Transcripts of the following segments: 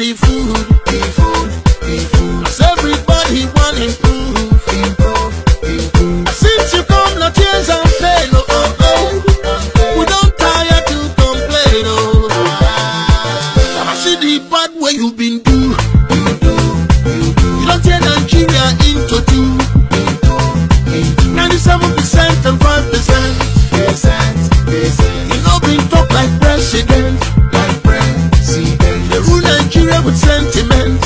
the food. Cause everybody want improve. Since you come, no tears and pain, oh, oh, oh. We don't tire to complain, oh. I see the bad way you've been do. You don't tear Nigeria into two. 97% and 5%. You know been talk like president. They rule Nigeria with sentiment.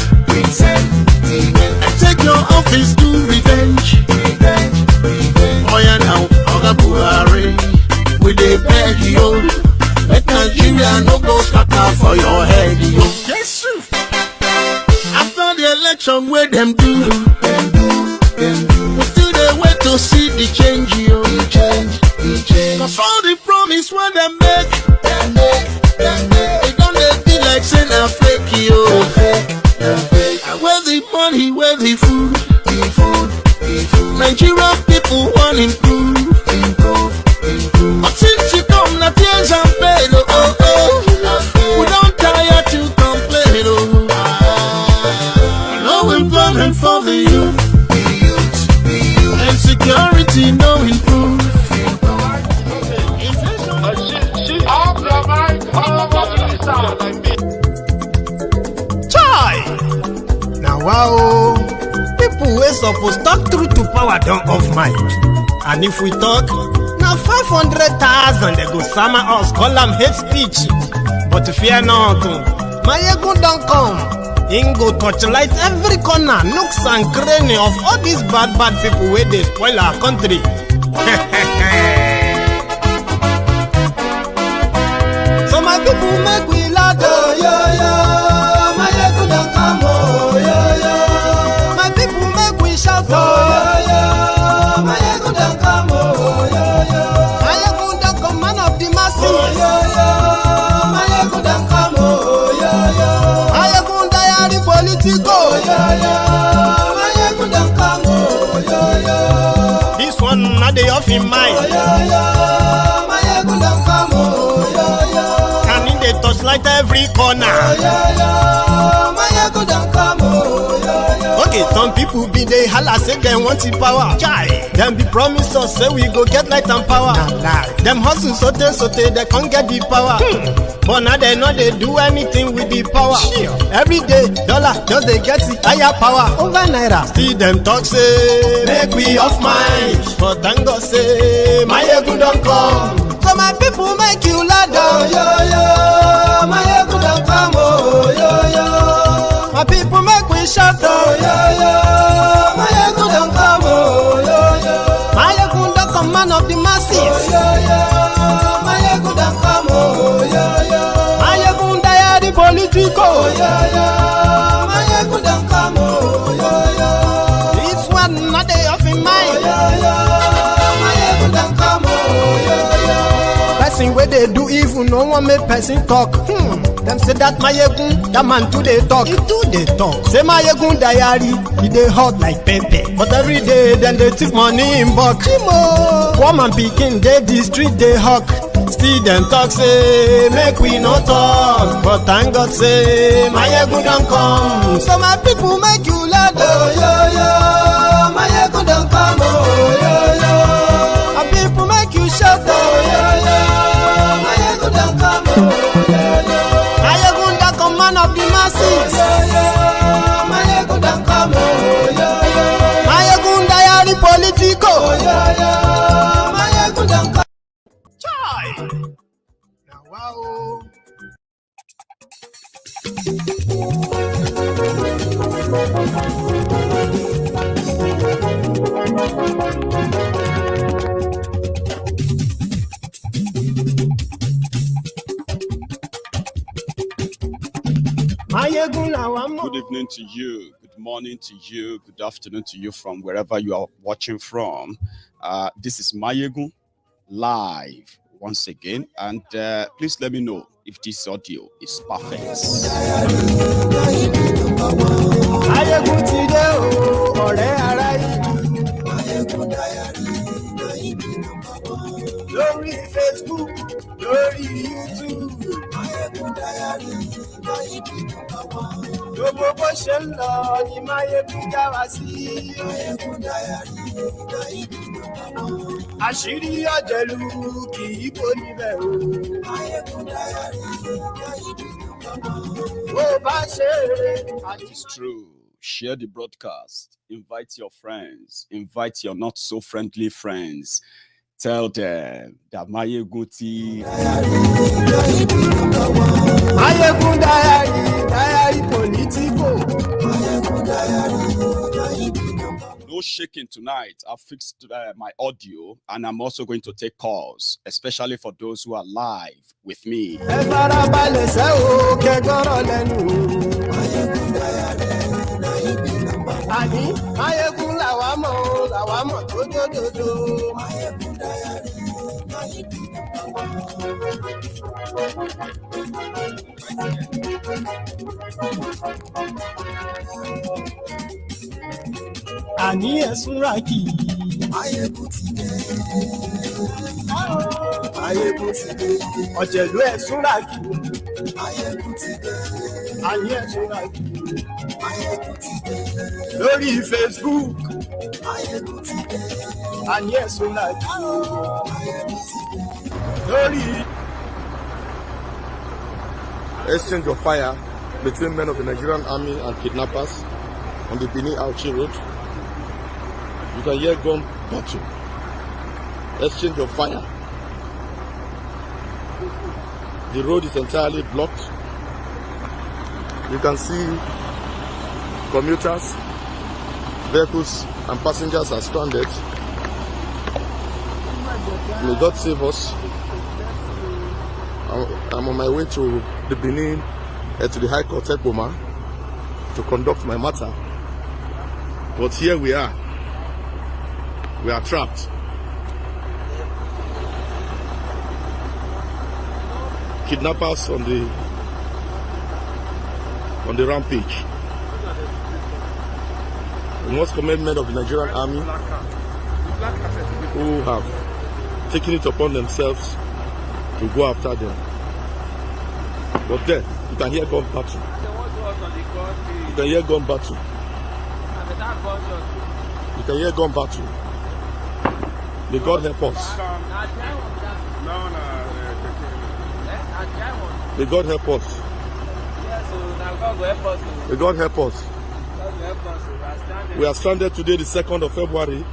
And take your office to revenge. Oh yeah now, Oga Buhari, we dey beg you. Let Nigeria no go scatter for your head, yo. Yes, after the election, where them do, we still dey wait to see the change, yo. Cause all the promise when they make, they don't be like saying a fake, yo. And where the money, where the food, Nigerian people want improve. But since you come, na tears and pain, oh, oh, oh. We don't tire to complain, oh. No employment for the youth. Insecurity, no improve. Chai! Now wow, people wey suppose talk truth to power don't off mic. And if we talk, now 500,000 they go summer us, call them hate speech. But fear not, Maiyegun don't come. Him go torchlight every corner, nooks and cranny of all these bad people where they spoil our country. So my people make we laugh, oh, yo, yo. Maiyegun don't come, oh, yo, yo. My people make we shout, oh, yo, yo. Maiyegun don't come, oh, yo, yo. Maiyegun don't come, man of the masses, oh, yo, yo. Maiyegun don't come, oh, yo, yo. Maiyegun diary Politico, oh, yo, yo. Maiyegun don't come, oh, yo, yo. This one not the off in mind, oh, yo, yo. Maiyegun don't come, oh, yo, yo. Can in the touchlight every corner, oh, yo, yo. Maiyegun don't come, oh, yo, yo. Okay, some people be they holla say they want the power. Chai, them be promise us say we go get light and power. Nah. Them hustle sote they can't get the power. But now they know they do anything with the power. Sure. Every day, dollar just they get the higher power over naira. Still them talk say make we off mind. But thank God say Maiyegun don't come. So my people make you laugh, oh, yo, yo. Maiyegun don't come, oh, yo, yo. My people make we shout, oh, yo, yo. Maiyegun don't come, oh, yo, yo. Maiyegun don't come, man of the masses, oh, yo, yo. Maiyegun don't come, oh, yo, yo. Maiyegun diary Politico, oh, yo, yo. Maiyegun don't come, oh, yo, yo. This one not they off in mind, oh, yo, yo. Maiyegun don't come, oh, yo, yo. Person where they do evil, no one make person talk. Them say that Maiyegun, that man too they talk. He too they talk. Say Maiyegun diary, he they hot like pepper. But every day then they take money in bulk. Poor man picking, they the street they hawk. Still them talk say make we no talk. But thank God say Maiyegun don't come. So my people make you laugh, oh, yo, yo. Maiyegun don't come, oh, yo, yo. My people make you shout, oh, yo, yo. Maiyegun don't come, oh, yo, yo. Maiyegun don't come, man of the masses, oh, yo, yo. Maiyegun don't come, oh, yo, yo. Maiyegun diary Politico, oh, yo, yo. Maiyegun don't come. Chai! Now wow. Good evening to you, good morning to you, good afternoon to you from wherever you are watching from. This is Maiyegun live once again, and please let me know if this audio is perfect. Maiyegun today, ọ̀rẹ́ ara lórí Facebook, lórí YouTube. Gbogbo bó ṣe ń lọ ni Maiyegun já wa sí. Àṣírí ọ̀jẹ̀lú kì í bò níbẹ̀ o. Bó bá ṣe It's true. Share the broadcast. Invite your friends. Invite your not so friendly friends. Tell them that Maiyegun Maiyegun Diary, Politico. No shaking tonight. I fixed my audio and I'm also going to take calls, especially for those who are live with me. Àní ẹ̀sùn ràkì. Maiyegun ti dé. Maiyegun ti dé. Ọ̀jẹ̀lú ẹ̀sùn ràkì. Maiyegun ti dé. Àní ẹ̀sùn ràkì. Maiyegun ti dé. Lórí Facebook. Maiyegun ti dé. Àní ẹ̀sùn ràkì. Maiyegun ti dé. Lórí. Exchange of fire between men of the Nigerian army and kidnappers on the Benin-Auchi road. You can hear gun battle. Exchange of fire. The road is entirely blocked. You can see commuters, vehicles and passengers are stranded. May God save us. I'm on my way to the Benin, to the High Court Ekpoma, to conduct my matter. But here we are. We are trapped. Kidnappers on the rampage. We must commend men of the Nigerian army who have taken it upon themselves to go after them. But then, you can hear gun battle. You can hear gun battle. You can hear gun battle. May God help us. May God help us. May God help us. We are stranded today, the 2nd of February.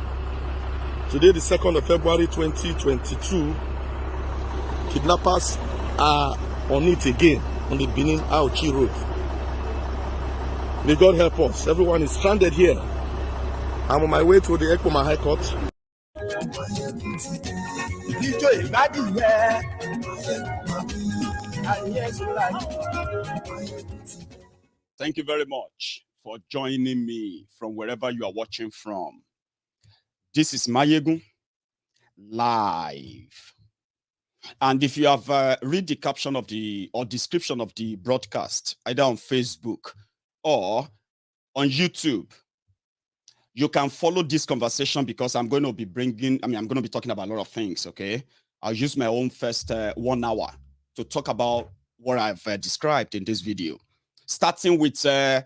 Today, the 2nd of February 2022. Kidnappers are on it again on the Benin-Auchi road. May God help us. Everyone is stranded here. I'm on my way to the Ekpoma High Court. Thank you very much for joining me from wherever you are watching from. This is Maiyegun live. And if you have read the caption of or description of the broadcast, either on Facebook or on YouTube, you can follow this conversation because I'm going to be talking about a lot of things, okay? I'll use my own first 1 hour to talk about what I've described in this video. Starting with the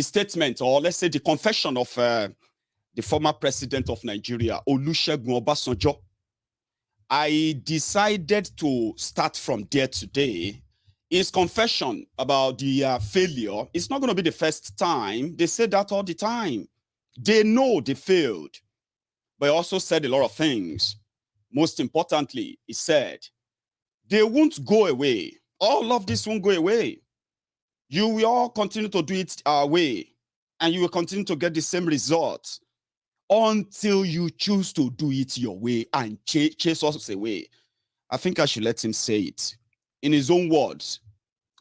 statement, or let's say the confession of the former president of Nigeria, Olusegun Obasanjo. I decided to start from there today. His confession about the failure, it's not going to be the first time. They say that all the time. They know they failed, but he also said a lot of things. Most importantly, he said, they won't go away. All of this won't go away. You will all continue to do it our way, and you will continue to get the same results until you choose to do it your way and chase us away. I think I should let him say it in his own words.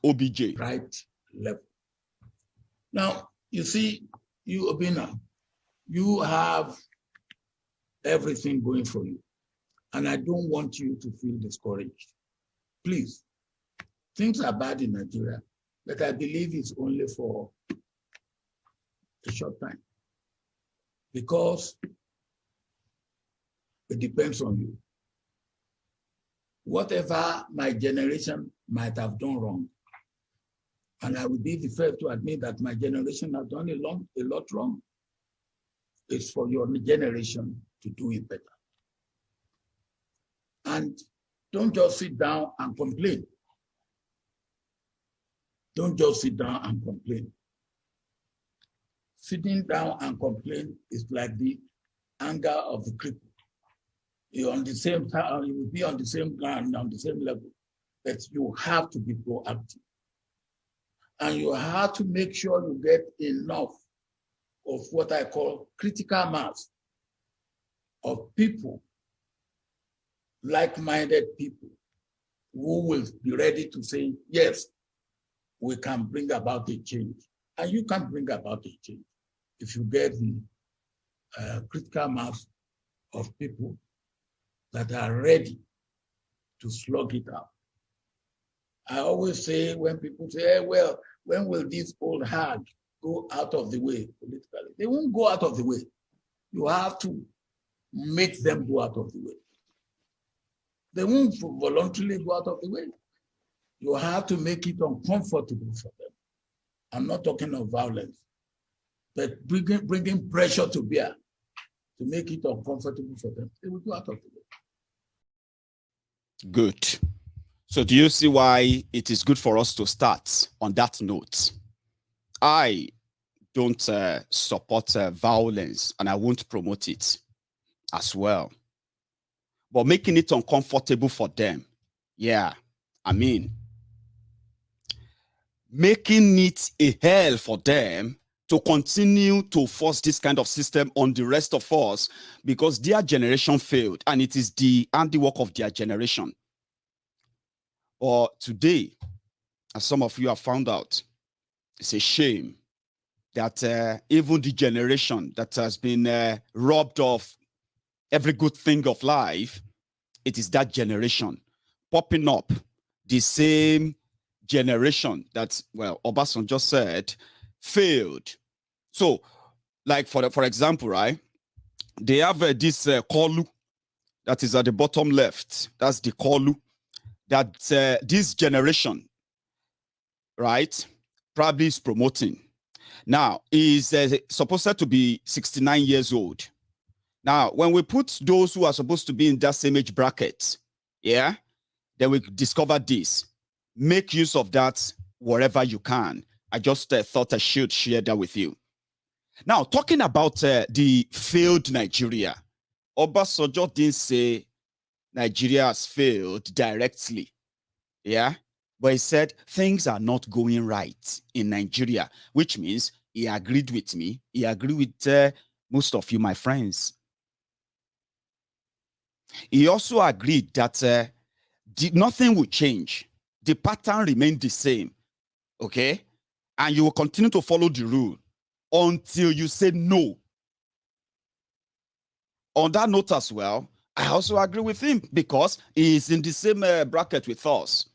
OBJ. Right level. Now, you see, you, Obina, you have everything going for you. And I don't want you to feel discouraged. Please, things are bad in Nigeria, but I believe it's only for a short time. Because it depends on you. Whatever my generation might have done wrong, And I will be the first to admit that my generation has done a lot wrong. It's for your generation to do it better. And don't just sit down and complain. Don't just sit down and complain. Sitting down and complain is like the anger of the cripple. You're on the same time, you will be on the same ground, on the same level, but you have to be proactive. And you have to make sure you get enough of what I call critical mass of people, like-minded people, who will be ready to say, yes, we can bring about a change. And you can bring about a change if you get the critical mass of people that are ready to slug it out. I always say when people say, hey, well, when will this old hag go out of the way politically? They won't go out of the way. You have to make them go out of the way. They won't voluntarily go out of the way. You have to make it uncomfortable for them. I'm not talking of violence, but bringing pressure to bear to make it uncomfortable for them. They will go out of the way. Good. So do you see why it is good for us to start on that note? I don't support violence, and I won't promote it as well. But making it uncomfortable for them, yeah, I mean, making it a hell for them to continue to force this kind of system on the rest of us because their generation failed, and it is the handiwork of their generation. Or today, as some of you have found out, it's a shame that even the generation that has been robbed of every good thing of life, it is that generation popping up, the same generation that, well, Obasanjo just said, failed. So, like for example, right, they have this Kolu that is at the bottom left. That's the Kolu that this generation, right, probably is promoting. Now, is supposed to be 69 years old. Now, when we put those who are supposed to be in that same age bracket, yeah, then we discover this. Make use of that wherever you can. I just thought I should share that with you. Now, talking about the failed Nigeria, Obasanjo didn't say Nigeria has failed directly, yeah? But he said things are not going right in Nigeria, which means he agreed with me. He agreed with most of you, my friends. He also agreed that nothing will change. The pattern remained the same, okay? And you will continue to follow the rule until you say no. On that note as well, I also agree with him because he is in the same bracket with us.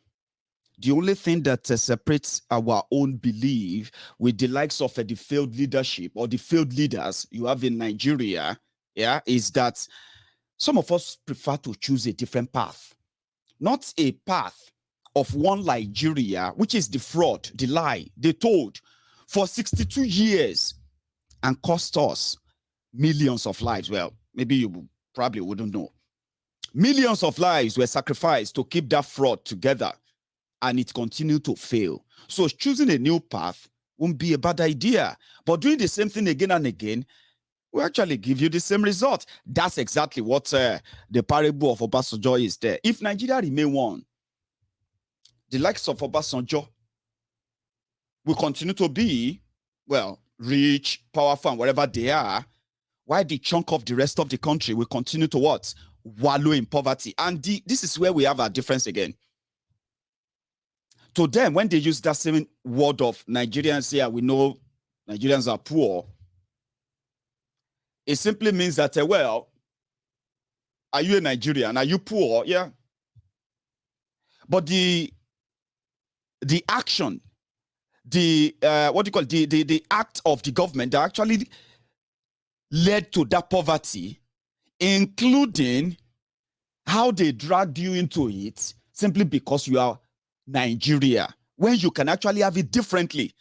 The only thing that separates our own belief with the likes of the failed leadership or the failed leaders you have in Nigeria, yeah, is that some of us prefer to choose a different path, not a path of one Nigeria, which is the fraud, the lie they told for 62 years and cost us millions of lives. Well, maybe you probably wouldn't know. Millions of lives were sacrificed to keep that fraud together, and it continued to fail. So choosing a new path won't be a bad idea. But doing the same thing again and again will actually give you the same result. That's exactly what the parable of Obasanjo is there. If Nigeria remain one, the likes of Obasanjo will continue to be, well, rich, powerful, and whatever they are, while the chunk of the rest of the country will continue to what? Wallow in poverty. And this is where we have our difference again. To them, when they use that same word of Nigerians here, we know Nigerians are poor, it simply means that, well, are you a Nigerian? Are you poor? Yeah. But the action, what do you call it? The act of the government that actually led to that poverty, including how they dragged you into it simply because you are Nigeria, when you can actually have it differently.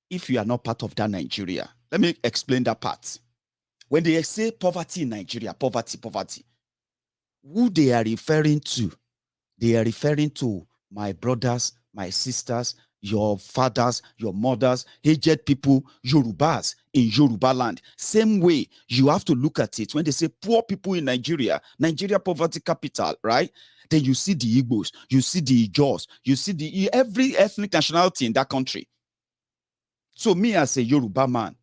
If you are not part of that Nigeria, let me explain that part. When they say poverty in Nigeria, poverty, who they are referring to? They are referring to my brothers, my sisters, your fathers, your mothers, aged people, Yorubas in Yoruba land. Same way you have to look at it when they say poor people in Nigeria, Nigeria poverty capital, right? Then you see the Igbos, you see the Ijaws, you see the every ethnic nationality in that country. So me as a Yoruba man,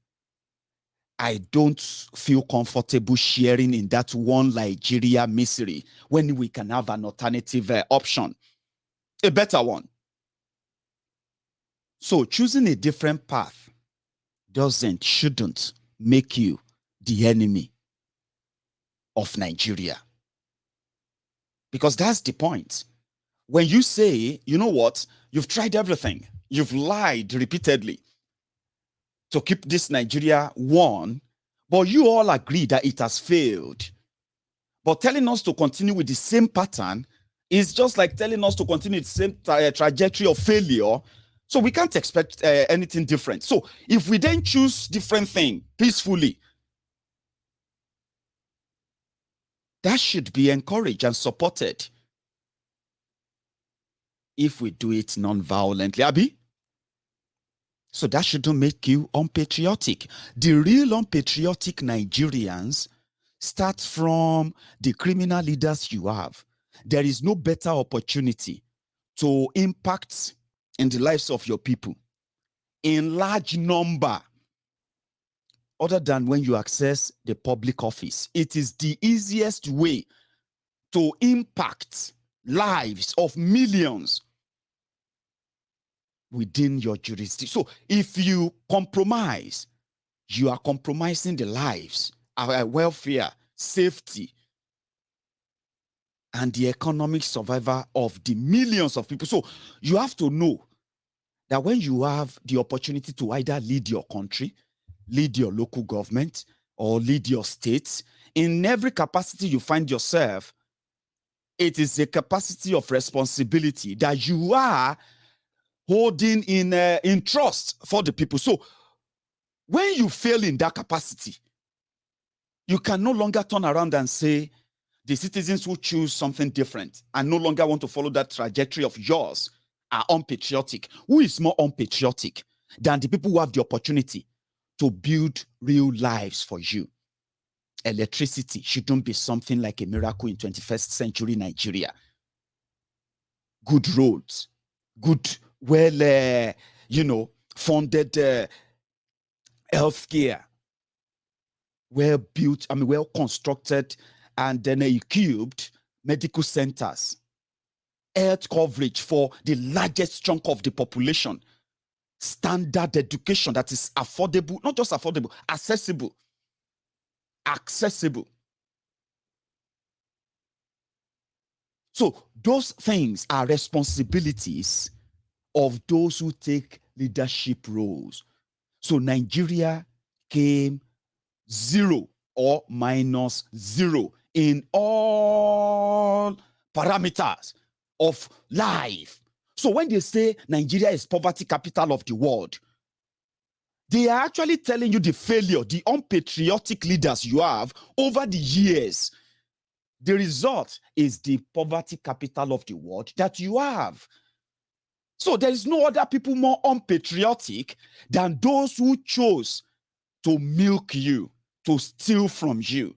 I don't feel comfortable sharing in that one Nigeria misery when we can have an alternative option, a better one. So choosing a different path shouldn't make you the enemy of Nigeria. Because that's the point. When you say, you know what, you've tried everything, you've lied repeatedly to keep this Nigeria one, but you all agree that it has failed. But telling us to continue with the same pattern is just like telling us to continue the same trajectory of failure. So we can't expect anything different. So if we then choose different thing peacefully, that should be encouraged and supported. If we do it non-violently, Abi. So that shouldn't make you unpatriotic. The real unpatriotic Nigerians start from the criminal leaders you have. There is no better opportunity to impact in the lives of your people in large number other than when you access the public office. It is the easiest way to impact lives of millions within your jurisdiction. So if you compromise, you are compromising the lives, our welfare, safety, and the economic survival of the millions of people. So you have to know that when you have the opportunity to either lead your country, lead your local government, or lead your states, in every capacity you find yourself, it is a capacity of responsibility that you are holding in trust for the people. So when you fail in that capacity, you can no longer turn around and say the citizens who choose something different and no longer want to follow that trajectory of yours are unpatriotic. Who is more unpatriotic than the people who have the opportunity to build real lives for you? Electricity shouldn't be something like a miracle in 21st century Nigeria. Good roads, good, well, funded healthcare, well built, well constructed and then equipped medical centers, health coverage for the largest chunk of the population, standard education that is affordable, not just affordable, accessible. So those things are responsibilities of those who take leadership roles. So Nigeria came 0 or -0 in all parameters of life. So when they say Nigeria is poverty capital of the world, they are actually telling you the failure, the unpatriotic leaders you have over the years. The result is the poverty capital of the world that you have. So there is no other people more unpatriotic than those who chose to milk you, to steal from you,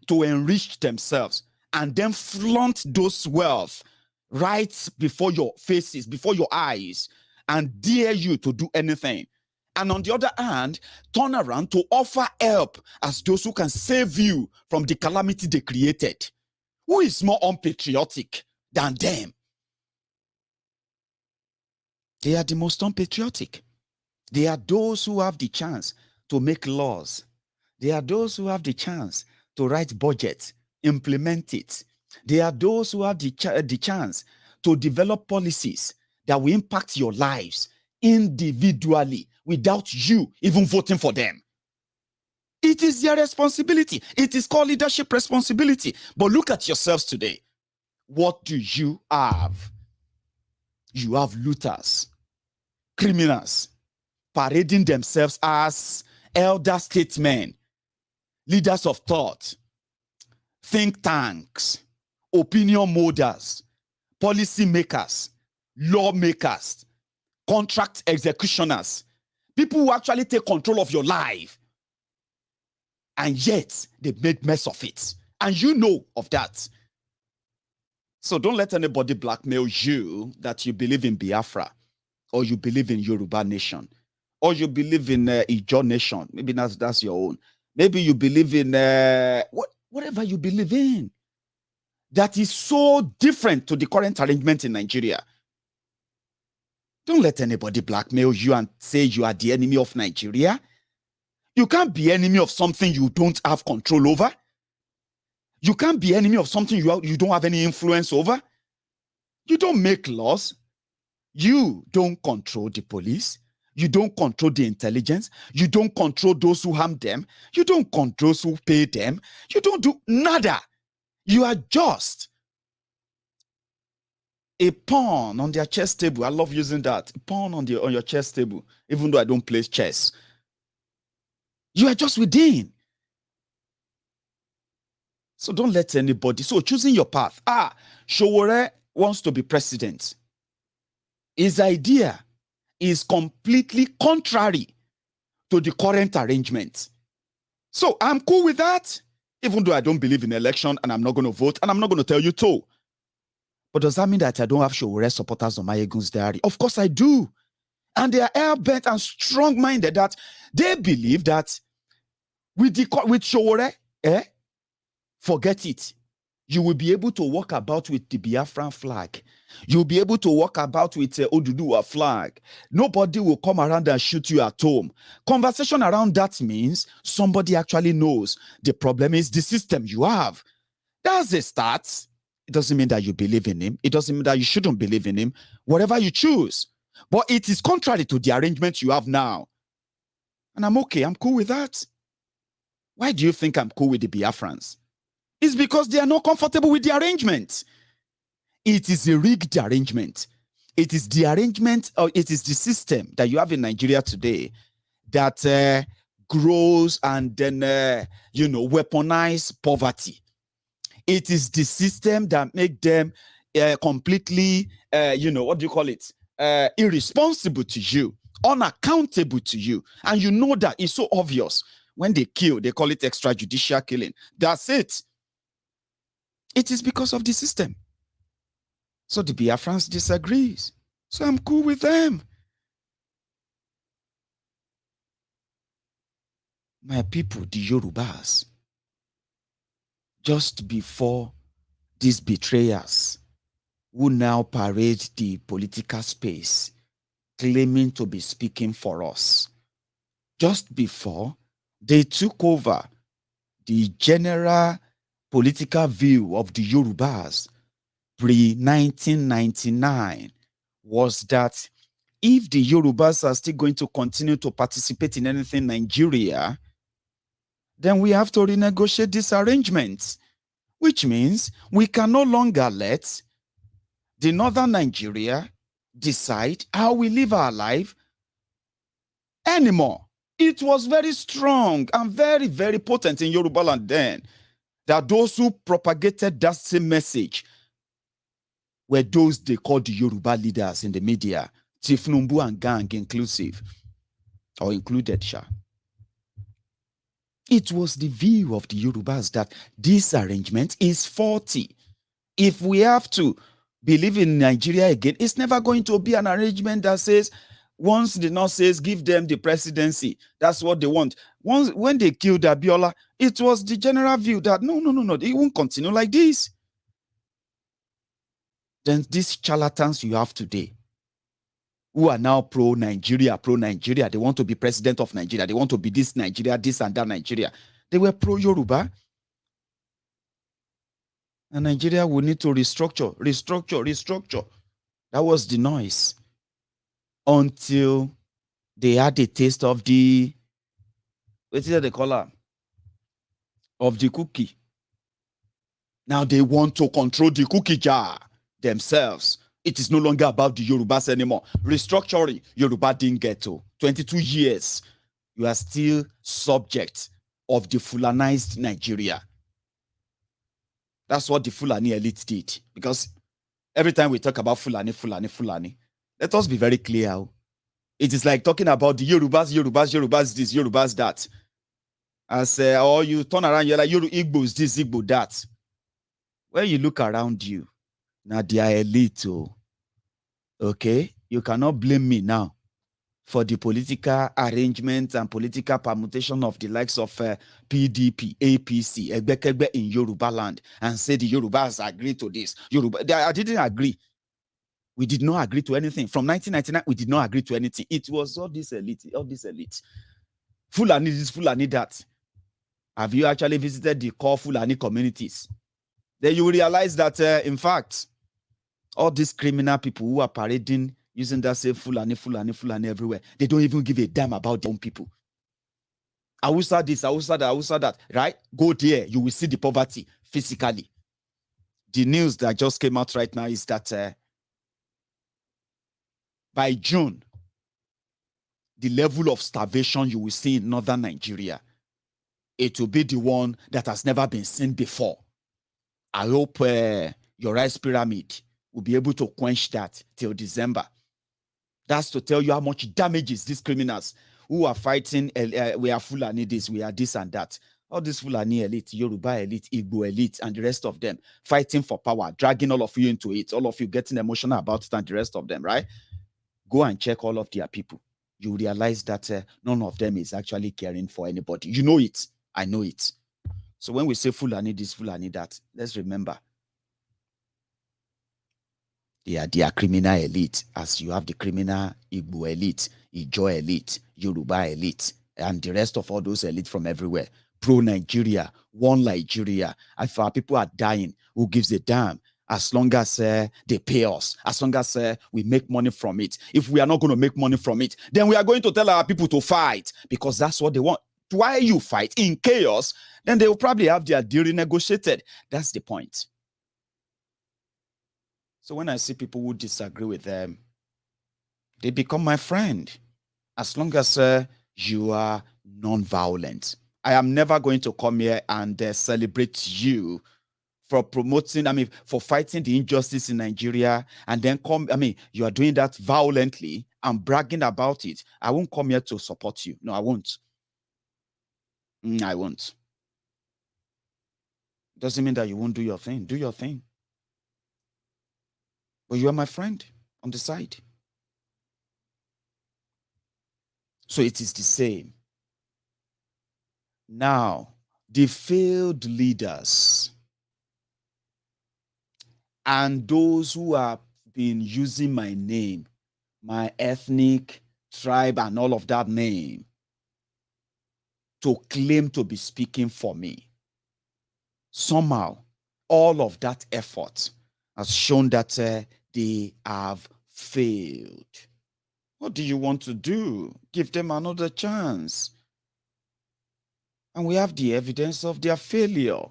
to enrich themselves, and then flaunt those wealth right before your faces, before your eyes, and dare you to do anything. And on the other hand, turn around to offer help as those who can save you from the calamity they created. Who is more unpatriotic than them? They are the most unpatriotic. They are those who have the chance to make laws. They are those who have the chance to write budgets, implement it. They are those who have the chance to develop policies that will impact your lives individually without you even voting for them. It is their responsibility. It is called leadership responsibility. But look at yourselves today. What do you have? you have looters, criminals, parading themselves as elder statesmen, leaders of thought, think tanks, opinion molders, policy makers, lawmakers, contract executioners, people who actually take control of your life. And yet, they made mess of it. And you know of that. So don't let anybody blackmail you that you believe in Biafra, or you believe in Yoruba nation, or you believe in Ijo nation. Maybe that's your own. Maybe you believe in whatever you believe in. That is so different to the current arrangement in Nigeria. Don't let anybody blackmail you and say you are the enemy of Nigeria. You can't be enemy of something you don't have control over. You can't be enemy of something you don't have any influence over. You don't make laws. You don't control the police. You don't control the intelligence. You don't control those who harm them. You don't control those who pay them. You don't do nada. You are just a pawn on their chess table. I love using that. A pawn on your chess table, even though I don't play chess. You are just within. So don't let anybody. So choosing your path. Sowore wants to be president. His idea is completely contrary to the current arrangement. So I'm cool with that, even though I don't believe in election and I'm not going to vote and I'm not going to tell you to. But does that mean that I don't have Sowore supporters on MaiyegunsDiary? Of course I do. And they are hell-bent and strong-minded that they believe that with Sowore, forget it. You will be able to walk about with the Biafran flag. You'll be able to walk about with Oduduwa flag. Nobody will come around and shoot you at home. Conversation around that means somebody actually knows. The problem is the system you have. That's a start. It doesn't mean that you believe in him. It doesn't mean that you shouldn't believe in him. Whatever you choose. But it is contrary to the arrangement you have now. And I'm okay. I'm cool with that. Why do you think I'm cool with the Biafrans? It's because they are not comfortable with the arrangement. It is a rigged arrangement. It is the arrangement, or it is the system that you have in Nigeria today that grows and then, weaponize poverty. It is the system that make them completely, irresponsible to you, unaccountable to you. And you know that it's so obvious. When they kill, they call it extrajudicial killing. That's it. It is because of the system. So the Biafrans disagrees. So I'm cool with them. My people, the Yorubas, just before these betrayers who now parade the political space, claiming to be speaking for us, just before they took over the general political view of the Yorubas pre-1999 was that if the Yorubas are still going to continue to participate in anything in Nigeria, then we have to renegotiate this arrangement, which means we can no longer let the northern Nigeria decide how we live our life anymore. It was very strong and very, very potent in Yoruba land then that those who propagated that same message were those they called the Yoruba leaders in the media, Tifnumbu and gang inclusive, or included, Sha. It was the view of the Yorubas that this arrangement is faulty. If we have to believe in Nigeria again, it's never going to be an arrangement that says, once the North says, give them the presidency, that's what they want. When they killed Abiola, it was the general view that, no, it won't continue like this. Then these charlatans you have today, who are now pro-Nigeria, they want to be president of Nigeria, they want to be this Nigeria, this and that Nigeria. They were pro-Yoruba. And Nigeria will need to restructure. That was the noise. Until they had a taste of the, what is the color? Of the cookie. Now they want to control the cookie jar themselves. It is no longer about the Yorubas anymore. Restructuring, Yoruba didn't get to. 22 years, you are still subject of the Fulanized Nigeria. That's what the Fulani elite did. Because every time we talk about Fulani, Fulani, Fulani, let us be very clear. It is like talking about the Yorubas, this, Yorubas, that. As or you turn around, you're like, Igbos this, Igbo that. When you look around you, now they are elite. Okay? You cannot blame me now for the political arrangement and political permutation of the likes of PDP, APC, Egbekegbe in Yoruba land, and say the Yorubas agreed to this. I didn't agree. We did not agree to anything. From 1999, we did not agree to anything. It was all this elite, Fulani this, Fulani that. Have you actually visited the core Fulani communities? Then you will realize that, in fact, all these criminal people who are parading using that same Fulani everywhere, they don't even give a damn about their own people. Awusa this, Awusa that, right? Go there, you will see the poverty physically. The news that just came out right now is that by June, the level of starvation you will see in northern Nigeria, it will be the one that has never been seen before. I hope your rice pyramid will be able to quench that till December. That's to tell you how much damages these criminals who are fighting, we are Fulani this, we are this and that. All these Fulani elite, Yoruba elite, Igbo elite, and the rest of them fighting for power, dragging all of you into it, all of you getting emotional about it, and the rest of them, right? Go and check all of their people. You realize that none of them is actually caring for anybody. You know it. I know it. So when we say Fulani this, Fulani that, let's remember they are criminal elite, as you have the criminal Igbo elite, Ijo elite, Yoruba elite, and the rest of all those elite from everywhere. Pro-Nigeria, one Nigeria. If our people are dying, who gives a damn? As long as they pay us, as long as we make money from it. If we are not going to make money from it, then we are going to tell our people to fight, because that's what they want. Why you fight in chaos, then they will probably have their deal renegotiated. That's the point. So when I see people who disagree with them, they become my friend. As long as you are non-violent. I am never going to come here and celebrate you for promoting, for fighting the injustice in Nigeria, and then you are doing that violently and bragging about it. I won't come here to support you. No, I won't. I won't. Doesn't mean that you won't do your thing. Do your thing. But you are my friend on the side. So it is the same. Now, the failed leaders and those who have been using my name, my ethnic, tribe, and all of that name to claim to be speaking for me. Somehow, all of that effort has shown that they have failed. What do you want to do? Give them another chance. And we have the evidence of their failure.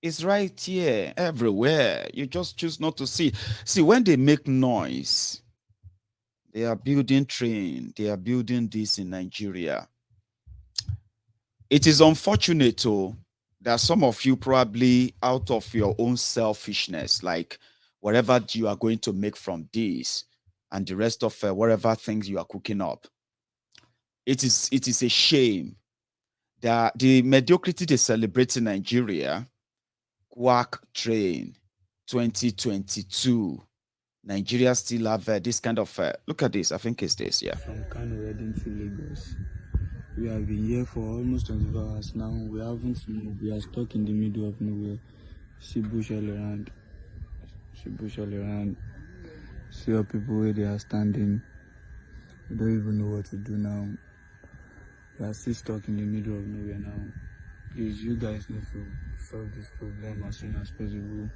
It's right here, everywhere. You just choose not to see. See, when they make noise, they are building train, they are building this in Nigeria. It is unfortunate, though, that some of you probably out of your own selfishness, like whatever you are going to make from this and the rest of whatever things you are cooking up, it is a shame that the mediocrity they celebrate in Nigeria, quack train 2022, Nigeria still have this kind of, look at this, I think it's this, yeah. From Kano heading to Lagos. We have been here for almost 24 hours now. We haven't moved. We are stuck in the middle of nowhere. See bush all around. See bush all around. See how people where they are standing. We don't even know what to do now. We are still stuck in the middle of nowhere now. Please, you guys need to solve this problem as soon as possible.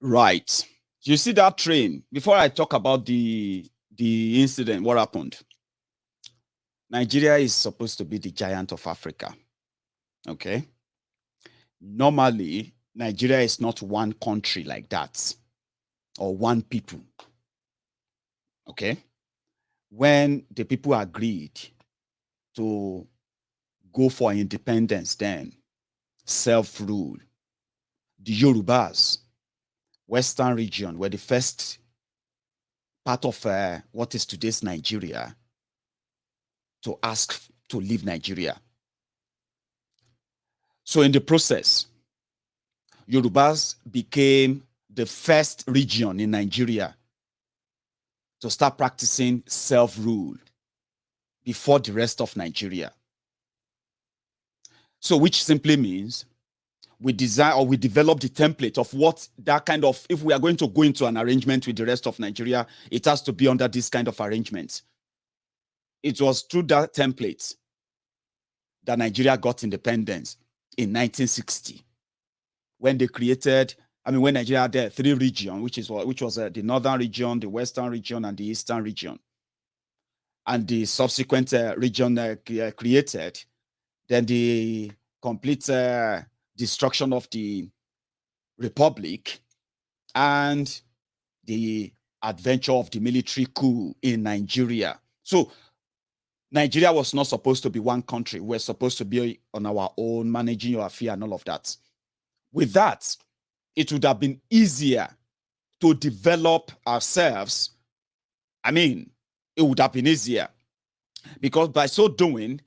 Right. You see that train? Before I talk about the incident, what happened? Nigeria is supposed to be the giant of Africa. Okay. Normally, Nigeria is not one country like that, or one people. Okay? When the people agreed to go for independence, then self-rule, the Yorubas, Western region, were the first part of what is today's Nigeria to ask to leave Nigeria. So in the process, Yorubas became the first region in Nigeria to start practicing self-rule before the rest of Nigeria. So which simply means we design or we develop the template of what that kind of, if we are going to go into an arrangement with the rest of Nigeria, it has to be under this kind of arrangement. It was through that template that Nigeria got independence in 1960, when they created, when Nigeria had 3 regions, which was the northern region, the western region, and the eastern region. And the subsequent region created, then the complete destruction of the republic and the adventure of the military coup in Nigeria. So Nigeria was not supposed to be one country. We're supposed to be on our own, managing your affairs and all of that. With that, it would have been easier to develop ourselves. It would have been easier, because by so doing,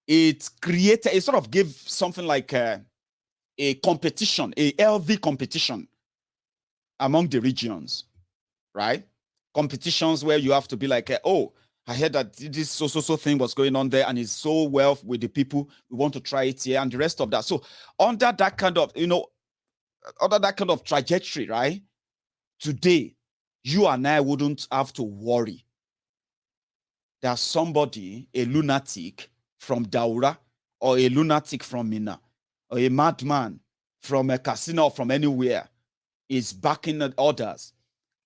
it sort of gave something like a competition, a healthy competition among the regions, right? Competitions where you have to be like, oh, I heard that this so thing was going on there and it's so well with the people. We want to try it here and the rest of that. So under that kind of, under that kind of trajectory, right? Today, you and I wouldn't have to worry that somebody, a lunatic from Daura, or a lunatic from Mina, or a madman from a casino or from anywhere is backing others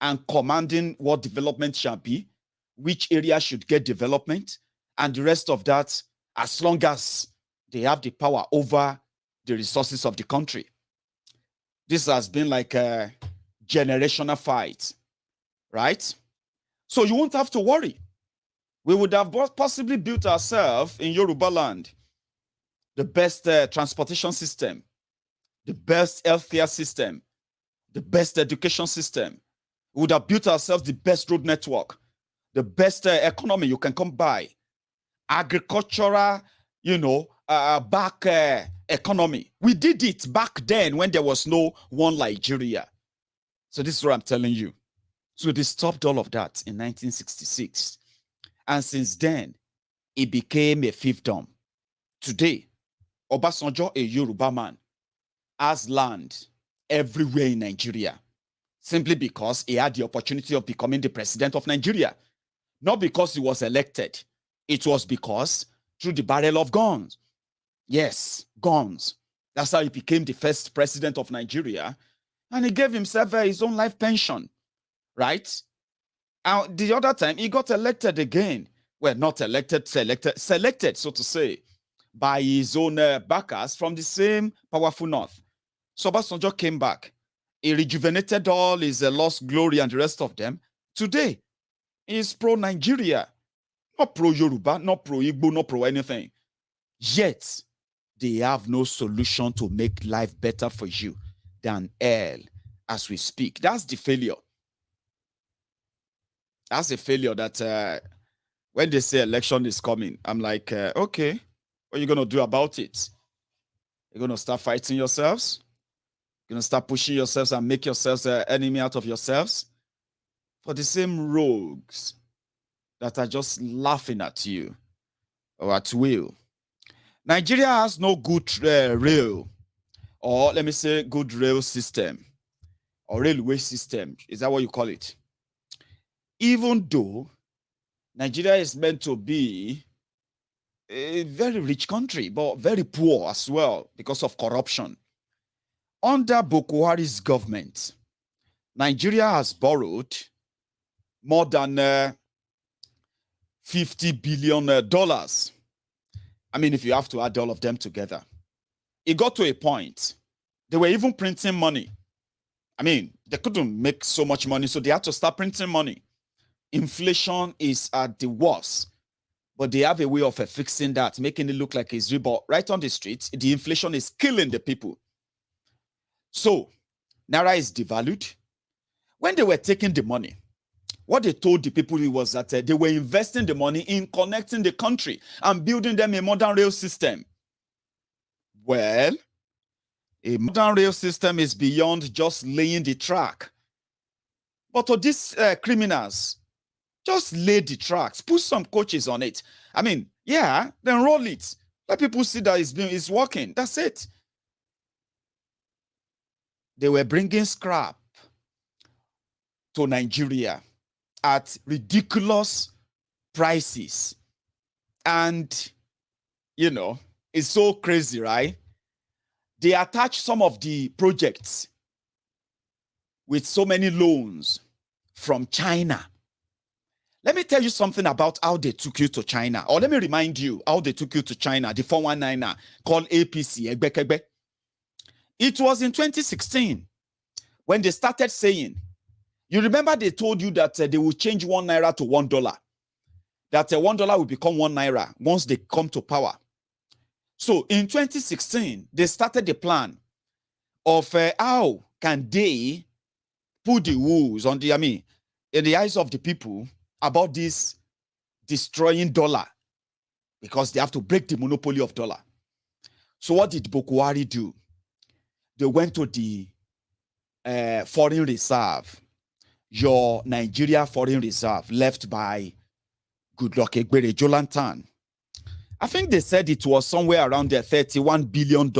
and commanding what development shall be, which area should get development, and the rest of that, as long as they have the power over the resources of the country. This has been like a generational fight, right? So you won't have to worry. We would have possibly built ourselves in Yoruba land the best transportation system, the best healthcare system, the best education system. We would have built ourselves the best road network, the best economy you can come by, agricultural, back economy. We did it back then when there was no one Nigeria. So this is what I'm telling you. So they stopped all of that in 1966. And since then, it became a fiefdom. Today, Obasanjo, a Yoruba man, has land everywhere in Nigeria, simply because he had the opportunity of becoming the president of Nigeria. Not because he was elected. It was because through the barrel of guns. Yes, guns. That's how he became the first president of Nigeria. And he gave himself his own life pension, right? And the other time, he got elected again. Well, not elected, selected, so to say, by his own backers from the same powerful north. So Obasanjo came back. He rejuvenated all his lost glory and the rest of them. Today, he's pro-Nigeria, not pro-Yoruba, not pro-Igbo, not pro-anything. Yet, they have no solution to make life better for you than hell as we speak. That's the failure. That's a failure that when they say election is coming, I'm like, okay, what are you going to do about it? You're going to start fighting yourselves? You're going to start pushing yourselves and make yourselves an enemy out of yourselves? For the same rogues that are just laughing at you or at will. Nigeria has no good rail, or let me say good rail system, or railway system. Is that what you call it? Even though Nigeria is meant to be a very rich country, but very poor as well because of corruption. Under Boko Haram's government, Nigeria has borrowed more than $50 billion. If you have to add all of them together. It got to a point They were even printing money. I mean, they couldn't make so much money, so they had to start printing money. Inflation is at the worst, but they have a way of fixing that, making it look like it's real. But right on the streets, the inflation is killing the people. So, Naira is devalued. When they were taking the money, what they told the people was that they were investing the money in connecting the country and building them a modern rail system. Well, a modern rail system is beyond just laying the track. But to these criminals, just lay the tracks, put some coaches on it. I mean, yeah, then roll it. Let people see that it's working. That's it. They were bringing scrap to Nigeria at ridiculous prices. And, you know, it's so crazy, right? They attach some of the projects with so many loans from China. Let me tell you something about how they took you to China. Or let me remind you how they took you to China, the 419er called APC, Egbekegbe. It was in 2016 when they started saying, you remember they told you that they will change 1 naira to $1, that $1 will become 1 naira once they come to power. So in 2016, they started the plan of how can they put the woos on the, in the eyes of the people about this destroying dollar, because they have to break the monopoly of dollar. So what did Bokwari do? They went to the foreign reserve, your Nigeria foreign reserve left by Goodluck Egbere Jolantan. I think they said it was somewhere around the $31 billion.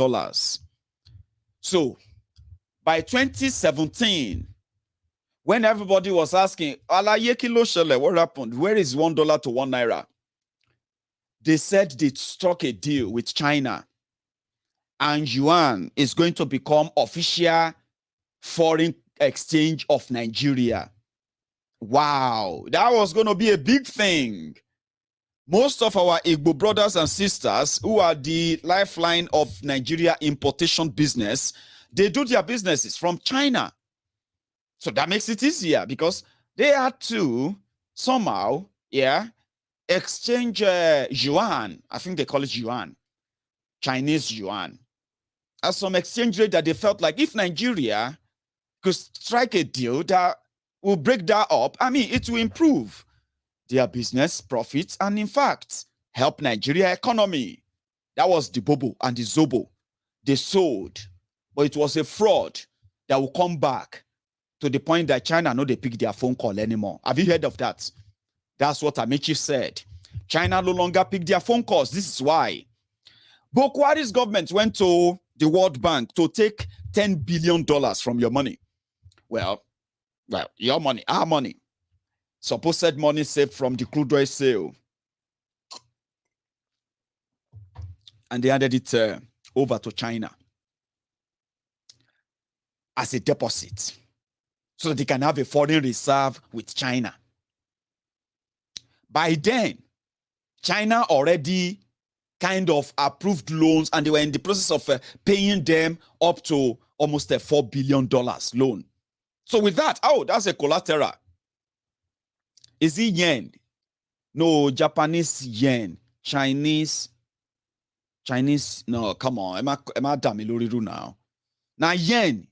So by 2017, when everybody was asking, what happened? Where is $1 to 1 naira? They said they struck a deal with China, and yuan is going to become official foreign exchange of Nigeria. Wow, that was going to be a big thing. Most of our Igbo brothers and sisters, who are the lifeline of Nigeria importation business, they do their businesses from China. So that makes it easier, because they had to somehow, exchange yuan. I think they call it yuan, Chinese yuan, as some exchange rate that they felt like if Nigeria could strike a deal that will break that up, it will improve their business profits and, in fact, help Nigeria economy. That was the Bobo and the Zobo. They sold, but it was a fraud that will come back to the point that China know they pick their phone call anymore. Have you heard of that? That's what Amici said. China no longer pick their phone calls. This is why. Bokwari's government went to the World Bank to take $10 billion from your money. Well, your money, our money. Supposed money saved from the crude oil sale. And they handed it over to China as a deposit, so that they can have a foreign reserve with China. By then, China already kind of approved loans, and they were in the process of paying them up to almost a $4 billion loan. So with that, that's a collateral. Is it yen? No, Japanese yen. Chinese, no, come on. Am I damn now? Now yen.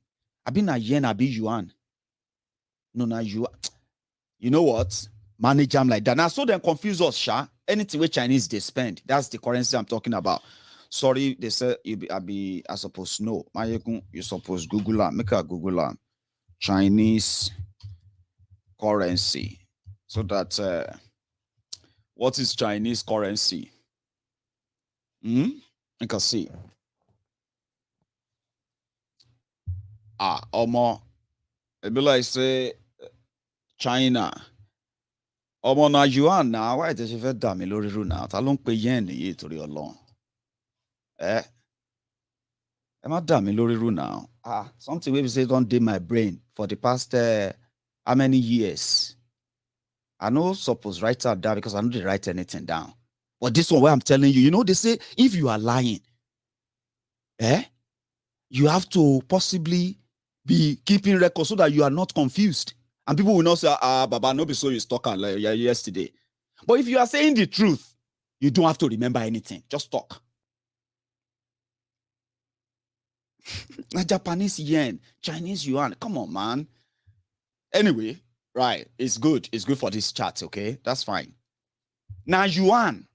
I been a yen, I be yuan. No, now yuan. You know what? Manage them like that. Now, so then confuse us, Sha. Anything with Chinese they spend. That's the currency I'm talking about. Sorry, they said I suppose no. Maiyegun, you suppose Google am. Make a Google am. Chinese currency. So that what is Chinese currency? You can see. Omo. It be like say China. Omo na yuan now. Why does it damn me lori ru now? Ta ló ń pe yen yìí torí Ọlọ́run. Ẹ má dà mí lórí ru now. Something we say don't dey my brain for the past how many years? I know suppose write that down because I know they write anything down. But this one where I'm telling you, they say if you are lying, you have to possibly be keeping records so that you are not confused. And people will not say, Baba, no be so you stuck like yesterday. But if you are saying the truth, you don't have to remember anything. Just talk. Japanese yen, Chinese yuan. Come on, man. Anyway, right. It's good. It's good for this chat, okay? That's fine. Now, yuan.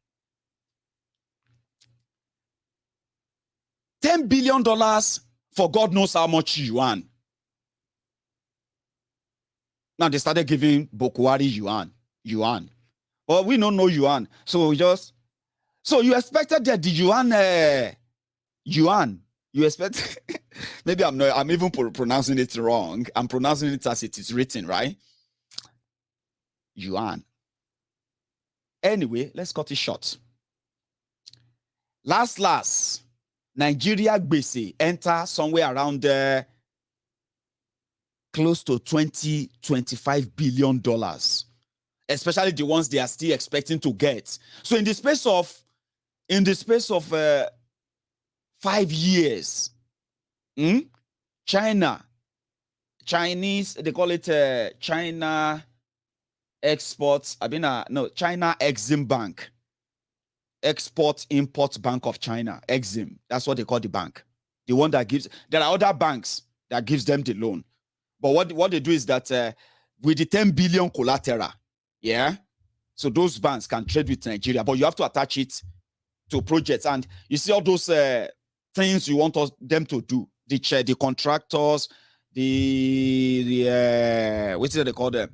$10 billion for God knows how much yuan. Now they started giving Bokwari yuan. Well, we don't know yuan. So we just, so you expected that the yuan, you expect, maybe I'm even pronouncing it wrong. I'm pronouncing it as it is written, right? Yuan. Anyway, let's cut it short. Last, Nigeria gbese enter somewhere around close to $25 billion, especially the ones they are still expecting to get. So in the space of 5 years, Chinese, they call it China Exports, China Exim Bank. Export-Import Bank of China, Exim. That's what they call the bank. The one that gives, there are other banks that gives them the loan. But what they do is that with the 10 billion collateral, yeah, so those banks can trade with Nigeria, but you have to attach it to projects. And you see all those things you want them to do, the contractors, what do they call them?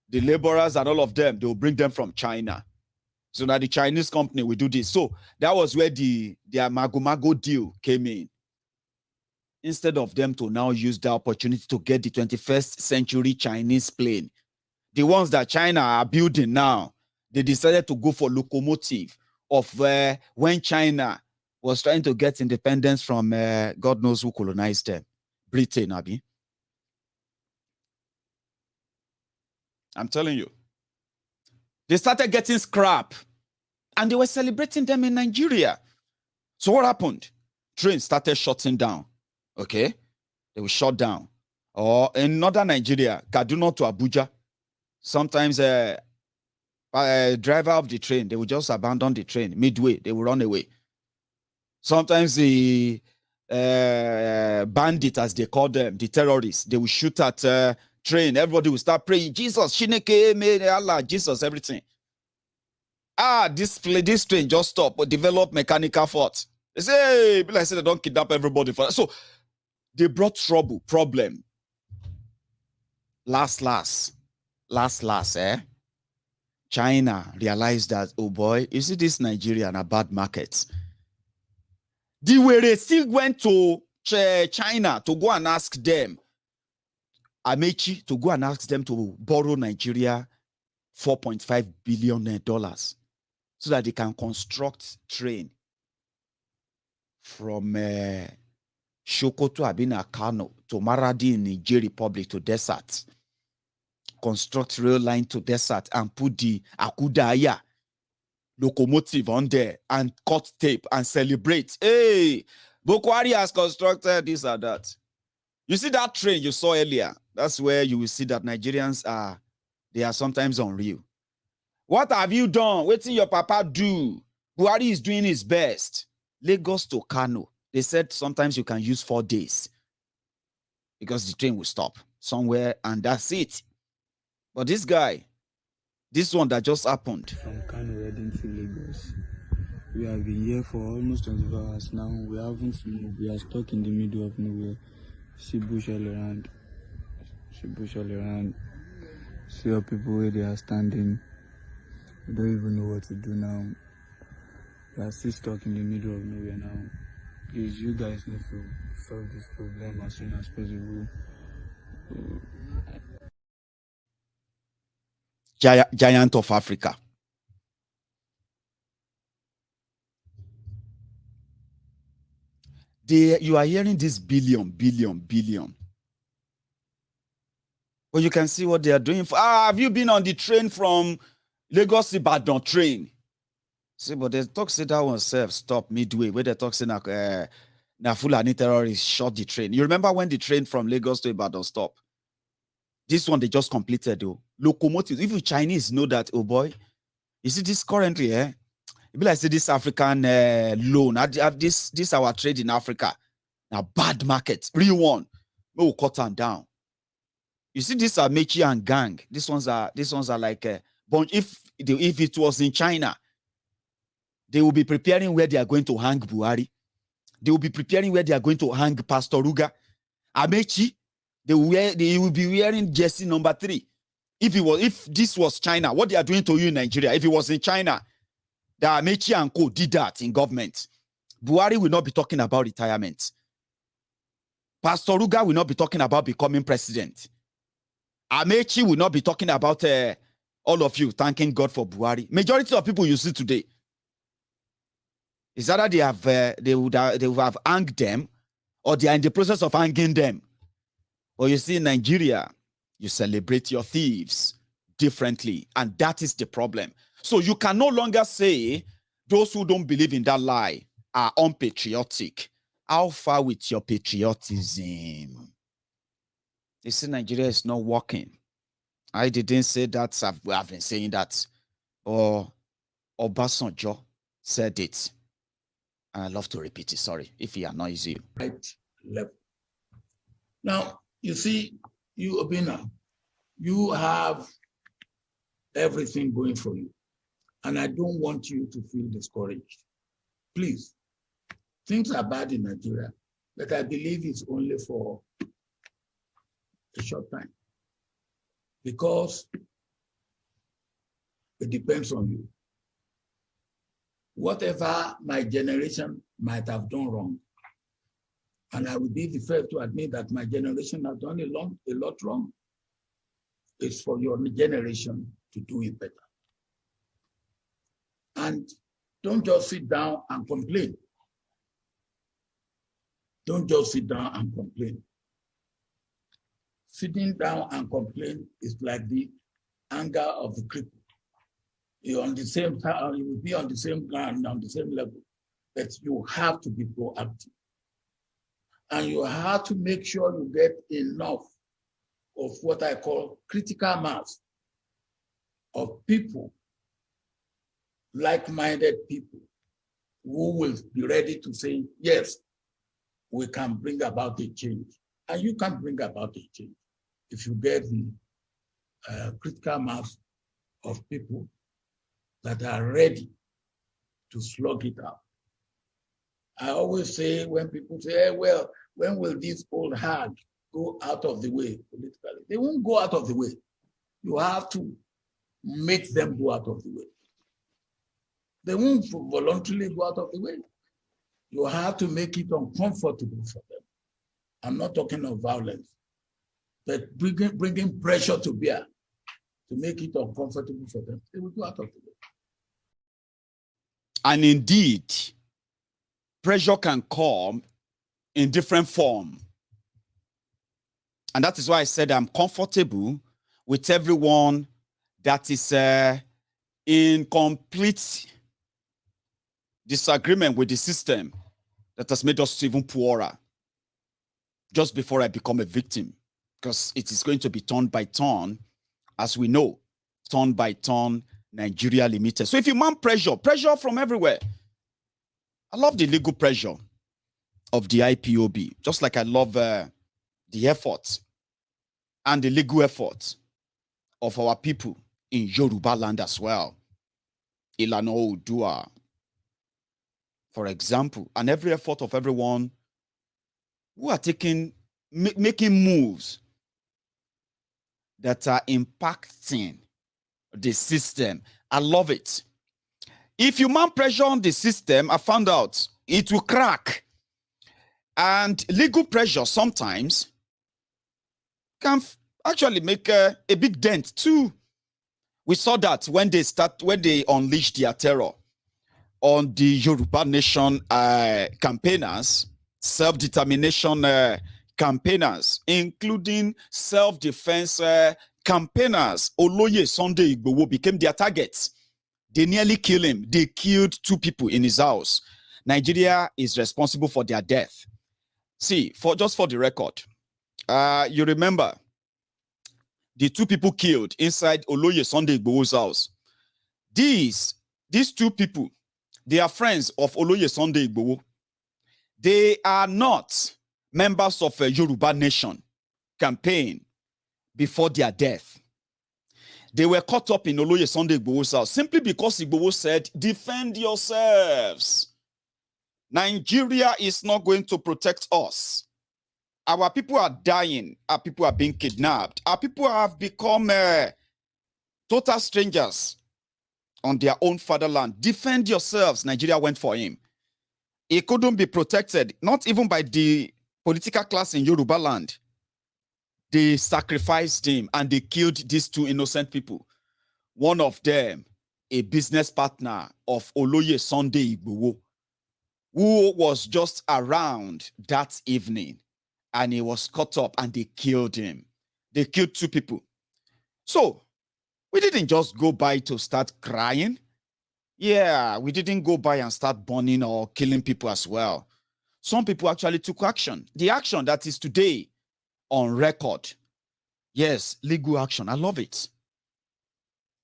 The laborers and all of them, they will bring them from China. So now the Chinese company will do this. So that was where their Mago deal came in. Instead of them to now use the opportunity to get the 21st century Chinese plane, the ones that China are building now, they decided to go for locomotive of when China was trying to get independence from God knows who colonized them. Britain, Abi. I'm telling you. They started getting scrap and they were celebrating them in Nigeria. So what happened? Trains started shutting down. Okay? They were shut down. Or in northern Nigeria, Kaduna to Abuja, sometimes a driver of the train, they would just abandon the train midway. They would run away. Sometimes the bandit, as they call them, the terrorists, they will shoot at train. Everybody will start praying, Jesus, Shineke, may Allah, Jesus, everything. This train just stopped, but develop mechanical fault. They say, hey, people like say they don't kidnap everybody for that. So they brought problem. Last, China realized that, oh boy, you see this Nigeria and a bad market. The way they still went to China to go and ask them, Amechi, to go and ask them to borrow Nigeria $4.5 billion so that they can construct train from Sokoto, Abina, Kano to Maradi in Niger Republic to desert. Construct rail line to desert and put the Akudaya locomotive on there and cut tape and celebrate. Hey, Bokwari has constructed this or that. You see that train you saw earlier? That's where you will see that Nigerians they are sometimes unreal. What have you done? What did your papa do? Buhari is doing his best. Lagos to Kano. They said sometimes you can use 4 days because the train will stop somewhere and that's it. But this guy, this one that just happened. From Kano heading to Lagos. We have been here for almost 24 hours now. We haven't moved. We are stuck in the middle of nowhere. See bush all around. See how people where they are standing. We don't even know what to do now. We are still stuck in the middle of nowhere now. Please, you guys need to solve this problem as soon as possible. Giant of Africa. You are hearing this billion. Well, you can see what they are doing. Have you been on the train from Lagos Ibadan train? See, but they talk say that one self stop midway. Where they talk say now Now, Fulani terrorists shot the train. You remember when the train from Lagos to Ibadan stopped? This one they just completed though. Locomotives. If you Chinese know that, oh boy, you see this currently, it be like say this African loan. This our trade in Africa. Now bad market, real one. We will cut them down. You see, this are Mechi and gang. These ones are like a bunch. If it was in China, they will be preparing where they are going to hang Buhari. They will be preparing where they are going to hang Pastor Ruga. Amechi, they will be wearing jersey number 3. If this was China, what they are doing to you in Nigeria, if it was in China, the Amechi and co did that in government, Buhari will not be talking about retirement. Pastor Ruga will not be talking about becoming president. Amechi will not be talking about all of you thanking God for Buhari. Majority of people you see today, is either they would have hanged them, or they are in the process of hanging them. Or you see in Nigeria, you celebrate your thieves differently, and that is the problem. So you can no longer say those who don't believe in that lie are unpatriotic. How far with your patriotism? You see, Nigeria is not working. I didn't say that. I've been saying that. Or Obasanjo said it. And I love to repeat it. Sorry if he annoys you. Right level. Now, you see, you, Obina, you have everything going for you. And I don't want you to feel discouraged. Please, things are bad in Nigeria, but I believe it's only for a short time. Because it depends on you. Whatever my generation might have done wrong, and I would be the first to admit that my generation has done a lot wrong, it's for your generation to do it better. And don't just sit down and complain. Don't just sit down and complain. Sitting down and complain is like the anger of the cripple. You're on the same time, you will be on the same ground, on the same level, but you have to be proactive. And you have to make sure you get enough of what I call critical mass of people, like-minded people, who will be ready to say, yes, we can bring about a change. And you can bring about a change if you get the critical mass of people that are ready to slug it out. I always say when people say, hey, well, when will this old hag go out of the way politically? They won't go out of the way. You have to make them go out of the way. They won't voluntarily go out of the way. You have to make it uncomfortable for them. I'm not talking of violence, but bringing pressure to bear to make it uncomfortable for them. They will go out of the way. And indeed, pressure can come in different form. And that is why I said I'm comfortable with everyone that is in complete disagreement with the system that has made us even poorer just before I become a victim, because it is going to be turn by turn, as we know, turn by turn, Nigeria limited. So if you mount pressure from everywhere. I love the legal pressure of the IPOB, just like I love the effort and the legal effort of our people in Yoruba land as well. Ilana Oodua, for example, and every effort of everyone who are making moves that are impacting the system. I love it. If you mount pressure on the system, I found out it will crack. And legal pressure sometimes can actually make a big dent too. We saw that when they unleashed their terror on the Yoruba Nation campaigners, self-determination campaigners, including self-defense campaigners. Oloye Sunday Igboho became their targets. They nearly killed him. They killed 2 people in his house. Nigeria is responsible for their death. See, just for the record, you remember the two people killed inside Oloye Sunday Igboho's house. These two people, they are friends of Oloye Sunday Igboho. They are not members of a Yoruba Nation campaign before their death. They were caught up in Oloye Sunday Igboho's house simply because Igboho said, defend yourselves. Nigeria is not going to protect us. Our people are dying. Our people are being kidnapped. Our people have become total strangers on their own fatherland. Defend yourselves. Nigeria went for him. He couldn't be protected, not even by the political class in Yoruba land. They sacrificed him and they killed these two innocent people. One of them, a business partner of Oloye Sunday Igboho, who was just around that evening, and he was caught up and they killed him. They killed two people. So we didn't just go by to start crying. Yeah, we didn't go by and start burning or killing people as well. Some people actually took action. The action that is today on record. Yes, legal action. I love it.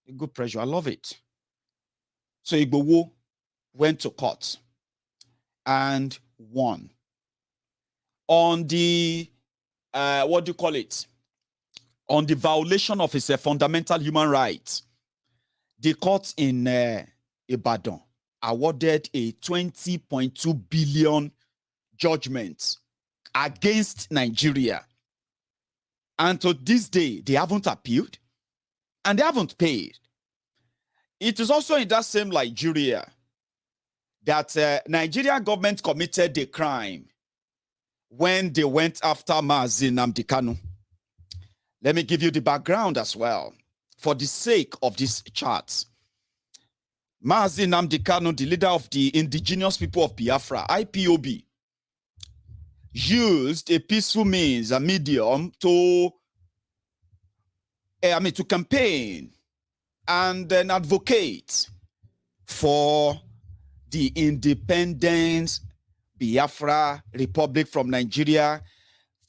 Legal pressure. I love it. So Igboho went to court and won. On the, what do you call it? On the violation of his fundamental human rights, the court in Ibadan awarded a 20.2 billion judgment against Nigeria. And to this day, they haven't appealed and they haven't paid. It is also in that same Nigeria that Nigeria government committed a crime when they went after Mazi Nnamdi Kanu. Let me give you the background as well for the sake of this chart. Mazi Nnamdi Kanu, the leader of the indigenous people of Biafra, IPOB, used a peaceful means, a medium to campaign and then advocate for the independence Biafra Republic from Nigeria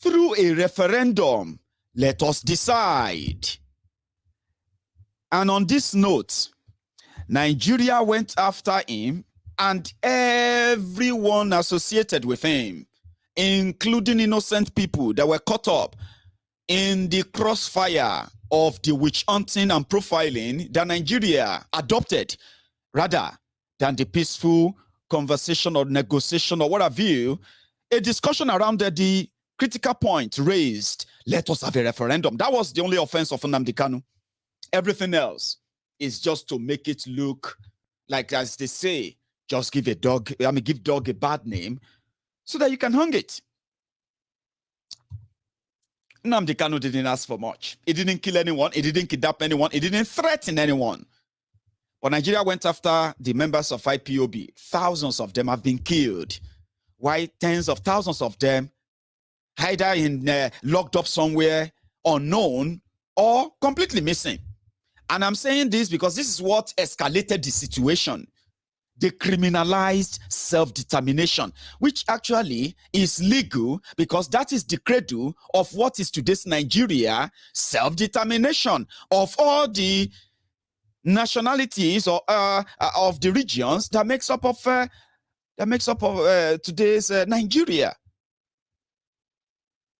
through a referendum. Let us decide. And on this note, Nigeria went after him and everyone associated with him, including innocent people that were caught up in the crossfire of the witch hunting and profiling that Nigeria adopted, rather than the peaceful conversation or negotiation or what have you, a discussion around the critical point raised, let us have a referendum. That was the only offense of Nnamdi Kanu. Everything else is just to make it look like, as they say, just give dog a bad name so that you can hang it. Nnamdi Kanu didn't ask for much. He didn't kill anyone. He didn't kidnap anyone. He didn't threaten anyone. But Nigeria went after the members of IPOB. Thousands of them have been killed. Why tens of thousands of them either locked up somewhere unknown or completely missing. And I'm saying this because this is what escalated the situation. They criminalized self-determination, which actually is legal because that is the cradle of what is today's Nigeria, self-determination of all the nationalities or of the regions that makes up of today's Nigeria.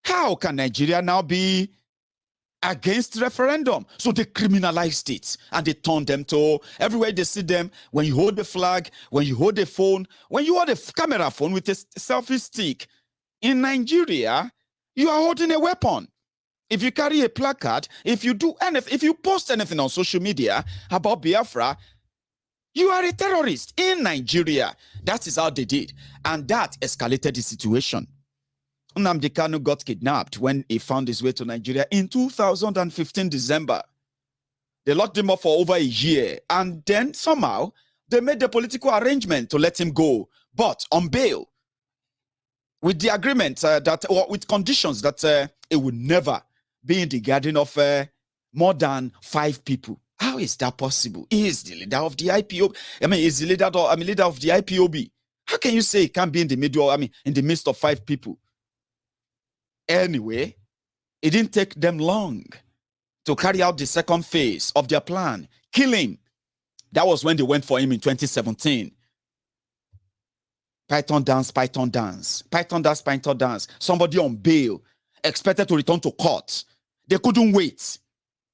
How can Nigeria now be against referendum? So they criminalized it and they turned them to everywhere they see them. When you hold the flag, when you hold a phone, when you hold a camera phone with a selfie stick in Nigeria, you are holding a weapon. If you carry a placard, if you do anything, if you post anything on social media about Biafra, you are a terrorist in Nigeria. That is how they did. And that escalated the situation. Nnamdi Kanu got kidnapped when he found his way to Nigeria in 2015 December. They locked him up for over a year. And then somehow they made the political arrangement to let him go, but on bail, with the agreement with conditions that it would never be in the garden of more than 5 people. How is that possible? He is the leader of the IPOB. He's the leader of the IPOB. How can you say it can't be in the middle? In the midst of 5 people? Anyway, it didn't take them long to carry out the second phase of their plan, kill him. That was when they went for him in 2017. Python dance, Python dance. Python dance, Python dance. Somebody on bail, expected to return to court. They couldn't wait.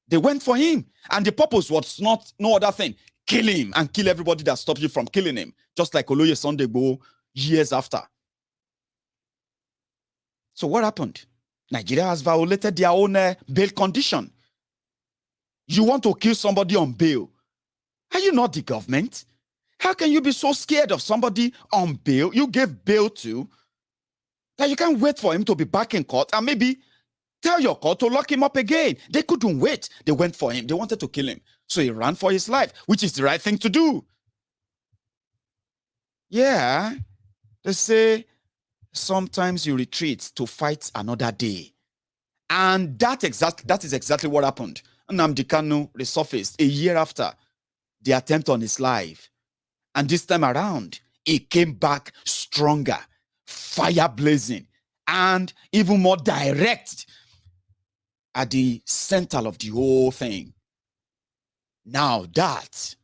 They went for him. And the purpose was not no other thing. Kill him and kill everybody that stops you from killing him. Just like Oloye Sunday Igboho years after. So what happened? Nigeria has violated their own bail condition. You want to kill somebody on bail. Are you not the government? How can you be so scared of somebody on bail you gave bail to that you can't wait for him to be back in court and maybe tell your court to lock him up again? They couldn't wait. They went for him. They wanted to kill him. So he ran for his life, which is the right thing to do. Yeah, they say sometimes you retreat to fight another day. And that is exactly what happened. Nnamdi Kanu resurfaced a year after the attempt on his life. And this time around, he came back stronger, fire blazing, and even more direct at the center of the whole thing. Now that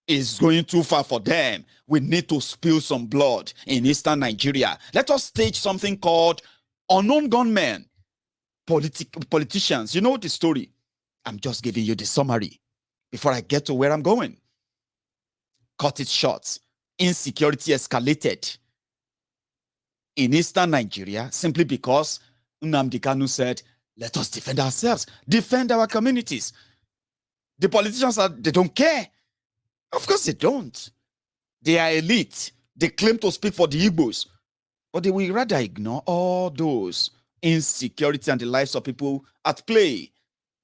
is going too far for them. We need to spill some blood in eastern Nigeria. Let us stage something called unknown gunmen, politicians. You know the story. I'm just giving you the summary before I get to where I'm going. Cut it short. Insecurity escalated in eastern Nigeria simply because Nnamdi Kanu said, let us defend ourselves, defend our communities. The politicians, they don't care. Of course they don't. They are elite. They claim to speak for the Igbos, but they will rather ignore all those insecurity and the lives of people at play.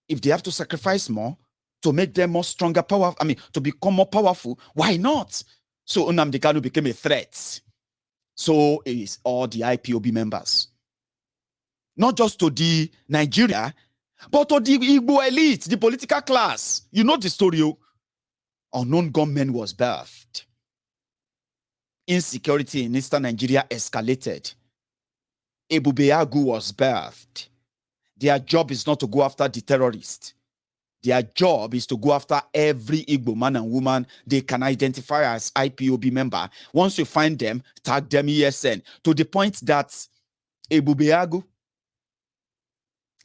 If they have to sacrifice more to make them more stronger, to become more powerful, why not? So Nnamdi Kanu became a threat. So is all the IPOB members. Not just to the Nigeria, but to the Igbo elite, the political class. You know the story. Unknown gunmen was birthed. Insecurity in eastern Nigeria escalated. Ebubeagu was birthed. Their job is not to go after the terrorists. Their job is to go after every Igbo man and woman they can identify as IPOB member. Once you find them, tag them ESN, to the point that Ebubeagu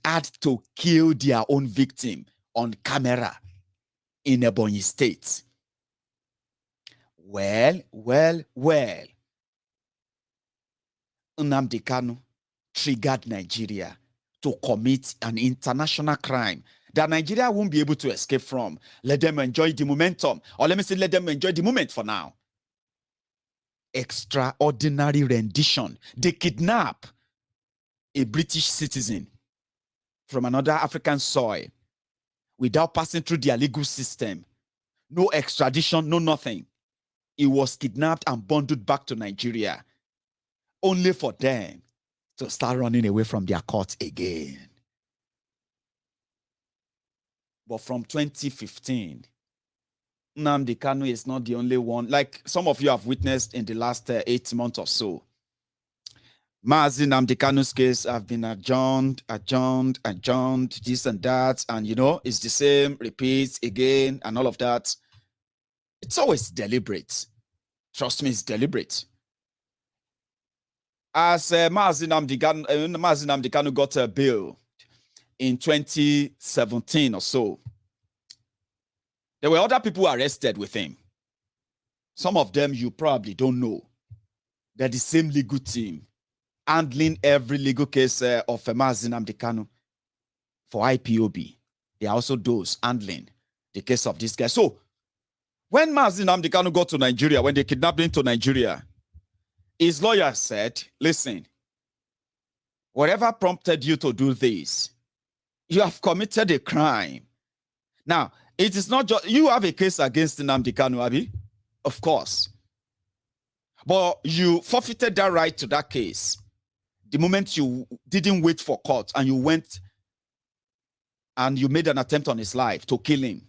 had to kill their own victim on camera in Ebonyi State. Well. Nnamdi Kanu triggered Nigeria to commit an international crime that Nigeria won't be able to escape from. Let them enjoy the momentum. Or let me say, let them enjoy the moment for now. Extraordinary rendition. They kidnap a British citizen from another African soil without passing through their legal system. No extradition, no nothing. He was kidnapped and bundled back to Nigeria, only for them to start running away from their court again. But from 2015, Nnamdi Kanu is not the only one. Like some of you have witnessed in the last 8 months or so. Mazi Nnamdi Kanu's case have been adjourned, this and that. And, you know, it's the same, repeats again and all of that. It's always deliberate. Trust me, it's deliberate. As Mazi Nnamdi Kanu got a bill in 2017 or so, there were other people arrested with him. Some of them you probably don't know. They're the same legal team handling every legal case of Mazi Nnamdi Kanu for IPOB. They are also those handling the case of this guy. So, when Mazi Nnamdi Kanu got to Nigeria, when they kidnapped him to Nigeria, his lawyer said, listen, whatever prompted you to do this, you have committed a crime. Now, it is not just, you have a case against Nnamdi Kanu, Abi? Of course. But you forfeited that right to that case the moment you didn't wait for court and you went and you made an attempt on his life to kill him.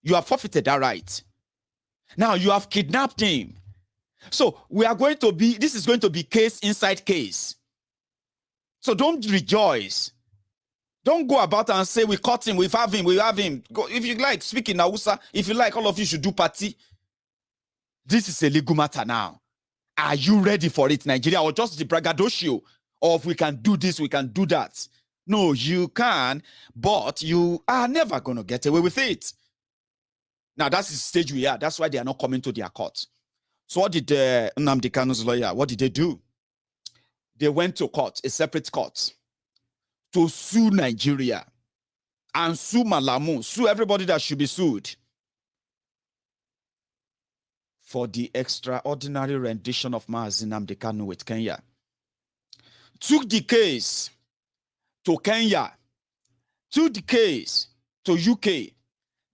You have forfeited that right. Now you have kidnapped him. So this is going to be case inside case. So don't rejoice. Don't go about and say, we caught him, we have him. Go, if you like, speak in Hausa. If you like, all of you should do party. This is a legal matter now. Are you ready for it, Nigeria? Or just the braggadocio of we can do this, we can do that? No, you can, but you are never going to get away with it. Now, that's the stage we are. That's why they are not coming to their court. So what did Nnamdi Kanu's lawyer, what did they do? They went to court, a separate court, to sue Nigeria and sue Malamu, sue everybody that should be sued for the extraordinary rendition of Mazi Nnamdi Kanu with Kenya. Took the case to Kenya, took the case to UK,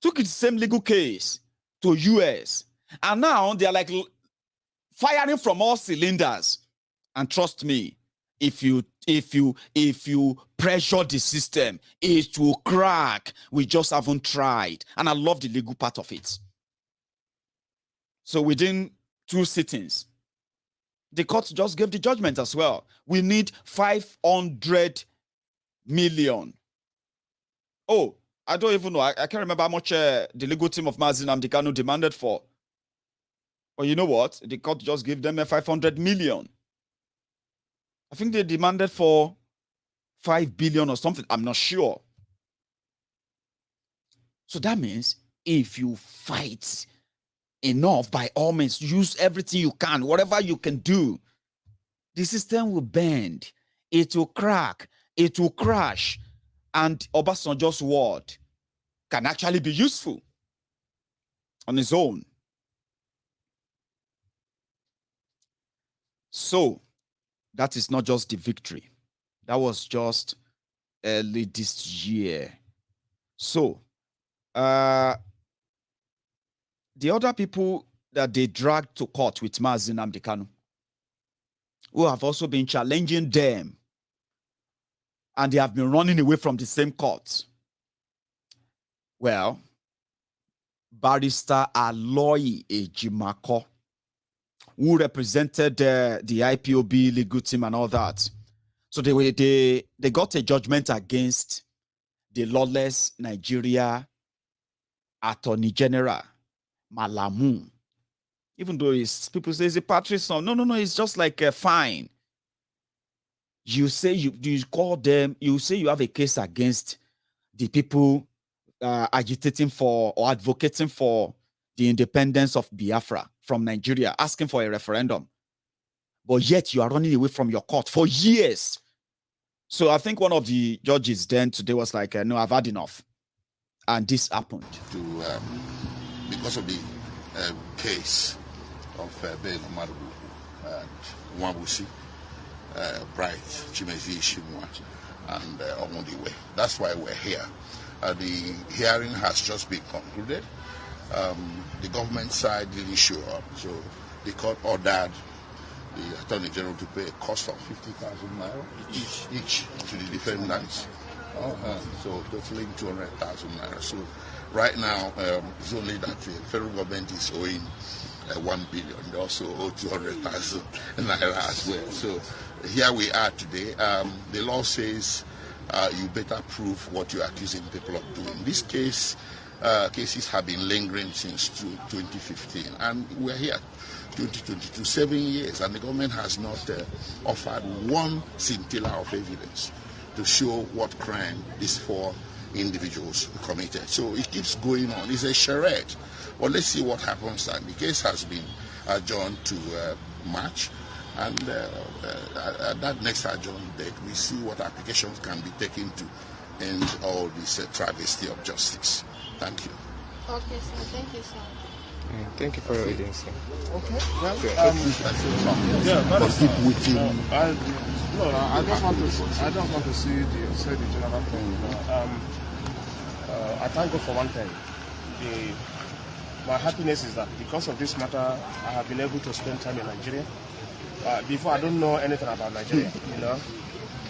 took the same legal case to US, and now they are like firing from all cylinders. And trust me, if you pressure the system, it will crack. We just haven't tried. And I love the legal part of it. So within 2 sittings, the court just gave the judgment as well. We need 500 million. Oh, I don't even know. I can't remember how much the legal team of Mazi Nnamdi Kanu demanded for. But you know what? The court just gave them a 500 million. I think they demanded for 5 billion or something. I'm not sure. So that means if you fight enough, by all means, use everything you can, whatever you can do, the system will bend, it will crack, it will crash, and Obasanjo's word can actually be useful on its own. So that is not just the victory. That was just early this year. So the other people that they dragged to court with Mazi Nnamdi Kanu, who have also been challenging them, and they have been running away from the same court. Well, Barrister Aloy Ejimako, who represented the IPOB legal team and all that. So they got a judgment against the lawless Nigeria Attorney General, Malamu. Even though people say it's a patrician. No, it's just like a fine. You say you call them, you say you have a case against the people agitating for or advocating for the independence of Biafra from Nigeria, asking for a referendum. But yet you are running away from your court for years. So I think one of the judges then today was like, no, I've had enough. And this happened. Because of the case of Ben Omaru and Nwabusi, Bright, Chimezi Ishimwa, and Omondiwe. That's why we're here. The hearing has just been concluded. The government side didn't show up, so the court ordered the Attorney General to pay a cost of 50,000 naira each to the defendants. So totaling 200,000 naira. So right now, it's only that the federal government is owing 1 billion. They also owe 200,000 naira as well. So here we are today. The law says you better prove what you're accusing people of doing. This case, cases have been lingering since 2015, and we're here 2022, 7 years, and the government has not offered one scintilla of evidence to show what crime these 4 individuals committed. So it keeps going on. It's a charade. Well, let's see what happens. And the case has been adjourned to March, and at that next adjourned date, we see what applications can be taken to end all this travesty of justice. Thank you. Okay, sir. Thank you, sir. Thank you for your audience, sir. Okay. Well, I just want to say the general thing. I thank God for one thing. My happiness is that because of this matter, I have been able to spend time in Nigeria. Before, I don't know anything about Nigeria,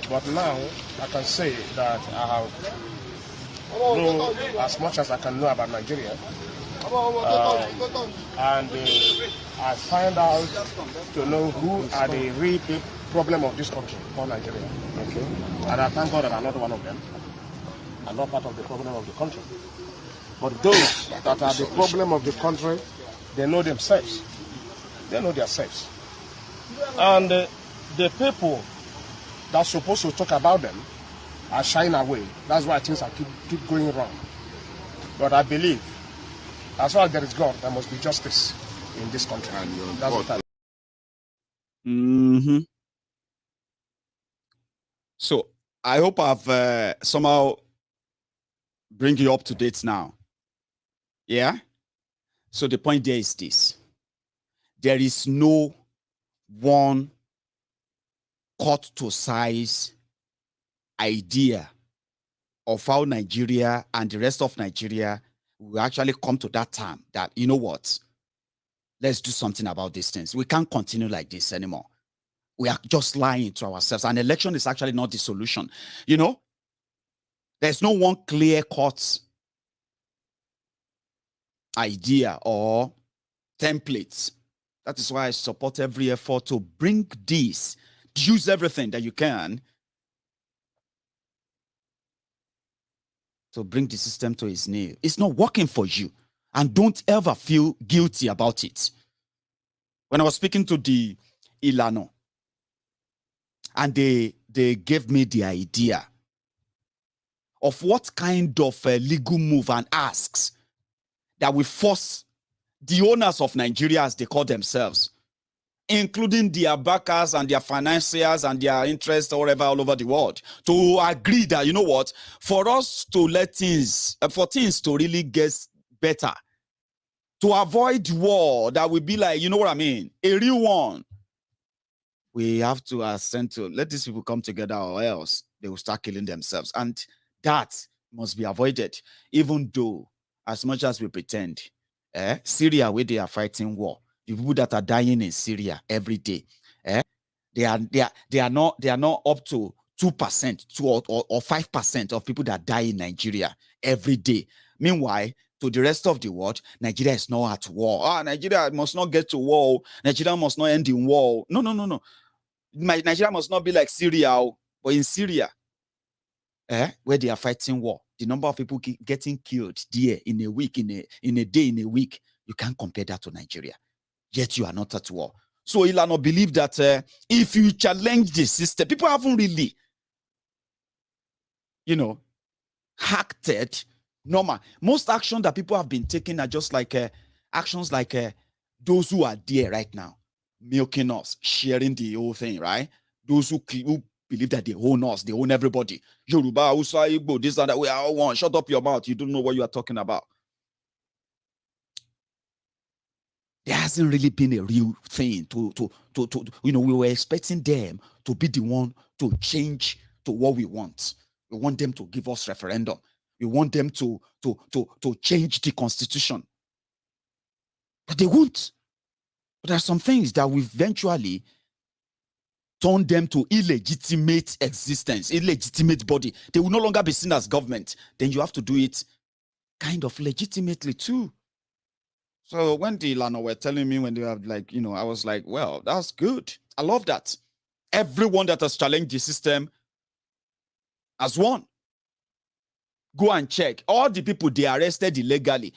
But now, I can say that I have known as much as I can know about Nigeria. And I find out to know who are the real problem of this country, called Nigeria. Okay? And I thank God that I'm not one of them. I'm not part of the problem of the country. But those that are the problem of the country, they know themselves. They know themselves. And the people that's supposed to talk about them are shying away. That's why things are keep going wrong. But I believe, as far as there is God, there must be justice in this country. That's what I So I hope I've somehow bring you up to date now. Yeah? So the point there is this. There is no one cut to size idea of how Nigeria and the rest of Nigeria will actually come to that time that, you know what, let's do something about these things. We can't continue like this anymore. We are just lying to ourselves. An election is actually not the solution. You know, there's no one clear-cut idea or templates. That is why I support every effort to bring this, use everything that you can to bring the system to its knee. It's not working for you. And don't ever feel guilty about it. When I was speaking to the Ilano, and they gave me the idea of what kind of legal move and asks that will force the owners of Nigeria, as they call themselves, including their backers and their financiers and their interests all over the world, to agree that, you know what, for us to let things, for things to really get better, to avoid war that will be like, you know what I mean, a real one, we have to ascend to let these people come together, or else they will start killing themselves. And that must be avoided, even though, as much as we pretend, Syria, where they are fighting war, the people that are dying in Syria every day, they are not up to 2%, or 5% of people that die in Nigeria every day. Meanwhile, to the rest of the world, Nigeria is not at war. Nigeria must not get to war. Nigeria must not end in war. No. Nigeria must not be like Syria, but in Syria, where they are fighting war, the number of people getting killed there in a week, in a day, in a week, you can't compare that to Nigeria. Yet you are not at war. So Ilano believe that if you challenge the system, people haven't really, hacked it. Normal. Most actions that people have been taking are just like actions like those who are there right now, milking us, sharing the whole thing, right? Those who believe that they own us, they own everybody. Yoruba, Hausa, Igbo, this and that, we are all one. Shut up your mouth. You don't know what you are talking about. There hasn't really been a real thing to we were expecting them to be the one to change to what we want. We want them to give us referendum. We want them to change the constitution. But they won't. But there are some things that will eventually turn them to illegitimate existence, illegitimate body. They will no longer be seen as government. Then you have to do it kind of legitimately too. So when the Lano were telling me, when they were like, I was like, well, that's good. I love that. Everyone that has challenged the system has won. Go and check. All the people they arrested illegally.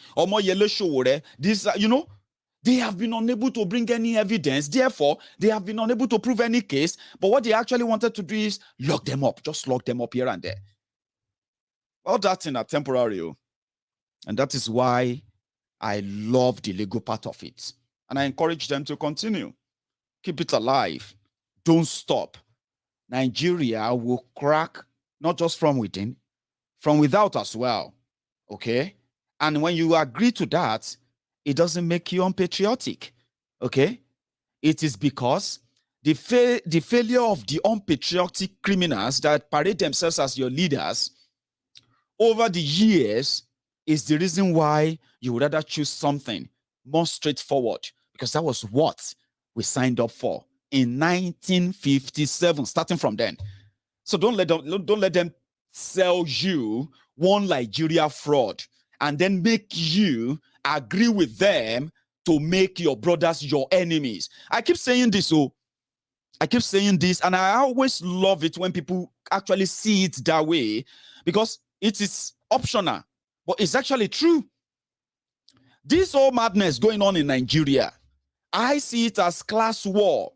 This, they have been unable to bring any evidence. Therefore, they have been unable to prove any case. But what they actually wanted to do is lock them up. Just lock them up here and there. All that in a temporary. And that is why I love the legal part of it. And I encourage them to continue. Keep it alive. Don't stop. Nigeria will crack, not just from within, from without as well. Okay? And when you agree to that, it doesn't make you unpatriotic. Okay? It is because the failure of the unpatriotic criminals that parade themselves as your leaders over the years is the reason why you would rather choose something more straightforward, because that was what we signed up for in 1957, starting from then. So don't let them sell you one Nigeria fraud and then make you agree with them to make your brothers your enemies. I keep saying this, I keep saying this, and I always love it when people actually see it that way, because it is optional, but it's actually true. This whole madness going on in Nigeria, I see it as class war,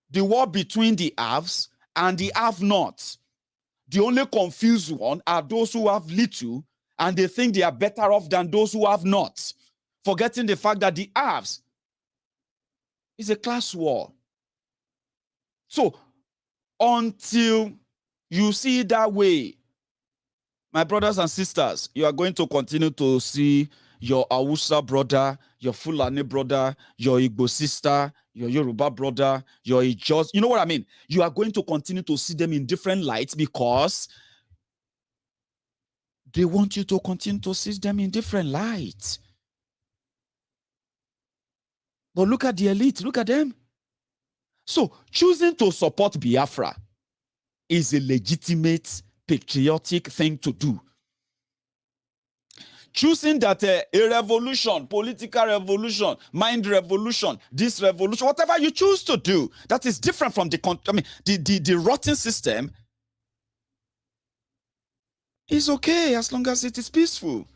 the war between the haves and the have-nots. The only confused one are those who have little, and they think they are better off than those who have not, forgetting the fact that the haves is a class war. So until you see it that way, my brothers and sisters, you are going to continue to see your Hausa brother, your Fulani brother, your Igbo sister, your Yoruba brother, your Ijos. You know what I mean? You are going to continue to see them in different lights because they want you to continue to see them in different lights. But look at the elite, look at them. So choosing to support Biafra is a legitimate, patriotic thing to do. Choosing that a revolution, political revolution, mind revolution, this revolution, whatever you choose to do, that is different from the rotten system, is okay as long as it is peaceful.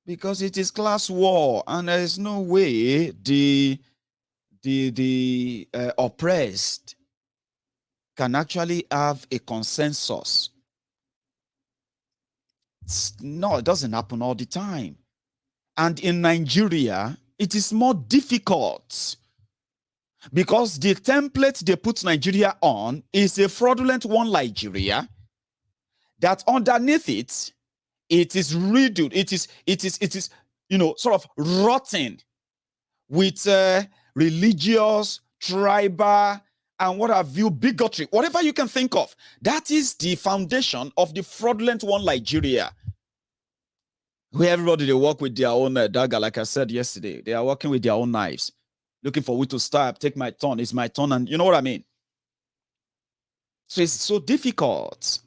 Because it is class war, and there is no way the oppressed can actually have a consensus. No, it doesn't happen all the time. And in Nigeria, it is more difficult because the template they put Nigeria on is a fraudulent one, Nigeria, that underneath it, it is riddled. It is, sort of rotten with religious, tribal, and what have you, bigotry, whatever you can think of. That is the foundation of the fraudulent one, Nigeria, where everybody, they work with their own dagger, like I said yesterday. They are working with their own knives, looking for who to stab, take my turn, it's my turn, and you know what I mean? So it's so difficult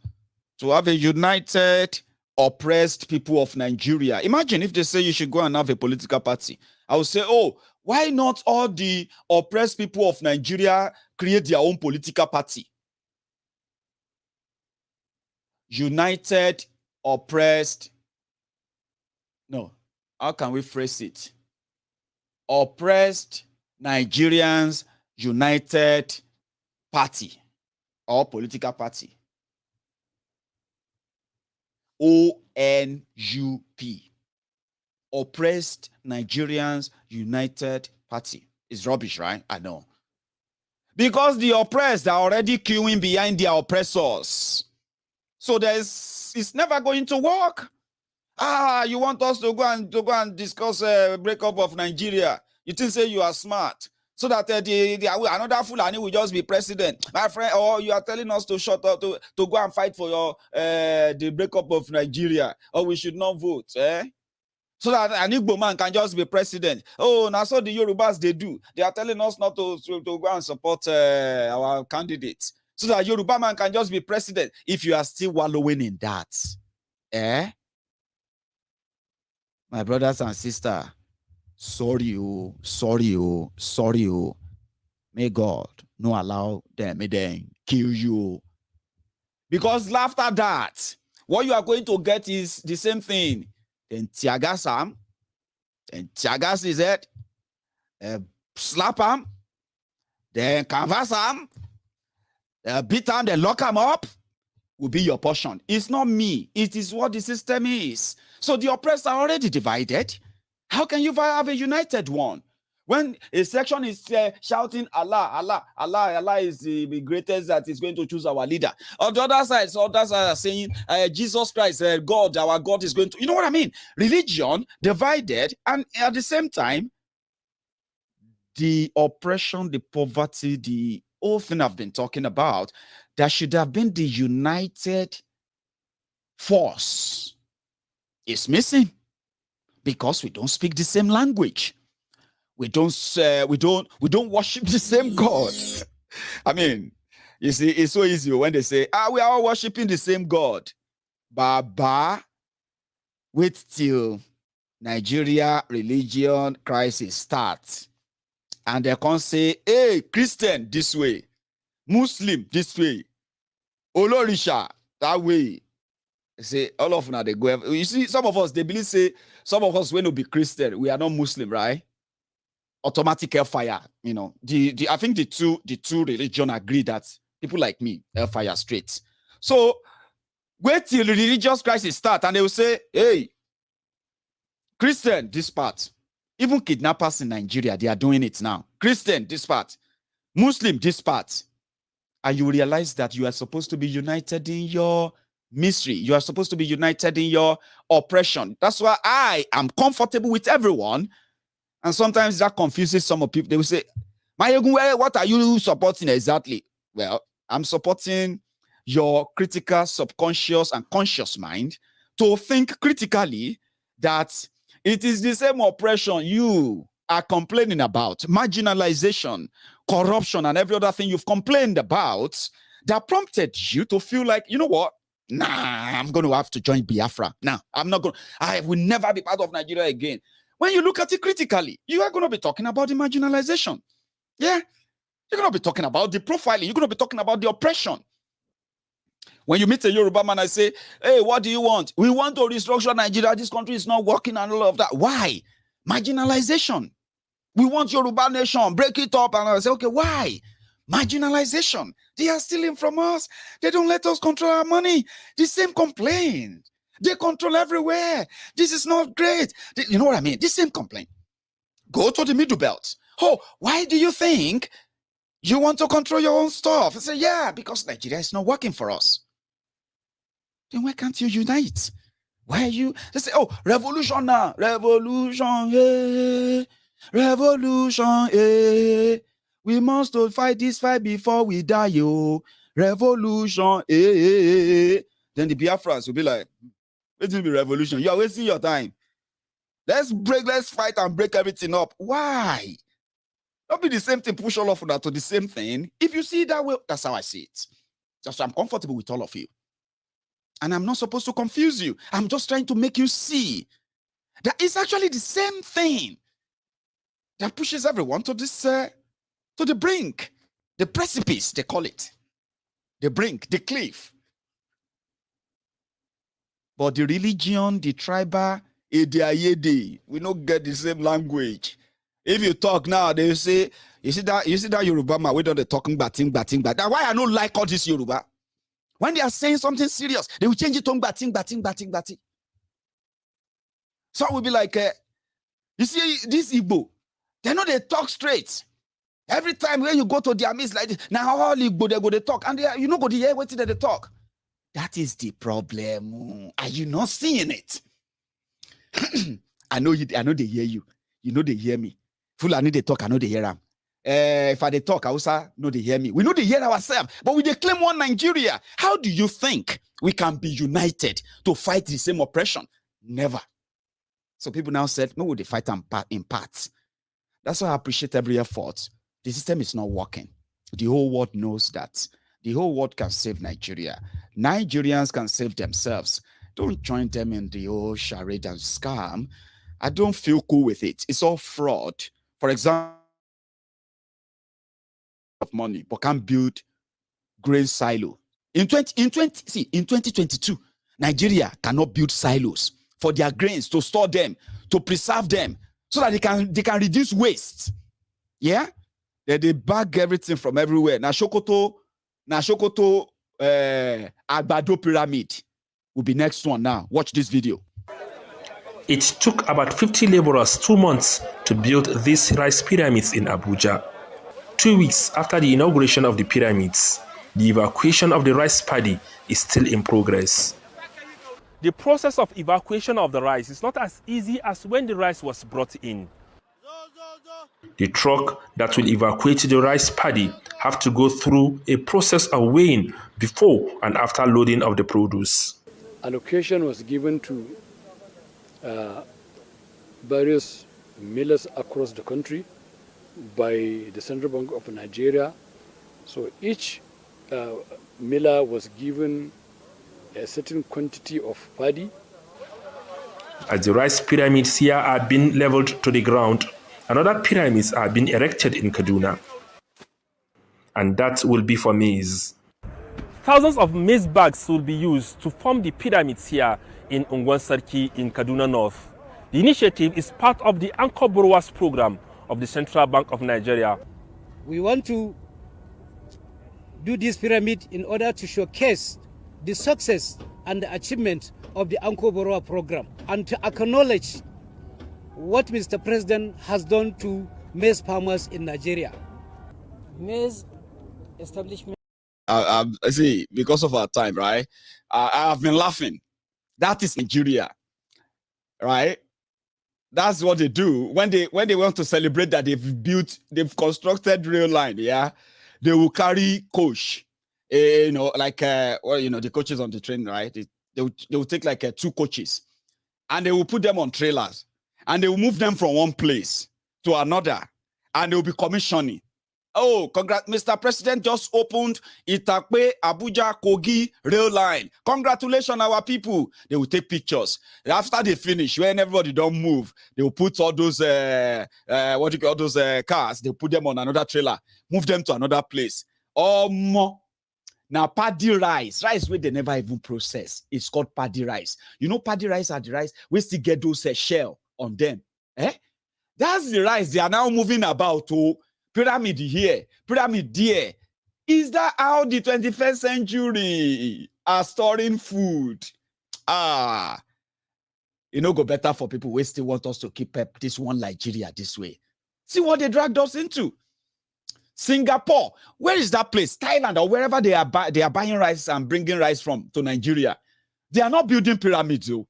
to have a united, oppressed people of Nigeria. Imagine if they say you should go and have a political party. I would say, oh, why not all the oppressed people of Nigeria create their own political party? United, oppressed. No, how can we phrase it? Oppressed Nigerians United Party or political party. ONUP. Oppressed Nigerians United Party. It's rubbish, right? I know. Because the oppressed are already queuing behind their oppressors. So it's never going to work. You want us to go and discuss a breakup of Nigeria. You think say you are smart. So that another Fulani will just be president. My friend, or you are telling us to shut up, to go and fight for your the breakup of Nigeria, or we should not vote, so that an Igbo man can just be president. Oh, now so the Yorubas, they do. They are telling us not to go and support our candidates, so that Yoruba man can just be president. If you are still wallowing in that, my brothers and sisters, sorry. May God no allow them, may they kill you. Because after that, what you are going to get is the same thing. Then Tiagas him, then Tiagas his head, slap him, then canvas him, beat him, then lock him up, will be your portion. It's not me. It is what the system is. So the oppressed are already divided. How can you have a united one? When a section is shouting, Allah, Allah, Allah, Allah is the greatest that is going to choose our leader. On the other side, so others are saying, Jesus Christ, God, our God is going to, you know what I mean? Religion divided, and at the same time, the oppression, the poverty, the whole thing I've been talking about, there should have been the united force. It's missing because we don't speak the same language. We don't worship the same God. I mean, you see, it's so easy when they say, we are all worshiping the same God. Baba, wait till Nigeria religion crisis starts, and they can say, hey, Christian this way, Muslim this way, Olorisha that way. Say all of them they go. You see, some of us they believe say some of us when we be Christian, we are not Muslim, right? Automatic hellfire. You know, I think the two religion agree that people like me hellfire straight. So wait till the religious crisis start, and they will say, hey, Christian this part. Even kidnappers in Nigeria, they are doing it now. Christian this part, Muslim this part, and you realize that you are supposed to be united in your misery. You are supposed to be united in your oppression. That's why I am comfortable with everyone. And sometimes that confuses some of people. They will say, Maiyegun, what are you supporting exactly? Well, I'm supporting your critical, subconscious, and conscious mind to think critically that it is the same oppression you are complaining about, marginalization, corruption, and every other thing you've complained about that prompted you to feel like, you know what? Nah, I'm going to have to join Biafra. Nah, I'm not going to, I will never be part of Nigeria again. When you look at it critically, you are going to be talking about the marginalization. Yeah, you're going to be talking about the profiling. You're going to be talking about the oppression. When you meet a Yoruba man, I say, hey, what do you want? We want to restructure Nigeria. This country is not working and all of that. Why? Marginalization. We want Yoruba nation, break it up. And I say, okay, why? Marginalization. They are stealing from us. They don't let us control our money. The same complaint. They control everywhere. This is not great. You know what I mean? The same complaint. Go to the middle belt. Oh, why do you think you want to control your own stuff? I say, yeah, because Nigeria is not working for us. Then why can't you unite? Why are you? They say, oh, revolution now. Revolution, yeah. Revolution, yeah. We must fight this fight before we die, yo. Revolution, yeah. Then the Biafrans will be like, it will be revolution. You are wasting your time. Let's fight and break everything up. Why? Don't be the same thing, push all of that to the same thing. If you see it that way, that's how I see it. Just so I'm comfortable with all of you. And I'm not supposed to confuse you. I'm just trying to make you see that it's actually the same thing that pushes everyone to this, to the brink, the precipice, they call it. The brink, the cliff. But the religion, the tribal, we don't get the same language. If you talk now, they say, you see that Yoruba man, we don't talking batting. That's why I don't like all this Yoruba. When they are saying something serious, they will change it to batting. So we'll be like, you see, this Igbo, they know they talk straight. Every time when you go to their midst like this, now all Igbo, they go to talk. And you know, go to hear what they talk. That is the problem. Are you not seeing it? I know they hear you. You know they hear me. Fulani they talk, I know they hear them. If I they talk, I also know they hear me. We know they hear ourselves, but we they claim one Nigeria. How do you think we can be united to fight the same oppression? Never. So people now said, no, they fight in parts. That's why I appreciate every effort. The system is not working. The whole world knows that. The whole world can save Nigeria. Nigerians can save themselves. Don't join them in the whole charade and scam. I don't feel cool with it. It's all fraud. For example, of money, but can't build grain silo. In 2022, Nigeria cannot build silos for their grains to store them, to preserve them, so that they can reduce waste. Yeah? They bag everything from everywhere. Now Shokoto Agbado Pyramid will be next one now. Watch this video. It took about 50 laborers 2 months to build these rice pyramids in Abuja. 2 weeks after the inauguration of the pyramids, the evacuation of the rice paddy is still in progress. The process of evacuation of the rice is not as easy as when the rice was brought in. The truck that will evacuate the rice paddy have to go through a process of weighing before and after loading of the produce. Allocation was given to various millers across the country by the Central Bank of Nigeria. So each miller was given a certain quantity of paddy. As the rice pyramids here are being leveled to the ground, another pyramids are being erected in Kaduna. And that will be for maize. Thousands of maize bags will be used to form the pyramids here in Ungwansarki in Kaduna North. The initiative is part of the Anchor Borrowers program of the Central Bank of Nigeria. We want to do this pyramid in order to showcase the success and the achievement of the Anchor Borrower program and to acknowledge what Mr. President has done to maize farmers in Nigeria. Maize establishment. I see, because of our time, right? I have been laughing. That is Nigeria, right? That's what they do when they want to celebrate that they've constructed rail line. Yeah, they will carry coach, like the coaches on the train, right? They will take like 2 coaches, and they will put them on trailers, and they will move them from one place to another, and they will be commissioning. Oh, congrats, Mr. President just opened Itakpe, Abuja, Kogi rail line. Congratulations, our people. They will take pictures. After they finish, when everybody don't move, they will put all those, cars, they put them on another trailer, move them to another place. Now, paddy rice where they never even process. It's called paddy rice. You know, paddy rice are the rice, we still get those shell on them. That's the rice they are now moving about to. Pyramid here, pyramid there. Is that how the 21st century are storing food? Go better for people who still want us to keep up this one Nigeria this way. See what they dragged us into. Singapore, where is that place? Thailand or wherever they are buying rice and bringing rice from to Nigeria. They are not building pyramids, though.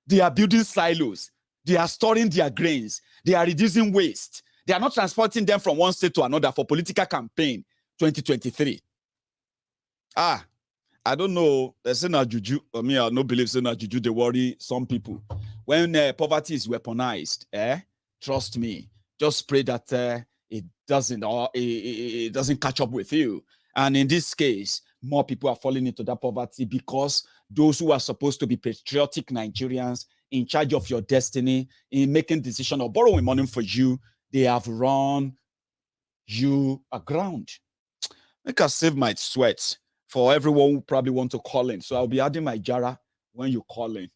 They are building silos. They are storing their grains. They are reducing waste. They are not transporting them from one state to another for political campaign 2023. I don't know. There's no juju. I mean, I don't believe no juju. They worry some people. When poverty is weaponized, trust me, just pray that it doesn't catch up with you. And in this case, more people are falling into that poverty because those who are supposed to be patriotic Nigerians in charge of your destiny, in making decisions or borrowing money for you, they have run you aground. Make us save my sweat for everyone who probably want to call in. So I'll be adding my Jara when you call in.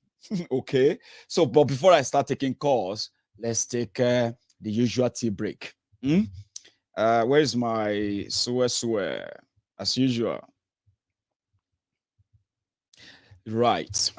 Okay? So, but before I start taking calls, let's take the usual tea break. Where's my swear? As usual. Right.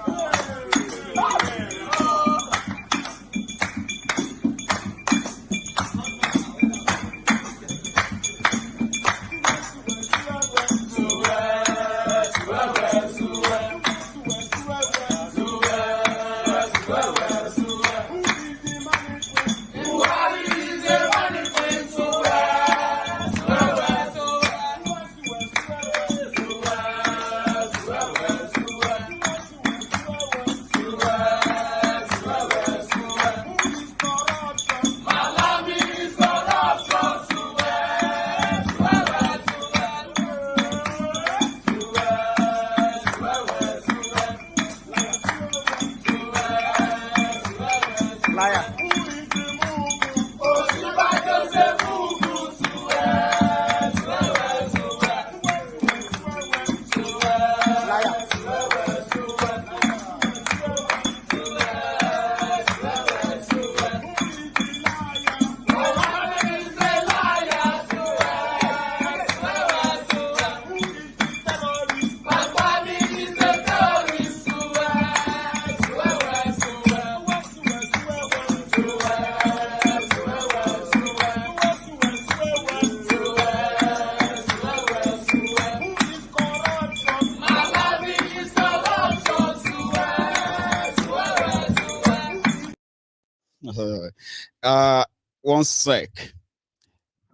One sec.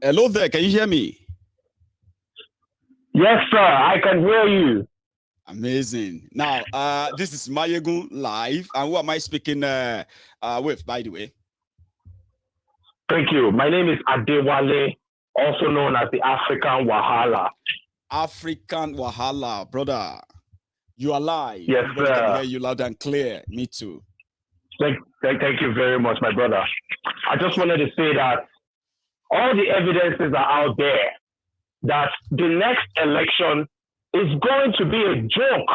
Hello there, can you hear me? Yes, sir, I can hear you. Amazing. Now, this is Maiyegun live. And who am I speaking with, by the way? Thank you. My name is Adewale, also known as the African Wahala. African Wahala, brother. You are live. Yes, Everybody sir. can hear you loud and clear. Me too. Thank you very much, my brother. I just wanted to say that all the evidences are out there that the next election is going to be a joke.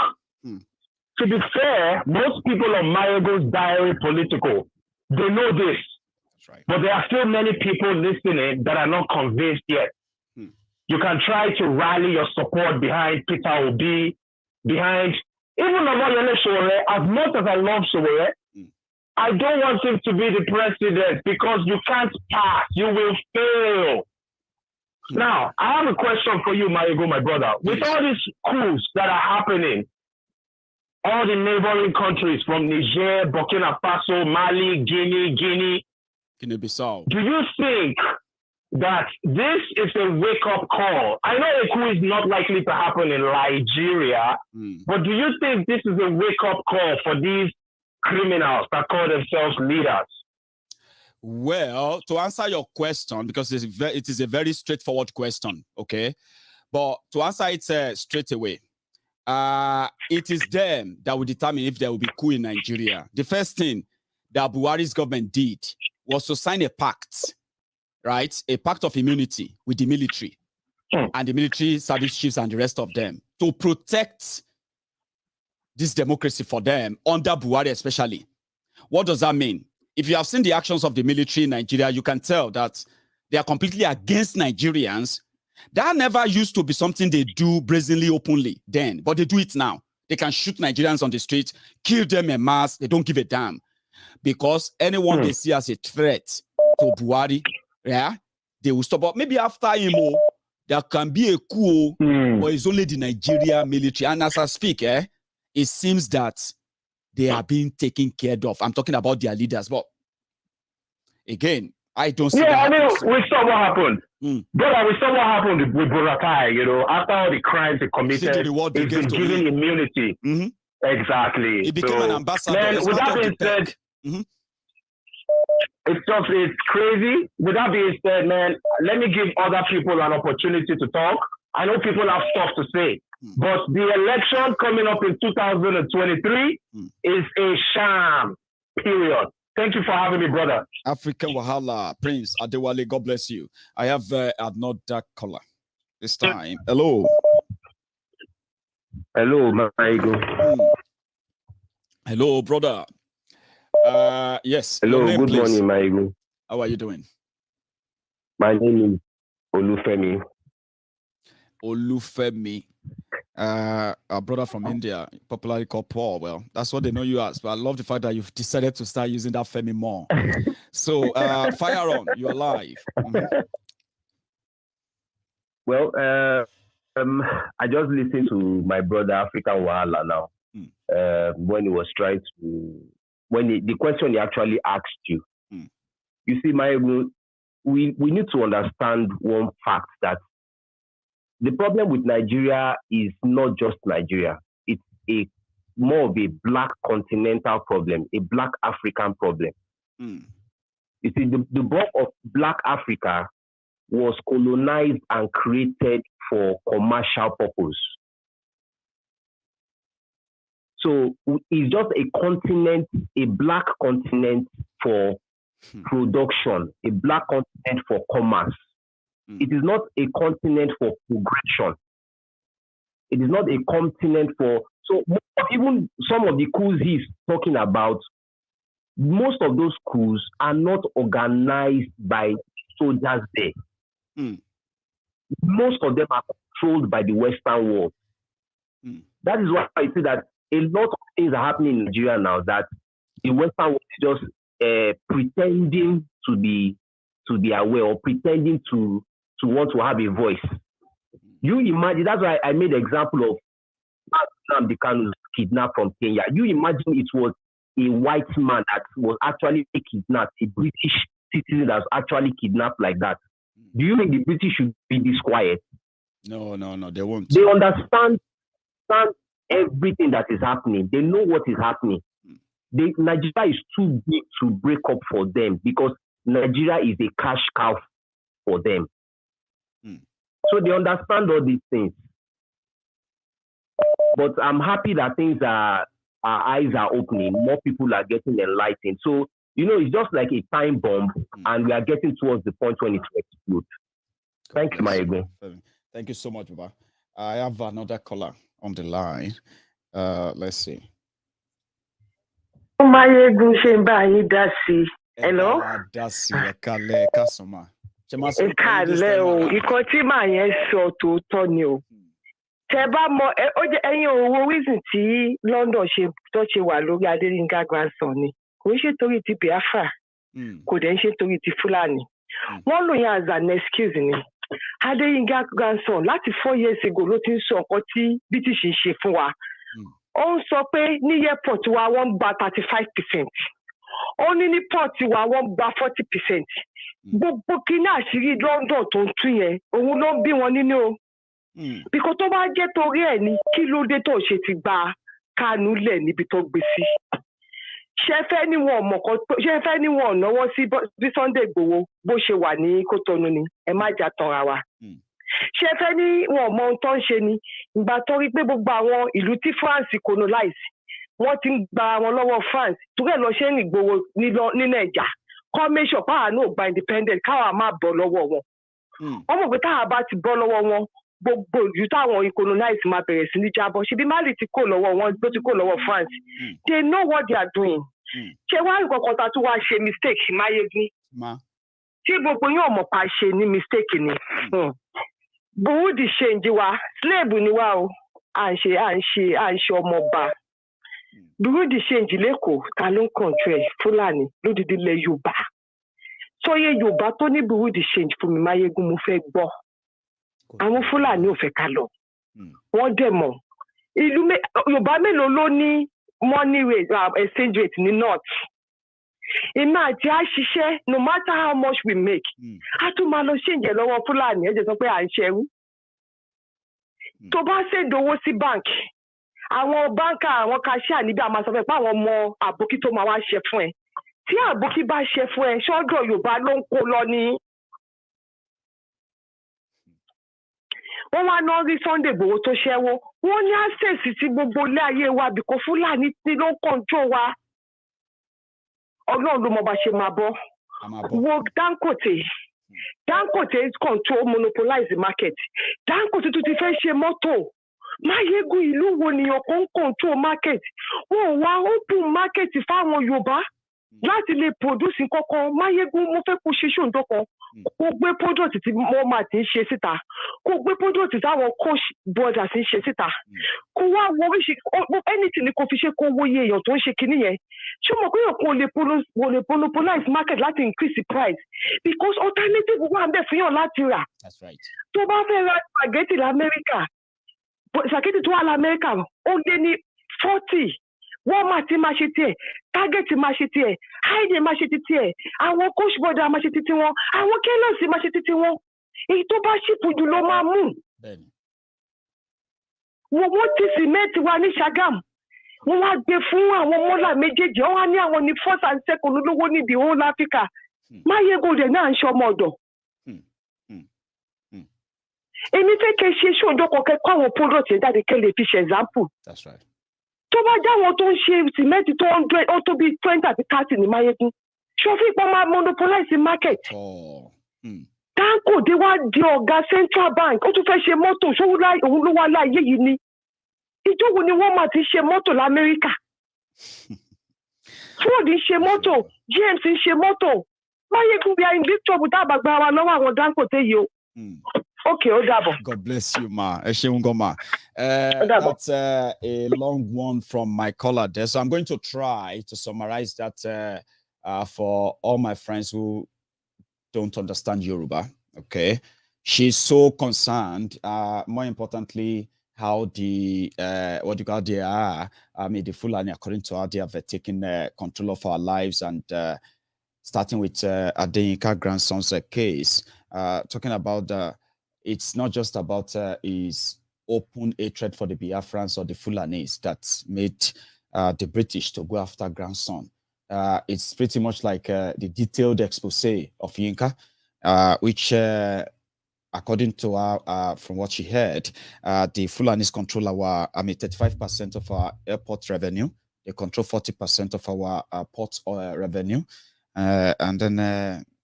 To be fair, most people on MaiyegunsDiary Politico, they know this. That's right. But there are still many people listening that are not convinced yet. You can try to rally your support behind Peter Obi, behind even Omoyele Sowore. As much as I love Sowore, I don't want him to be the president because you can't pass. You will fail. Now, I have a question for you, Maiyegun, my brother. With all these coups that are happening, all the neighboring countries from Niger, Burkina Faso, Mali, Guinea-Bissau. Do you think that this is a wake-up call? I know a coup is not likely to happen in Nigeria, but do you think this is a wake-up call for these criminals that call themselves leaders? Well, to answer your question, because it is a very straightforward question, okay? But to answer it straight away, it is them that will determine if there will be coup in Nigeria. The first thing that Buhari's government did was to sign a pact, right? A pact of immunity with the military and the military service chiefs and the rest of them to protect this democracy for them under Buhari especially. What does that mean? If you have seen the actions of the military in Nigeria, you can tell that they are completely against Nigerians. That never used to be something they do brazenly, openly then, but they do it now. They can shoot Nigerians on the street, kill them en masse. They don't give a damn because anyone they see as a threat to Buhari, yeah, they will stop. But maybe after him, there can be a coup, but it's only the Nigeria military. And as I speak, it seems that they are being taken care of. I'm talking about their leaders, but again, I don't see that. I mean, we saw what happened. Brother, we saw what happened with Buratai, you know, after all the crimes he committed, he's been given immunity. Exactly. He became an ambassador. Man, with that being said, it's crazy. With that being said, man, let me give other people an opportunity to talk. I know people have stuff to say, but the election coming up in 2023 is a sham, period. Thank you for having me, brother. African Wahala, Prince Adewale, God bless you. I have another caller this time. Hello. Hello, Maiyegun. Hello, brother. Yes. Hello, name, good please. morning, Maiyegun. How are you doing? My name is Olufemi. Olufemi. A brother from India, popularly called Paul. Well, that's what they know you as. But I love the fact that you've decided to start using that Femi more. So, fire on. You're live. Well, I just listened to my brother African Wahala now when he was trying to, the question he actually asked you. You see, Maiyegun, we need to understand one fact that the problem with Nigeria is not just Nigeria. It's more of a black continental problem, a black African problem. You see, the bulk of black Africa was colonized and created for commercial purpose. So it's just a continent, a black continent for production, a black continent for commerce. It is not a continent for progression. It is not a continent for, so even some of the coups he's talking about, most of those coups are not organized by soldiers there. Most of them are controlled by the Western world. That is why I see that a lot of things are happening in Nigeria now that the Western world is just pretending to be aware or pretending to want to have a voice. You imagine, that's why I made the example of Nnamdi Kanu kidnapped from Kenya. You imagine it was a white man that was actually kidnapped, a British citizen that was actually kidnapped like that. Do you think the British should be this quiet? No, they won't. They understand everything that is happening. They know what is happening. Nigeria is too big to break up for them because Nigeria is a cash cow for them. So they understand all these things. But I'm happy that things are our eyes are opening, more people are getting enlightened. So, it's just like a time bomb, and we are getting towards the point when it will explode. Thanks, Maiyegun. Thank you so much, Baba. I have another caller on the line. Let's see. Maiyegun ṣe ń bá yín dá sí. Hello? Dá sí, ẹ káalẹ́, ẹ káàsán mà. Ẹ káalẹ́ o, ìkan tí màá yẹn sọ tòótọ́ ni o. Tẹ́ bá mọ̀, ẹ̀yin owó reason tí London ṣe wà lórí Adéyínká grandson ni. Kò ń ṣe torí ti Biafra, kò dẹ̀ ń ṣe torí ti Fúlàní. Wọ́n lò yẹn as an excuse ni. Adéyínká grandson láti 4 years ago ló ti ń sọ nǹkan tí British ń ṣe fún wa. Ó ń sọ pé ní airport wa wọ́n gba 35%. Ó ní port wa wọ́n gba 40%. Gbogbo kíní àṣírí London tó ń tú yẹn, òun ló ń bí wọn nínú o. Bíkọ́ tó bá jẹ́ torí ẹ̀ ní kí ló dé tó ṣe ti gba Kánú lẹ̀ níbi tó gbé sí. Ṣé fẹ́ ní wọn náwó sí bí Sunday Igboho bó ṣe wà ní Kótónú ni, ẹ má jà tanra wa. Ṣé fẹ́ ní wọn mọ ohun tó ń ṣe ni, ìgbà tó rí pé gbogbo àwọn ìlú tí France colonize wọ́n ti ń gba wọn lọ́wọ́ France torí ẹ̀ lọ ṣe ń Ìgbòho ní Nàìjà kọ́ make sure power náà gba independent káwa má bọ́ lọ́wọ́ wọn. Wọ́n mọ̀ pé táwa bá ti bọ́ lọ́wọ́ wọn gbogbo ìlú táwọn colonize máa bẹ̀rẹ̀ sí ní jábọ̀ ṣebí Mali ti kó lọ́wọ́ wọn ló ti kó lọ́wọ́ France. They know what they are doing. Ṣé wá nǹkan kan tá tó wá ṣe mistake Maiyegun? Tí gbogbo yóò mọ̀ pa ṣe ní mistake ni. Burundi change wa slave ni wa o à ń ṣe ọmọọba. Burundi change lẹ́kọ̀ọ́ ta ló ń control Fúlàní lódìdí ilẹ̀ Yorùbá. Sọyẹ Yorùbá tó ní Burundi change fún mi Maiyegun mo fẹ́ gbọ́. Àwọn Fúlàní ò fẹ́ ká lọ. Wọ́n dẹ̀ mọ̀. Ìlú Yorùbá mélòó ló ní money rate exchange rate ní north? Èmi àti a ṣiṣẹ́ no matter how much we make. A tún máa lọ change lọ́wọ́ Fúlàní ẹ̀jẹ̀ sọ pé à ń ṣẹ́rú. Tó bá ṣèdówó sí bank, àwọn báńkà àwọn cashier níbi àmà sọ pé àwọn ọmọ àbókí tó máa wá ṣe fún ẹ. Tí àbókí bá ṣe fún ẹ, ṣọ́dọ̀ Yorùbá ló ń kó lọ ní. Wọ́n wá ná rí Sunday Igboho tó ṣẹ́wó. Wọ́n ní access sí gbogbo ilé ayé wa bìkọ́ Fúlàní tí ló ń control wa. Ọlọ́run ló mọ bá ṣe máa bọ́. Wo Dangote control monopolize the market. Dangote tó ti fẹ́ ṣe mọ́tò. Maiyegun ìlú wo nìyàn kan ń control market? Wọ́n wá open market fáwọn Yorùbá láti lè produce kankan. Maiyegun mo fẹ́ kó ṣe ṣòǹdó kan. Kó gbé product tí wọ́n máa ti ń ṣe síta. Kó gbé product táwọn coach brothers ń ṣe síta. Kó wá wo anything ni kò fi ṣe kó wo iye èèyàn tó ń ṣe kinní yẹn. Ṣé mo pé òkun ò lè monopolize market láti increase the price? Because alternative wà ń bẹ̀ fún yàn láti rà. Tó bá fẹ́ ra spaghetti l'Amẹ́ríkà, spaghetti tó wà l'Amẹ́ríkà ó lé ní 40. Walmart máa ṣe tiẹ̀, Target máa ṣe tiẹ̀, Hyde máa ṣe tiẹ̀, àwọn coach border máa ṣe titi wọn, àwọn Kellogg's máa ṣe titi wọn. Èyí tó bá ṣìpù jù ló máa mú. Wọ́n ti cement wa ní Ṣàgámù. Wọ́n wá gbé fún àwọn mọ́là méjèèjì. Wọ́n wá ní àwọn ní first and second olówó ní the whole Africa. Maiyegun dẹ̀ náà ń ṣe ọmọ ọ̀dọ̀. Èmi fẹ́ kẹ́ ṣe ṣòǹdó kọ̀ọ̀kẹ́ kọ́ àwọn product yẹn jáde kẹ́ lè fi ṣe example. Tó bá jáwọn tó ń ṣe cement tó 100 ó tó bí 20 àti 30 ní Maiyegun. Ṣọ́fí ìpọ́n máa monopolize market. Dangote wá di ọ̀gá Central Bank. Ó tún fẹ́ ṣe mọ́tò òun ló wá láàyè yìí ni. Ìjọba ni wọ́n máa ti ṣe mọ́tò l'Amẹ́ríkà. Ford ń ṣe mọ́tò, GMC ń ṣe mọ́tò. Maiyegun we are in big trouble tá a bá gba wa lọ́wọ́ àwọn Dangote yìí o. Okay, ó dàbọ̀. God bless you, ma. Ẹ ṣeun gan, ma. That's a long one from my caller there. So I'm going to try to summarize that for all my friends who don't understand Yoruba. Okay. She's so concerned, more importantly, how the what you call they are, the Fulani, according to her, they have taken control of our lives, and starting with Adeyinka grandson's case, talking about it's not just about his open hatred for the Biafrans or the Fulanis that made the British to go after grandson. It's pretty much like the detailed expose of Yinka, which according to her, from what she heard, the Fulanis control our, 35% of our airport revenue, They control 40% of our port oil revenue, and then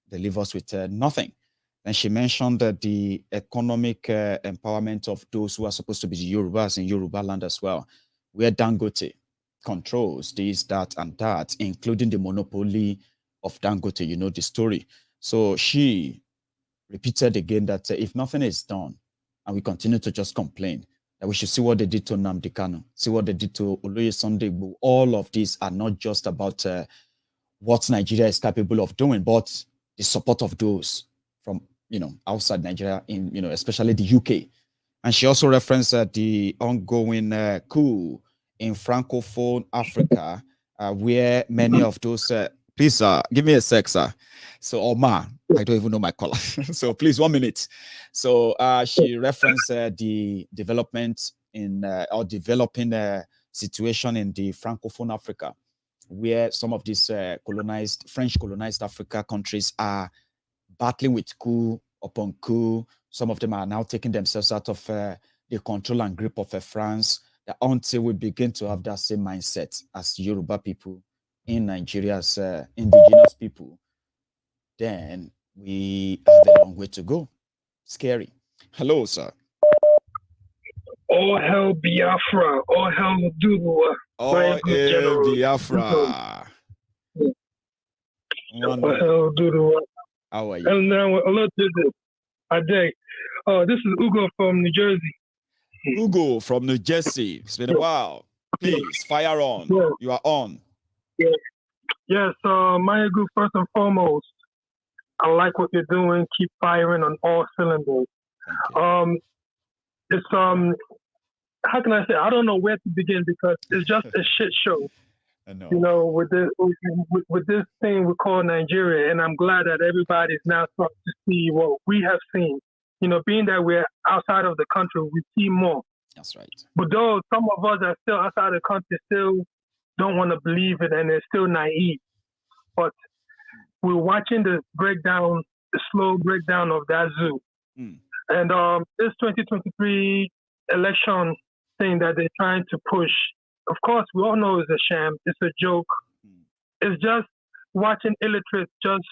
they leave us with nothing. And she mentioned that the economic empowerment of those who are supposed to be the Yorubas in Yoruba land as well, where Dangote controls this, that, and that, including the monopoly of Dangote. You know the story. So she repeated again that if nothing is done and we continue to just complain, that we should see what they did to Nnamdi Kanu, see what they did to Oloye Sunday Igboho. All of these are not just about what Nigeria is capable of doing, but the support of those from, outside Nigeria, in, especially the UK. And she also referenced the ongoing coup in Francophone Africa, where many of those, please give me a sec, sir. So, Omar, I don't even know my color. So please, 1 minute. So she referenced the development in, or developing situation in the Francophone Africa, where some of these French colonized Africa countries are battling with coup upon coup. Some of them are now taking themselves out of the control and grip of France, until we begin to have that same mindset as Yoruba people in Nigeria, as indigenous people, then we have a long way to go. Scary. Hello, sir. All hell Biafra. All hell Dudua. All hell Biafra. All hell Dudua. How are you? And now, hello, Ade. This is Ugo from New Jersey. Ugo from New Jersey. It's been a while. Please, fire on. Yeah. You are on. Yeah. Yes, Maiyegun, first and foremost, I like what you're doing. Keep firing on all cylinders. It's how can I say? I don't know where to begin because it's just a shit show. I know. With this thing we call Nigeria, and I'm glad that everybody's now starting to see what we have seen. Being that we're outside of the country, we see more. That's right. But though some of us are still outside the country, still don't want to believe it, and they're still naive. But we're watching the slow breakdown of that zoo. And this 2023 election thing that they're trying to push, of course, we all know it's a sham. It's a joke. It's just watching illiterates just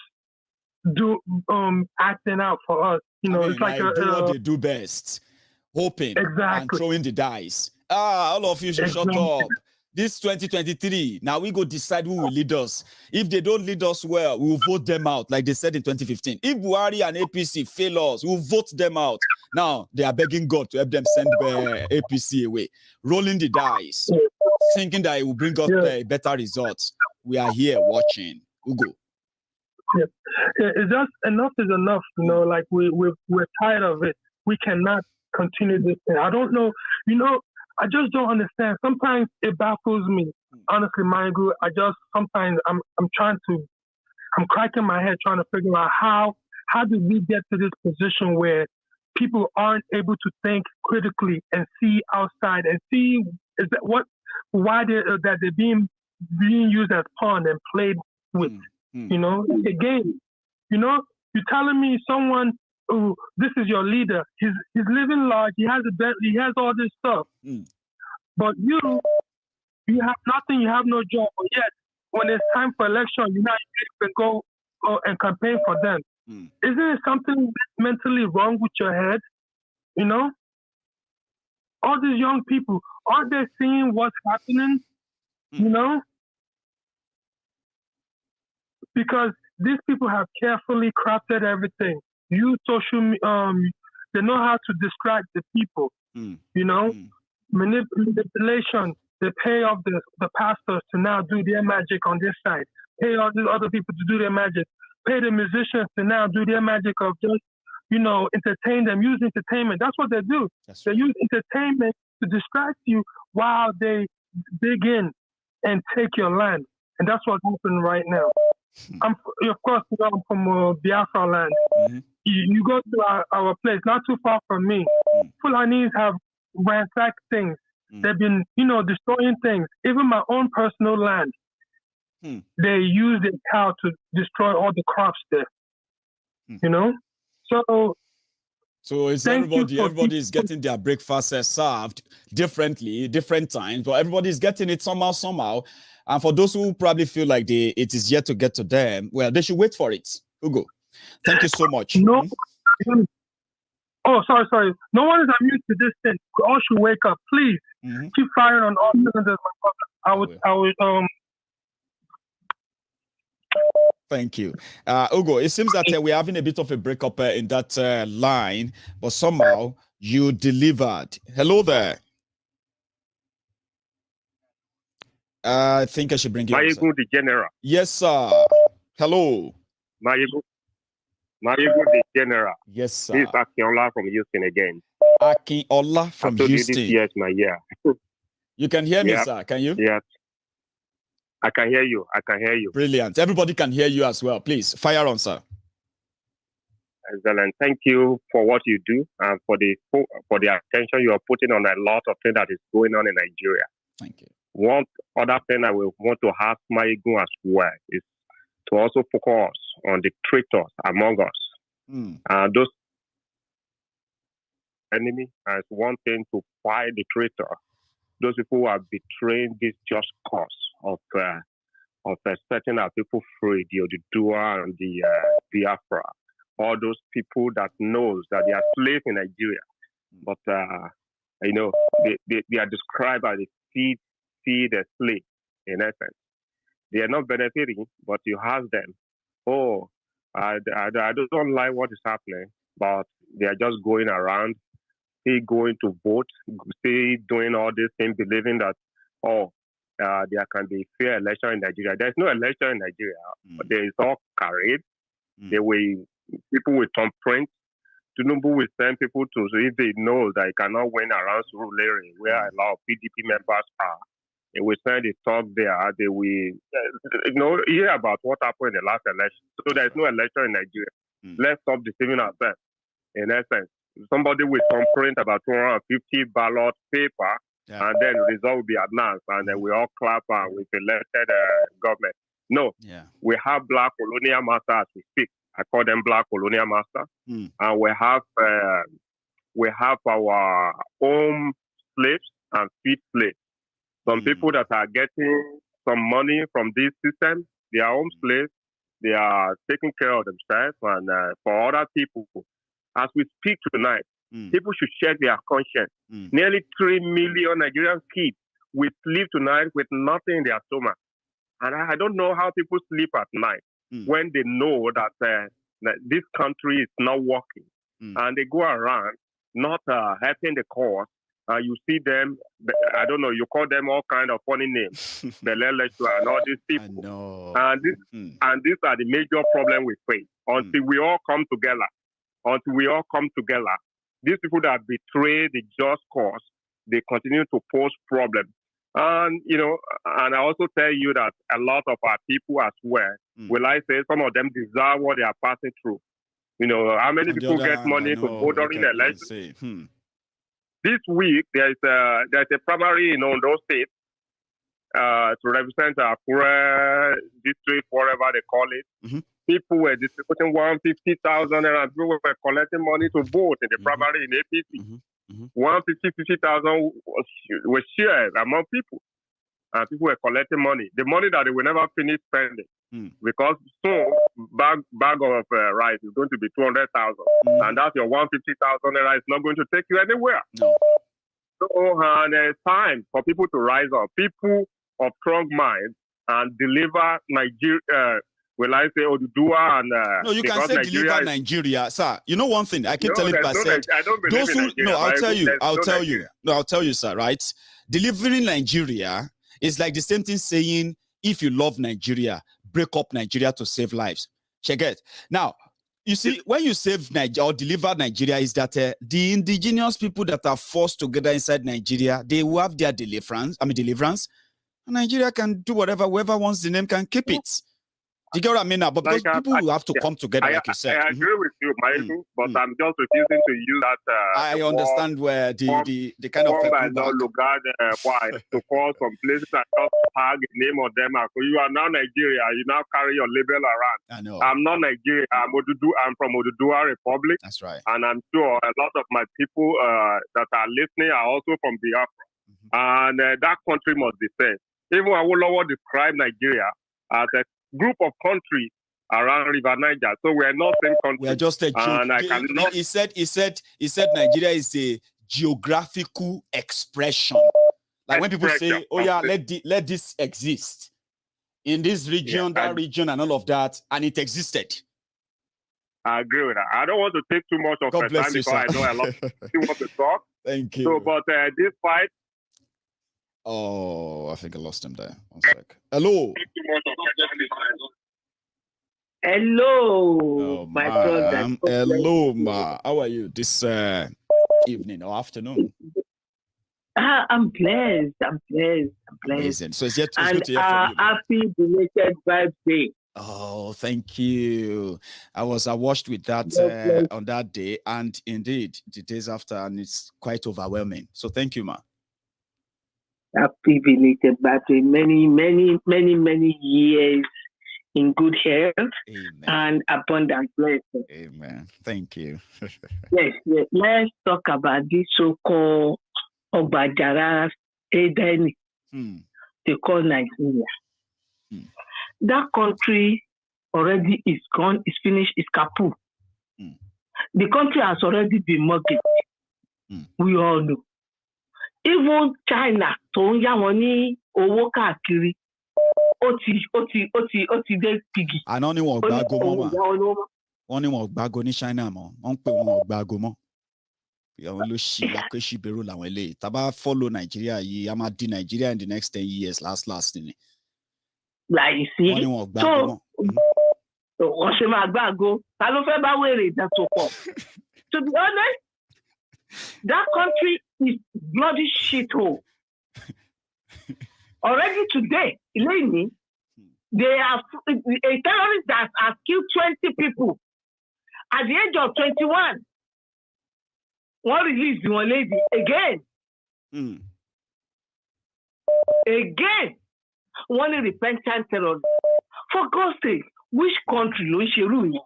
acting out for us. It's like do what they do best, hoping and throwing the dice. All of you should shut up. This 2023, now we go decide who will lead us. If they don't lead us well, we will vote them out, like they said in 2015. If Buhari and APC fail us, we'll vote them out. Now, they are begging God to help them send APC away, rolling the dice, thinking that it will bring us better results. We are here watching. Ugo. Yeah, it's just enough is enough. Like we're tired of it. We cannot continue this thing. I don't know. I just don't understand. Sometimes it baffles me. Honestly, Maiyegun, sometimes I'm cracking my head trying to figure out how did we get to this position where people aren't able to think critically and see outside and see why they're being used as pawn and played with. The game. You're telling me someone, oh, this is your leader. He's living large. He has a Bentley. He has all this stuff. But you have nothing. You have no job. But yet, when it's time for election, you can go and campaign for them. Isn't it something mentally wrong with your head? All these young people, aren't they seeing what's happening? Because these people have carefully crafted everything. Use social, they know how to distract the people. Manipulation. They pay off the pastors to now do their magic on this side. Pay all these other people to do their magic. Pay the musicians to now do their magic of just, entertain them. Use entertainment. That's what they do. They use entertainment to distract you while they dig in and take your land. And that's what's happening right now. I'm from Biafra land. You go to our place, not too far from me. Fulanis have ransacked things. They've been, destroying things. Even my own personal land. They use the cow to destroy all the crops there. So So it's everybody is getting their breakfast served differently, different times, but everybody is getting it somehow. And for those who probably feel like it is yet to get to them, well, they should wait for it. Ugo, thank you so much. No. Oh, sorry. No one is amused to this thing. We all should wake up. Please keep firing on all cylinders, my brother. I would Thank you. Ugo, it seems that we're having a bit of a breakup in that line, but somehow you delivered. Hello there. I think I should bring you. Maiyegun the General. Yes, sir. Hello. Maiyegun the General. Yes, sir. This is Akinola from Houston again. Akinola from Houston. Yes, my year. You can hear me, sir. Can you? Yes. I can hear you. Brilliant. Everybody can hear you as well. Please, fire on, sir. Excellent. Thank you for what you do and for the attention you are putting on a lot of things that is going on in Nigeria. Thank you. One other thing I will want to ask Maiyegun as well is to also focus on the traitors among us. Those enemy as one thing to fight the traitor. Those people who are betraying this just cause of setting our people free, the Oduduwa and the Biafra, all those people that knows that they are slaves in Nigeria, but they are described as the feed a slave in essence. They are not benefiting, but you ask them, I don't like what is happening, but they are just going around, still going to vote, still doing all these things, believing that, there can be fair election in Nigeria. There's no election in Nigeria, but there is all carried. People will turn print. Tinubu will send people to, so if they know that he cannot win around Surulere, where a lot of PDP members are, they will send a talk there. They will, hear about what happened in the last election. So there's no election in Nigeria. Let's stop deceiving ourselves. In essence, somebody will turn print about 250 ballot paper, and then the result will be announced, and then we all clap and we've elected government. No, we have black colonial masters as we speak. I call them black colonial masters, and we have our own slaves and feed slaves. Some people that are getting some money from this system, their own slaves, they are taking care of themselves, and for other people, as we speak tonight, people should check their conscience. Nearly 3 million Nigerian kids will sleep tonight with nothing in their stomach. And I don't know how people sleep at night when they know that this country is not working. And they go around not helping the cause. You see them, I don't know, you call them all kind of funny names, the electoral and all these people. And these are the major problem we face. Until we all come together, these people that betray the just cause, they continue to pose problems. And, and I also tell you that a lot of our people as well, will I say, some of them deserve what they are passing through. How many people get money to vote during the election? This week, there's a primary in Ondo State to represent Akure district, whatever they call it. People were distributing 150,000 and people were collecting money to vote in the primary in APC. 150,000 was shared among people. And people were collecting money. The money that they will never finish spending. Because soon, bag of rice is going to be 200,000. And that's your 150,000 naira is not going to take you anywhere. So it's time for people to rise up. People of strong minds and deliver Nigeria. Will I say Oduduwa and no, you can say Nigeria deliver Nigeria, sir. You know one thing I keep telling people. I don't believe those who, in Nigeria. No, I'll tell you, sir. Right? Delivering Nigeria is like the same thing saying if you love Nigeria, break up Nigeria to save lives. Check it. Now, you see, when you save Nigeria or deliver Nigeria, is that the indigenous people that are forced together inside Nigeria, they will have their deliverance. And Nigeria can do whatever, whoever wants the name can keep it. Do you get what I mean now? But because people will have to come together, like you said. I agree with you, Maiyegun, but I'm just refusing to use that. I understand where the kind of why to call some places and just tag the name of them. So you are now Nigeria. You now carry your label around. I know. I'm not Nigeria. I'm from Oduduwa Republic. That's right. And I'm sure a lot of my people that are listening are also from Biafra. And that country must be saved. Even Awolowo described Nigeria as a group of countries around River Niger. So we are not same country. We are just a joke. He said Nigeria is a geographical expression. Like when people say, "Oh yeah, let this exist in this region, that region, and all of that," and it existed. I agree with that. I don't want to take too much of your time because I know a lot of people want to talk. Thank you. So, but this fight. Oh, I think I lost him there. One sec. Hello. Hello, my brother. Hello, ma. How are you this evening or afternoon? I'm blessed. Amazing. So it's yet to and hear from you. Happy belated birthday. Oh, thank you. I watched with that on that day, and indeed the days after, and it's quite overwhelming. So thank you, ma. Happy belated birthday. Many years in good health and abundant blessings. Amen. Thank you. Yes. Let's talk about this so-called Obajara therein. They call Nigeria. That country already is gone, is finished, is kaput. The country has already been mortgaged. We all know. Even China, tó ń yá wọn ní owó káàkiri, ó ti dé pigi. Àná ni wọn gbágo mọ́ mà. Wọ́n ní wọn gbágo ní China mọ́. Wọ́n ń pè wọn gbágo mọ́. Àwọn ló ṣì lákèṣì bẹ̀rù làwọn eléyìí. Tá bá follow Nigeria yìí, a máa di Nigeria in the next 10 years last ni. Like see, wọ́n ní wọn gbágo mọ́. Wọ́n ṣe máa gbágo. Ta ló fẹ́ bá wèrè ìjà tó pọ̀? To be honest, that country is bloody shithole. Already today, Eleni, they have a terrorist that has killed 20 people at the age of 21. One released one lady again. Again, one repentant terrorist. For God's sake, which country ló ń ṣerú yẹn?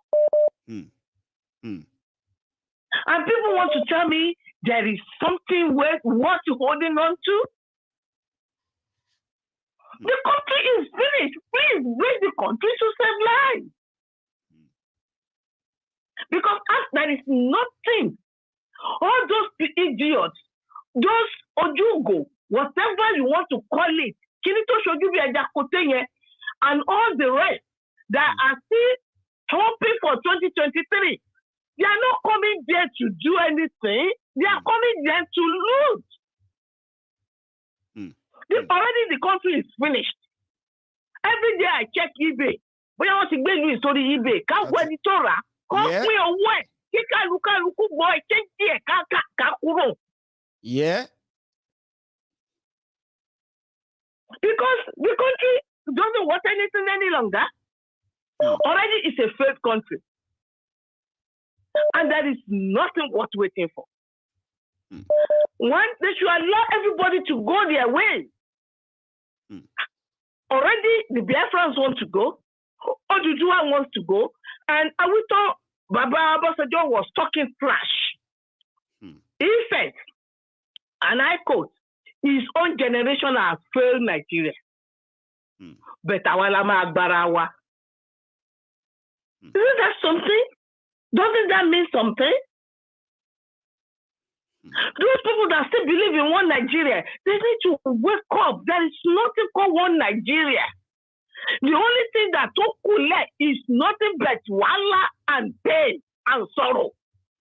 And people want to tell me there is something worth holding on to. The country is finished. Please bring the country to save lives. Because there is nothing. All those idiots, those ojugo, whatever you want to call it, and all the rest that are still hoping for 2023. They are not coming there to do anything. They are coming there to loot. Already the country is finished. Every day I check eBay. When I want to get you story eBay, can't go any Torah. Can't pay away. Yeah. Because the country doesn't want anything any longer. Already it's a failed country. And there is nothing worth waiting for. One, they should allow everybody to go their way. Already the Biafrans want to go, Oduduwa wants to go, and Awito Baba Obasanjo was talking trash. In fact, and I quote, his own generation has failed Nigeria. But Awalama Agbarawa. Isn't that something? Doesn't that mean something? Those people that still believe in one Nigeria, they need to wake up. There is nothing called one Nigeria. The only thing that took is nothing but wala and pain and sorrow.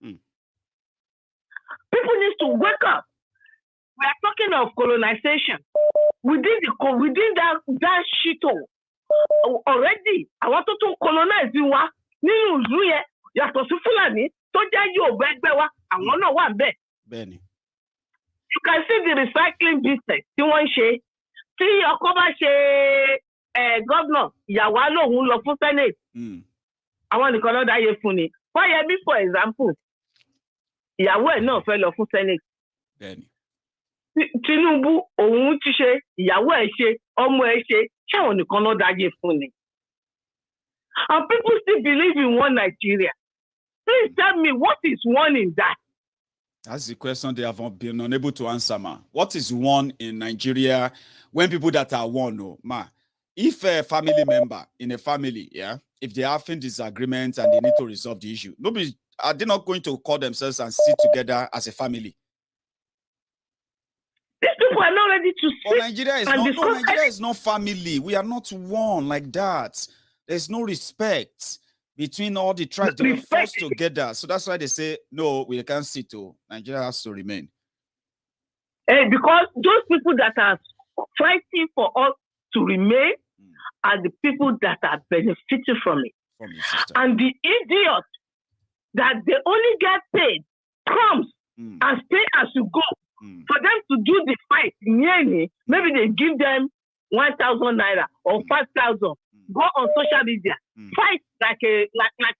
People need to wake up. We are talking of colonization. Within that shithole, already, I wanted to colonize you. Yàtọ̀ sí Fúlàní tó jẹ́ Yorùbá ẹgbẹ́ wa, àwọn náà wà bẹ́ẹ̀. Bẹ́ẹ̀ni. You can see the recycling business tí wọ́n ń ṣe. Tí ọkọ bá ṣe governor, ìyàwó lòun lọ fún Senate. àwọn nìkan ló dáyé fún ni. Fáyẹmí for example, ìyàwó ẹ̀ náà fẹ́ lọ fún Senate. Tinubu òun ti ṣe, ìyàwó ẹ̀ ṣe, ọmọ ẹ̀ ṣe, ṣé àwọn nìkan ló dáyé fún ni? And people still believe in one Nigeria. Please tell me, what is one in that? That's the question they have been unable to answer, ma. What is one in Nigeria when people that are one, no, ma? If a family member in a family, yeah, if they are having disagreements and they need to resolve the issue, nobody are they not going to call themselves and sit together as a family? These people are not ready to sit. Nigeria is not. No, Nigeria is not family. We are not one like that. There's no respect between all the tribes. They were forced together, so that's why they say no. We can't sit. Oh, Nigeria has to remain. Because those people that are fighting for us to remain are the people that are benefiting from it. And the idiots that they only get paid crumbs and stay as you go. For them to do the fight, maybe they give them 1,000 naira or 5,000. Go on social media, fight like a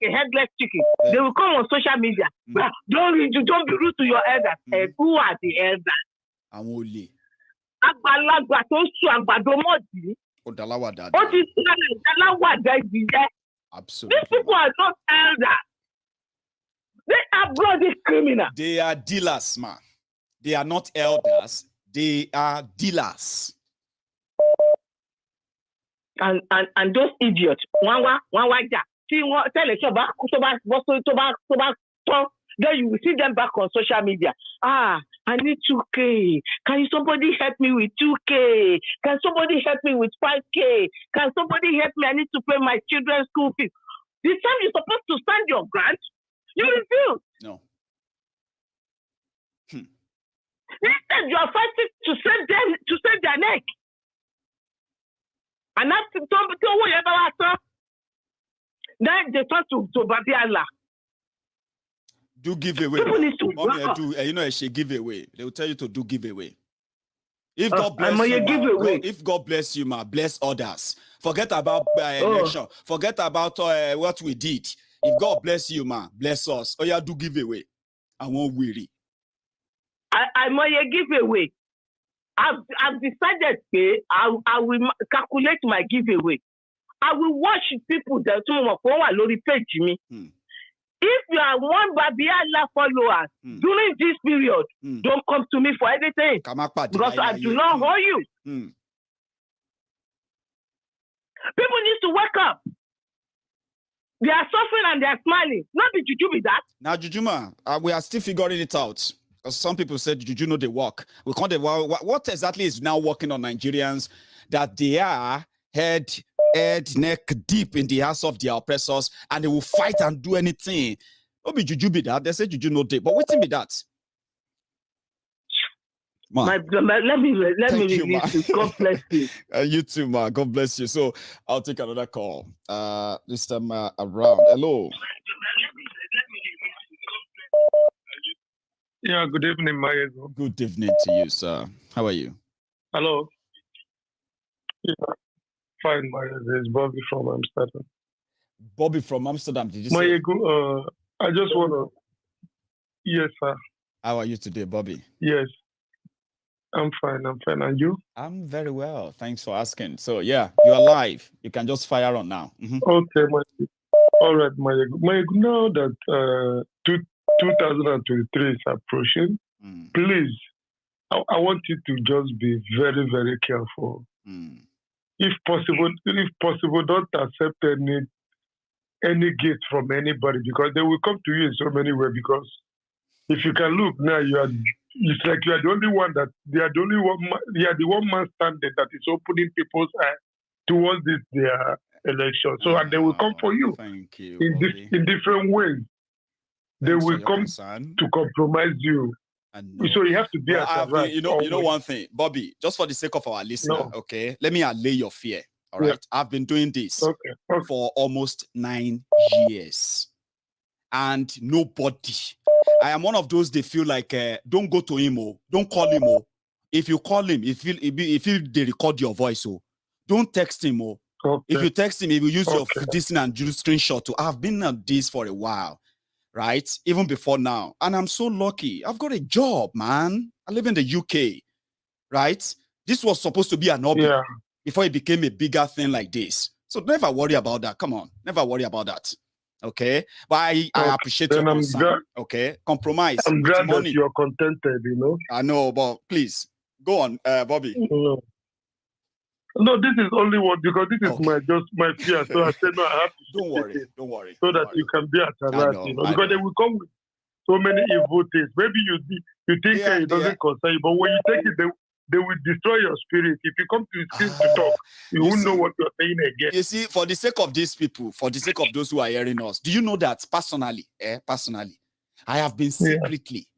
headless chicken. They will come on social media. But don't be rude to your elders. And who are the elders? Amoli. Àgbàlagbà tó sùn àgbàdo mọ́dì. Ó ti Dalawa. Absolutely. These people are not elders. They are bloody criminals. They are dealers, man. They are not elders. They are dealers. And those idiots, then you will see them back on social media. I need 2K. Can somebody help me with 2K? Can somebody help me with 5K? Can somebody help me? I need to pay my children's school fees. The time you're supposed to stand your grant, you refuse. No. Instead, you are fighting to save their neck. And that's then they talk to Babiala. Do giveaway. Mommy, she giveaway. They will tell you to do giveaway. If God bless you, if God bless you, ma, bless others. Forget about election. Forget about what we did. If God bless you, ma, bless us. Oh yeah, do giveaway. I won't weary. I might give away. I've decided I will calculate my giveaway. I will watch people that page me. If you are one Babiala followers during this period, don't come to me for anything. Because I do not owe you. People need to wake up. They are suffering and they are smiling. Not the juju be that. Now, Jujuma, we are still figuring it out. Some people said, juju know they work. We can't. What exactly is now working on Nigerians that they are head, neck deep in the hands of their oppressors and they will fight and do anything. Don't be juju be that. They say juju no day. But what be that? Let me release you. God bless you. You too, ma. God bless you. So I'll take another call. This time around. Hello. Yeah, good evening, Maiyegun. Good evening to you, sir. How are you? Hello. Yeah. Fine, Maiyegun. It's Bobby from Amsterdam. Bobby from Amsterdam, did you say? Maiyegun, I just want to... Yes, sir. How are you today, Bobby? Yes. I'm fine. And you? I'm very well. Thanks for asking. So, yeah, you're live. You can just fire on now. Okay, Maiyegun. All right, Maiyegun. Maiyegun, now that 2023 is approaching, please, I want you to just be very, very careful. If possible, don't accept any gift from anybody because they will come to you in so many ways. Because if you can look now, it's like you are the only one that they are the only one. You are the one man standing that is opening people's eyes towards their election. So and they will come for you. Thank you in different ways. They will come to compromise you. So you have to be right. You know one thing, Bobby, just for the sake of our listener, okay? Let me allay your fear. All right. I've been doing this for almost 9 years. And nobody. I am one of those they feel like don't go to him, don't call him. If you call him, if they record your voice, don't text him, If you text him, he will use your this and do screenshot to. I've been on this for a while, right? Even before now. And I'm so lucky. I've got a job, man. I live in the UK, right? This was supposed to be an hobby before it became a bigger thing like this. So never worry about that. Come on. Never worry about that. Okay? But I appreciate your concern. Okay? Compromise. I'm glad money. that you're contented, you know? I know, but please, go on, Bobby. No, this is only one because this is my fear. So I said, no, I have to. Don't worry. So that you can be at alert, you know, because they will come with so many evil things. Maybe you think it doesn't concern you, but when you take it, they will destroy your spirit. If you come to speak to talk, you won't know what you're saying again. You see, for the sake of these people, for the sake of those who are hearing us, do you know that personally, I have been secretly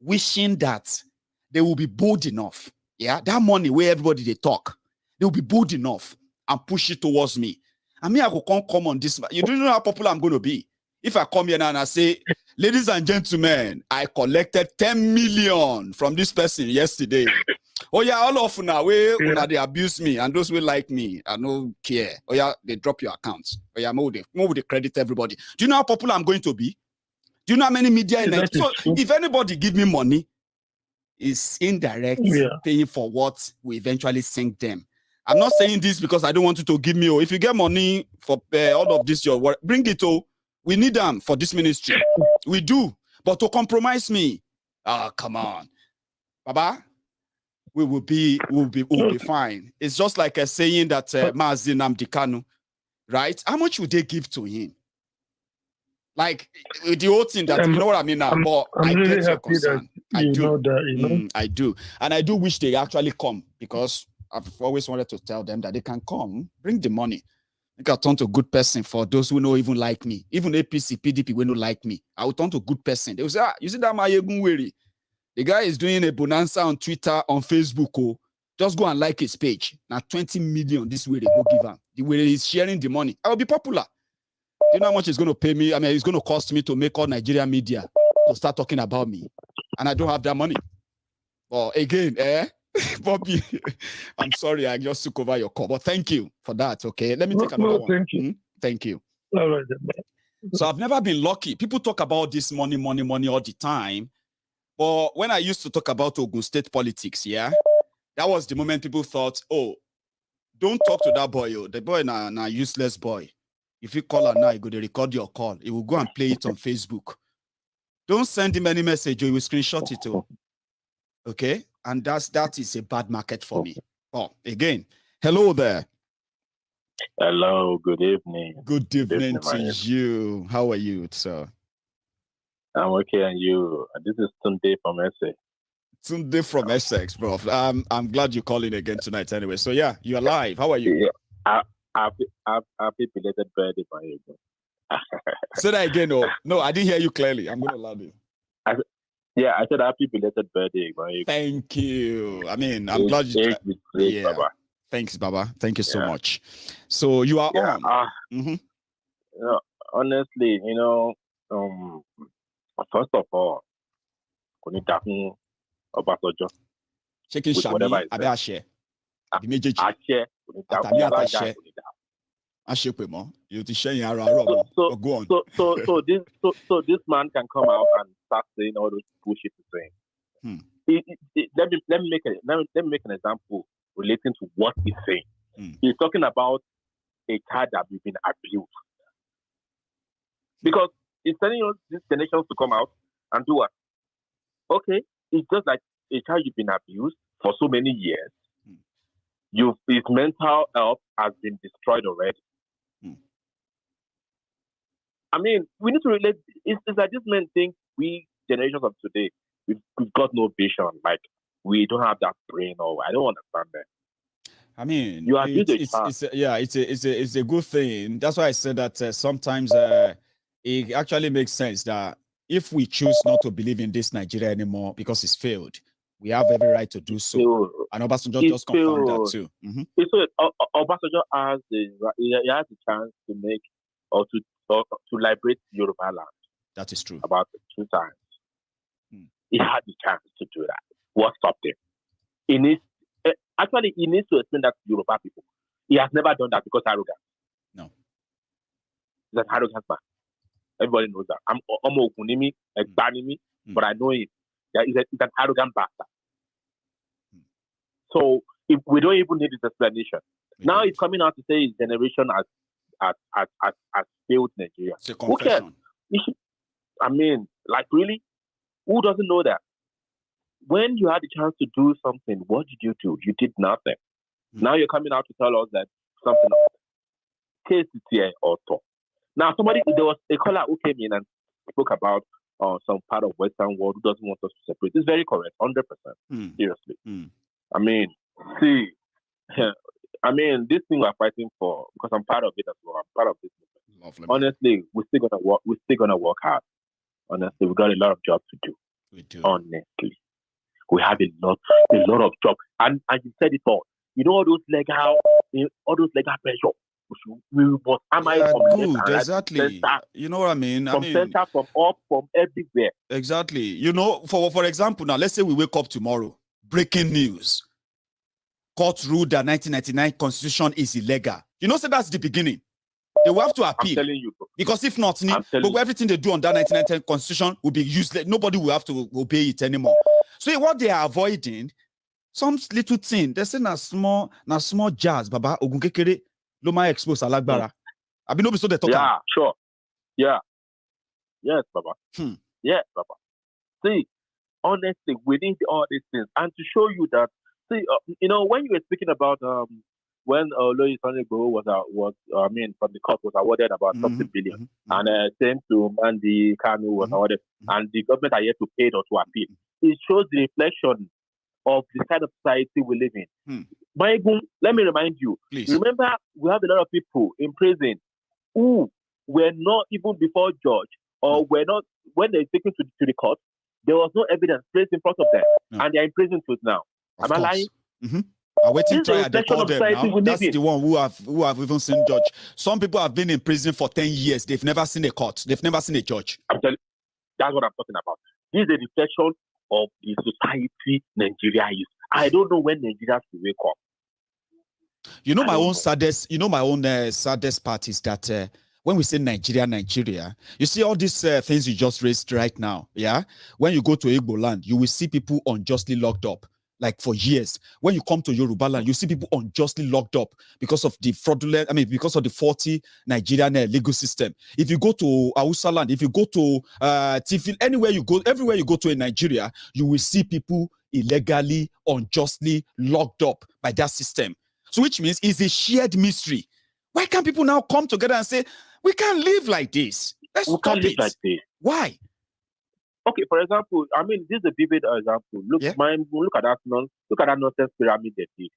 wishing that they will be bold enough. Yeah, that money where everybody they talk. They'll be bold enough and push it towards me. I mean, I will come on this. You don't know how popular I'm going to be. If I come here now and I say, ladies and gentlemen, I collected 10 million from this person yesterday. Oh yeah, all of now, they abuse me, and those who like me, I don't care. Oh yeah, they drop your accounts. Oh yeah, more they credit everybody. Do you know how popular I'm going to be? Do you know how many media in Nigeria? So if anybody give me money, it's indirect paying for what we eventually sink them. I'm not saying this because I don't want you to give me. If you get money for all of this, your work, bring it. We need them for this ministry. We do. But to compromise me, come on, Baba, we will be fine. It's just like saying that Mazi Nnamdi Kanu, right? How much would they give to him? Like the whole thing that you know what I mean now. But I really get your concern. I do. I do, and I do wish they actually come because I've always wanted to tell them that they can come, bring the money. I can turn to a good person for those who don't even like me. Even APC, PDP, will not like me. I will turn to a good person. They will say, you see that Maiyegun weary? The guy is doing a bonanza on Twitter, on Facebook. Oh, just go and like his page. Now 20 million this way they go give him. The way he's sharing the money. I will be popular. Do you know how much it's going to pay me? I mean, it's going to cost me to make all Nigerian media to start talking about me. And I don't have that money. But again, Bobby, I'm sorry, I just took over your call, but thank you for that. Okay, let me take another one. Thank you. Thank you. All right. So I've never been lucky. People talk about this money all the time, but when I used to talk about Ogun State politics, that was the moment people thought, oh, don't talk to that boy. Oh, the boy na useless boy. If you call her now, you go to record your call. He will go and play it on Facebook. Don't send him any message, or he will screenshot it. Oh. Okay, and that is a bad market for me. Oh, again, hello there. Hello, good evening. Good evening to you. How are you, sir? I'm okay, and you? This is Tunde from Essex. Tunde from Essex, bro. I'm glad you're calling again tonight. Anyway, so yeah, you're alive. How are you? Yeah, happy belated birthday, Maiyegun. Say that again. No, I didn't hear you clearly. I'm going to allow you. Yeah, I said happy belated birthday, Maiyegun. Thank you. I mean, I'm glad you. Baba. Thanks, Baba. Thank you so much. So you are on. Honestly, first of all, Obasanjo. Checking Shami, Abe Ashe. Ashe Pemo. You to share your So go on. So this man can come out and start saying all those bullshit he's saying. Let me make an example relating to what he's saying. He's talking about a child that we've been abused. Because he's telling us these generations to come out and do what? Okay, it's just like a child you've been abused for so many years. His mental health has been destroyed already. I mean, we need to relate. It's like this man thinks we generations of today, we've got no vision. Like we don't have that brain, or I don't understand that. I mean, it's a good thing. That's why I said that sometimes it actually makes sense that if we choose not to believe in this Nigeria anymore because it's failed, we have every right to do so. And Obasanjo just confirmed that too. Obasanjo has the chance to make or to liberate Yoruba land. That is true. About 2 times. He had the chance to do that. What stopped him? He needs to explain that to Yoruba people. He has never done that because arrogant. No. He's an arrogant man. Everybody knows that. I'm Okunimi, Banimi, but I know him. Yeah, he's an arrogant bastard. So if we don't even need this explanation. Now he's coming out to say his generation has failed Nigeria. It's a confession. Who cares? I mean, like really? Who doesn't know that? When you had the chance to do something, what did you do? You did nothing. Now you're coming out to tell us that something else. Case is here also. Now there was a caller who came in and spoke about some part of Western world who doesn't want us to separate. It's very correct, 100%. Seriously. I mean, see, this thing we're fighting for, because I'm part of it as well. I'm part of this movement. Lovely, honestly, we're still gonna work. We're still gonna work hard. Honestly, we got a lot of jobs to do. We do. Honestly, we have a lot of jobs. And you said it all. You know all those legal pressure. We must exactly. You know what I mean? From center, from up, from everywhere. Exactly. You know, for example, now let's say we wake up tomorrow. Breaking news. Court ruled that 1999 constitution is illegal. You know, so that's the beginning. They will have to appeal. I'm telling you, bro. Because if not, everything they do on that 1999 constitution will be useless. Nobody will have to obey it anymore. So what they are avoiding, some little thing, they say na small jazz, Baba Ogunkekere, Loma expose Alagbara. I mean, so they talk. Yeah, sure. Yeah. Yes, Baba. Yes, Baba. See, honestly, we need all these things. And to show you that, see, when you were speaking about when Lois Sanigbo was from the court was awarded about something billion, and same to Mandy Kanu was awarded, and the government are yet to pay or to appeal. It shows the reflection of the kind of society we live in. Maiyegun, let me remind you. Please. Remember, we have a lot of people in prison who were not even before judge, or were not when they're taken to the court. There was no evidence placed in front of them, and they're in prison tooth now. Am I lying? Awaiting trial, they call them now. That's the one who have even seen judge. Some people have been in prison for 10 years. They've never seen a court. They've never seen a judge. I'm telling you, that's what I'm talking about. This is a reflection of the society Nigeria is. I don't know when Nigerians will wake up. You know, my own saddest part is that when we say Nigeria, you see all these things you just raised right now. Yeah, when you go to Igbo land, you will see people unjustly locked up. Like for years. When you come to Yoruba land, you see people unjustly locked up because of the because of the faulty Nigerian legal system. If you go to Hausa land, if you go to Tifil, everywhere you go to in Nigeria, you will see people illegally, unjustly locked up by that system. So which means it's a shared mystery. Why can't people now come together and say, we can't live like this? Let's stop it. Like this. Why? Okay, for example, this is a vivid example. Look at that nonsense pyramid they did.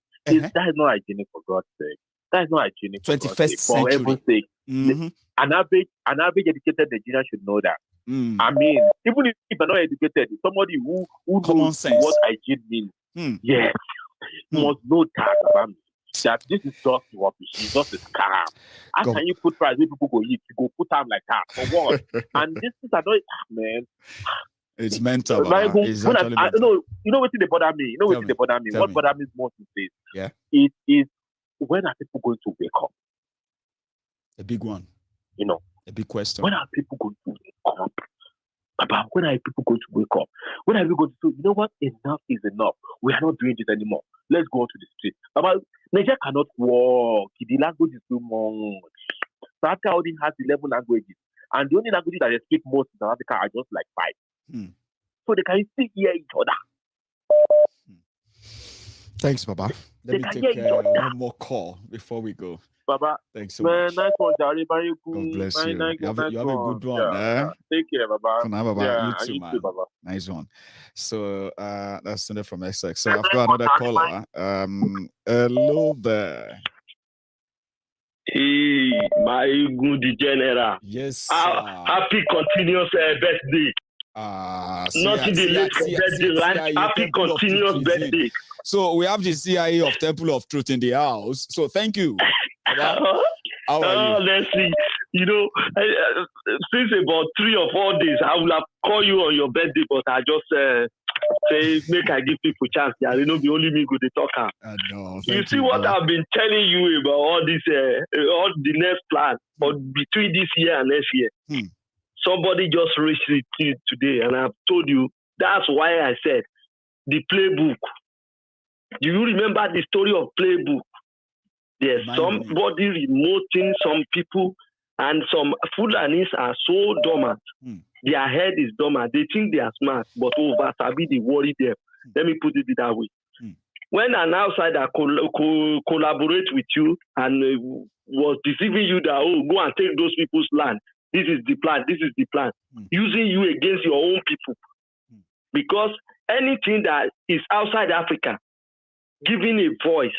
That is not hygienic, for God's sake. That is not hygienic for 21st century. For everyone's sake. An average educated Nigerian should know that. I mean, even if you're not educated, somebody who knows what hygiene means, yes, must know that about me. That this is just rubbish. It's just a scam. How can you put price where people go eat? You go put them like that for what? And this is annoying, man. It's mental. It's actually mental. You know what they bother me? What bothers me most is this. It is when are people going to wake up? A big one. A big question. When are people going to wake up? About when are people going to wake up? When are we going to say, you know what? Enough is enough. We are not doing this anymore. Let's go to the street. About Nigeria cannot walk. The language is too much. South Africa only has 11 languages. And the only languages that they speak most in South Africa are just like 5. So they can still hear each other. Thanks, Baba. Let me take one more call before we go. Baba, thanks so much. Nice one, Jari. God bless you. You have a good one. Take care, Baba. For now, Baba. Yeah, you too, man. Too, Baba. Nice one. So that's Sunday from XX. So I've got another caller. Hello there. Hey, Maiyegun the general. Yes, sir. Happy continuous birthday. Not in the late birthday, happy continuous birthday. So we have the CIA of Temple of Truth in the house. So thank you. How are you? Let's see. Since about 3 or 4 days, I will have called you on your birthday, but I just say make I give people chance. Yeah, you know, be only me go to talk. No, you see what I've been telling you about all this, all the next plan, or between this year and next year. Somebody just reached it today, and I've told you that's why I said the playbook. Do you remember the story of playbook? There's somebody remoting some people, and some Fulanis are so dormant. Their head is dormant. They think they are smart, but over Sabi, they worry them. Let me put it that way. When an outsider collaborate with you and was deceiving you that, oh, go and take those people's land. This is the plan. This is the plan. Using you against your own people. Because anything that is outside Africa, giving a voice,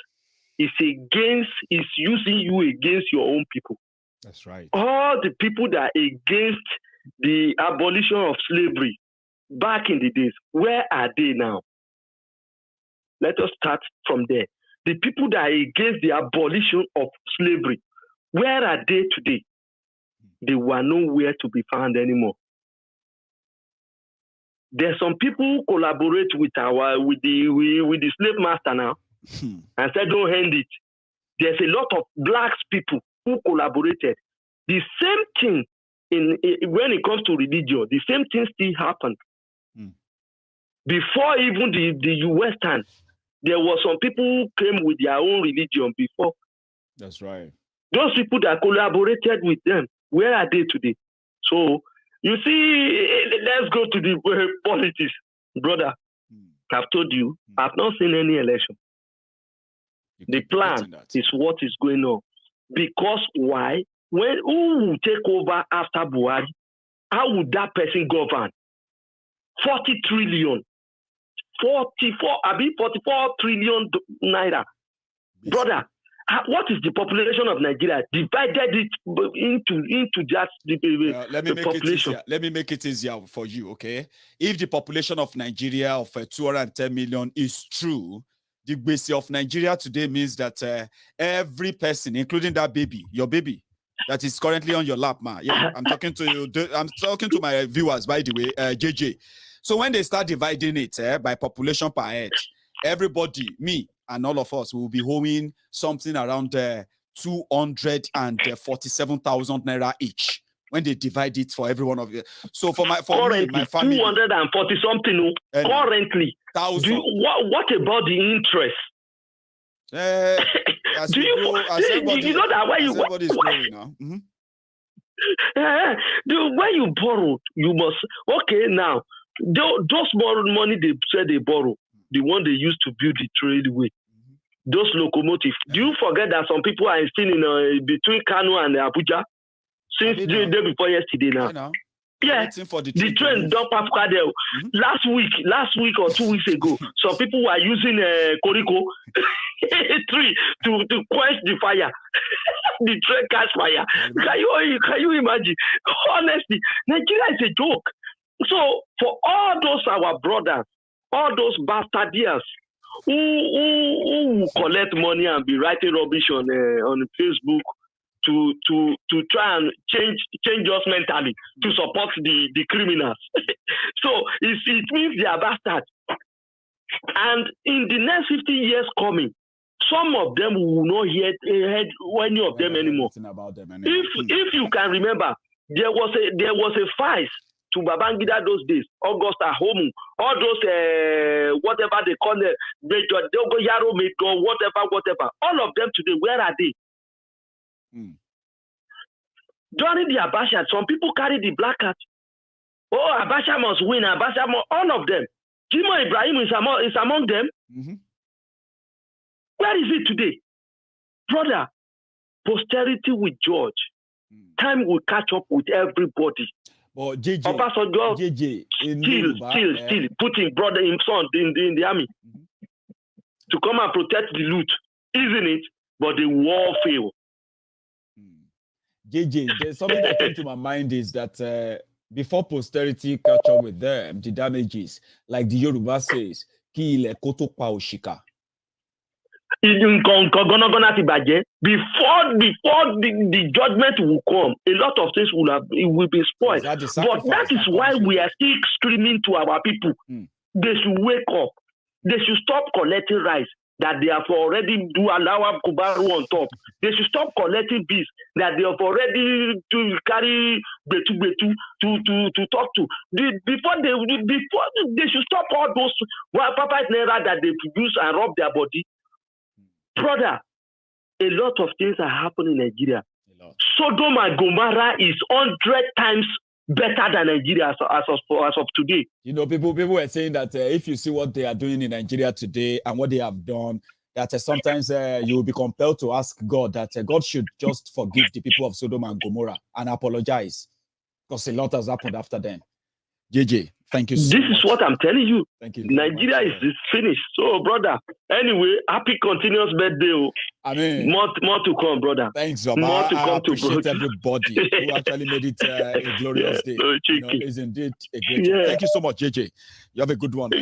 is using you against your own people. That's right. All the people that are against the abolition of slavery back in the days, where are they now? Let us start from there. The people that are against the abolition of slavery, where are they today? They were nowhere to be found anymore. There's some people who collaborate with the slave master now and said, don't hand it. There's a lot of black people who collaborated. The same thing when it comes to religion, the same thing still happened. Before even the Western, there were some people who came with their own religion before. That's right. Those people that collaborated with them, where are they today? So, you see, let's go to the politics. Brother, I've told you, I've not seen any election. The plan is what is going on. Because why? Who will take over after Buhari? How would that person govern? 40 trillion. 44 trillion naira. Brother, what is the population of Nigeria? Divided it into just the population. Let me make it easier for you, okay? If the population of Nigeria of 210 million is true, the base of Nigeria today means that every person, including that baby, your baby, that is currently on your lap, ma. Yeah, I'm talking to you. I'm talking to my viewers, by the way, JJ. So when they start dividing it by population per head, everybody, me and all of us, will be owing something around 247,000 naira each when they divide it for every one of you. So for me, my family, 240 something currently. What about the interest? You know that when everybody's growing now. When you borrow, you must now. Those borrowed money they said they borrow, the one they used to build the trailway, those locomotives. Do you forget that some people are still in between Kano and Abuja since the day before yesterday now? Yeah, the train dump Africa there. Last week or 2 weeks ago, some people were using Koriko tree to quench the fire. The train catch fire. Can you imagine? Honestly, Nigeria is a joke. So for all those our brothers, all those bastardiers who collect money and be writing rubbish on Facebook to try and change us mentally to support the criminals. So it means they are bastards. And in the next 50 years coming, some of them will not hear any of them anymore. If you can remember, there was a fight to Babangida those days, Augusta Homu, all those whatever they call it, Yaro Meko, whatever. All of them today, where are they? During the Abacha, some people carry the black card. Oh, Abacha must win. All of them. Jimo Ibrahim is among them. Where is it today? Brother, posterity with George. Time will catch up with everybody. But JJ, Obasanjo still putting brother in front in the army to come and protect the loot, isn't it? But the war failed. JJ, there's something that came to my mind is that before posterity catch up with them, the damages, like the Yoruba says, ki ile koto pa oshika. Before the judgment will come, a lot of things will be spoiled. But that is why we are still screaming to our people. they should wake up. They should stop collecting rice that they have already do allow Kubaru on top. They should stop collecting bees that they have already to carry betu to talk to. Before they should stop all those Papa Naira that they produce and rub their body. Brother, a lot of things are happening in Nigeria. Sodom and Gomorrah is 100 times better than Nigeria as of today. You know, people were saying that if you see what they are doing in Nigeria today and what they have done, that sometimes you will be compelled to ask God that God should just forgive the people of Sodom and Gomorrah and apologize, because a lot has happened after them. JJ, thank you so much. This is what I'm telling you. Thank you. Nigeria is finished. So, brother, anyway, happy continuous birthday. I mean, more to come, brother. Thanks, Baba. More to come. I appreciate everybody who actually made it a glorious day. You know, it's indeed a great day. Thank you so much, JJ. You have a good one.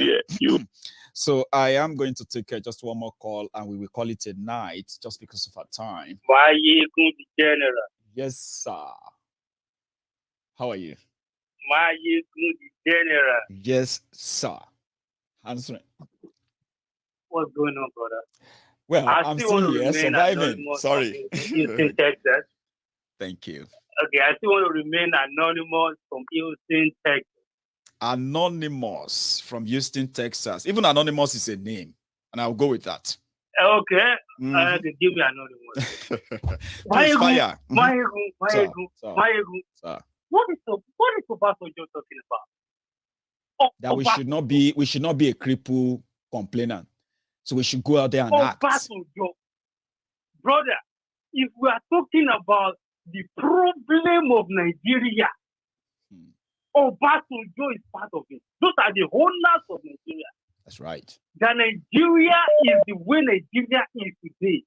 So I am going to take just one more call, and we will call it a night just because of our time. Maiyegun General. Yes, sir. How are you? Maiyegun General. Yes, sir. Answering. What's going on, brother? Well, I'm still here, surviving. Sorry. Houston, Texas. Thank you. Okay, I still want to remain anonymous from Houston, Texas. Anonymous from Houston, Texas. Even anonymous is a name, and I'll go with that. Okay. They give me anonymous. Fire. Maiyegun. What is Obasanjo talking about? That we should not be a cripple complainant. So we should go out there and act. Obasanjo. Brother, if we are talking about the problem of Nigeria, Obasanjo is part of it. Those are the owners of Nigeria. That's right. That Nigeria is the way Nigeria is today.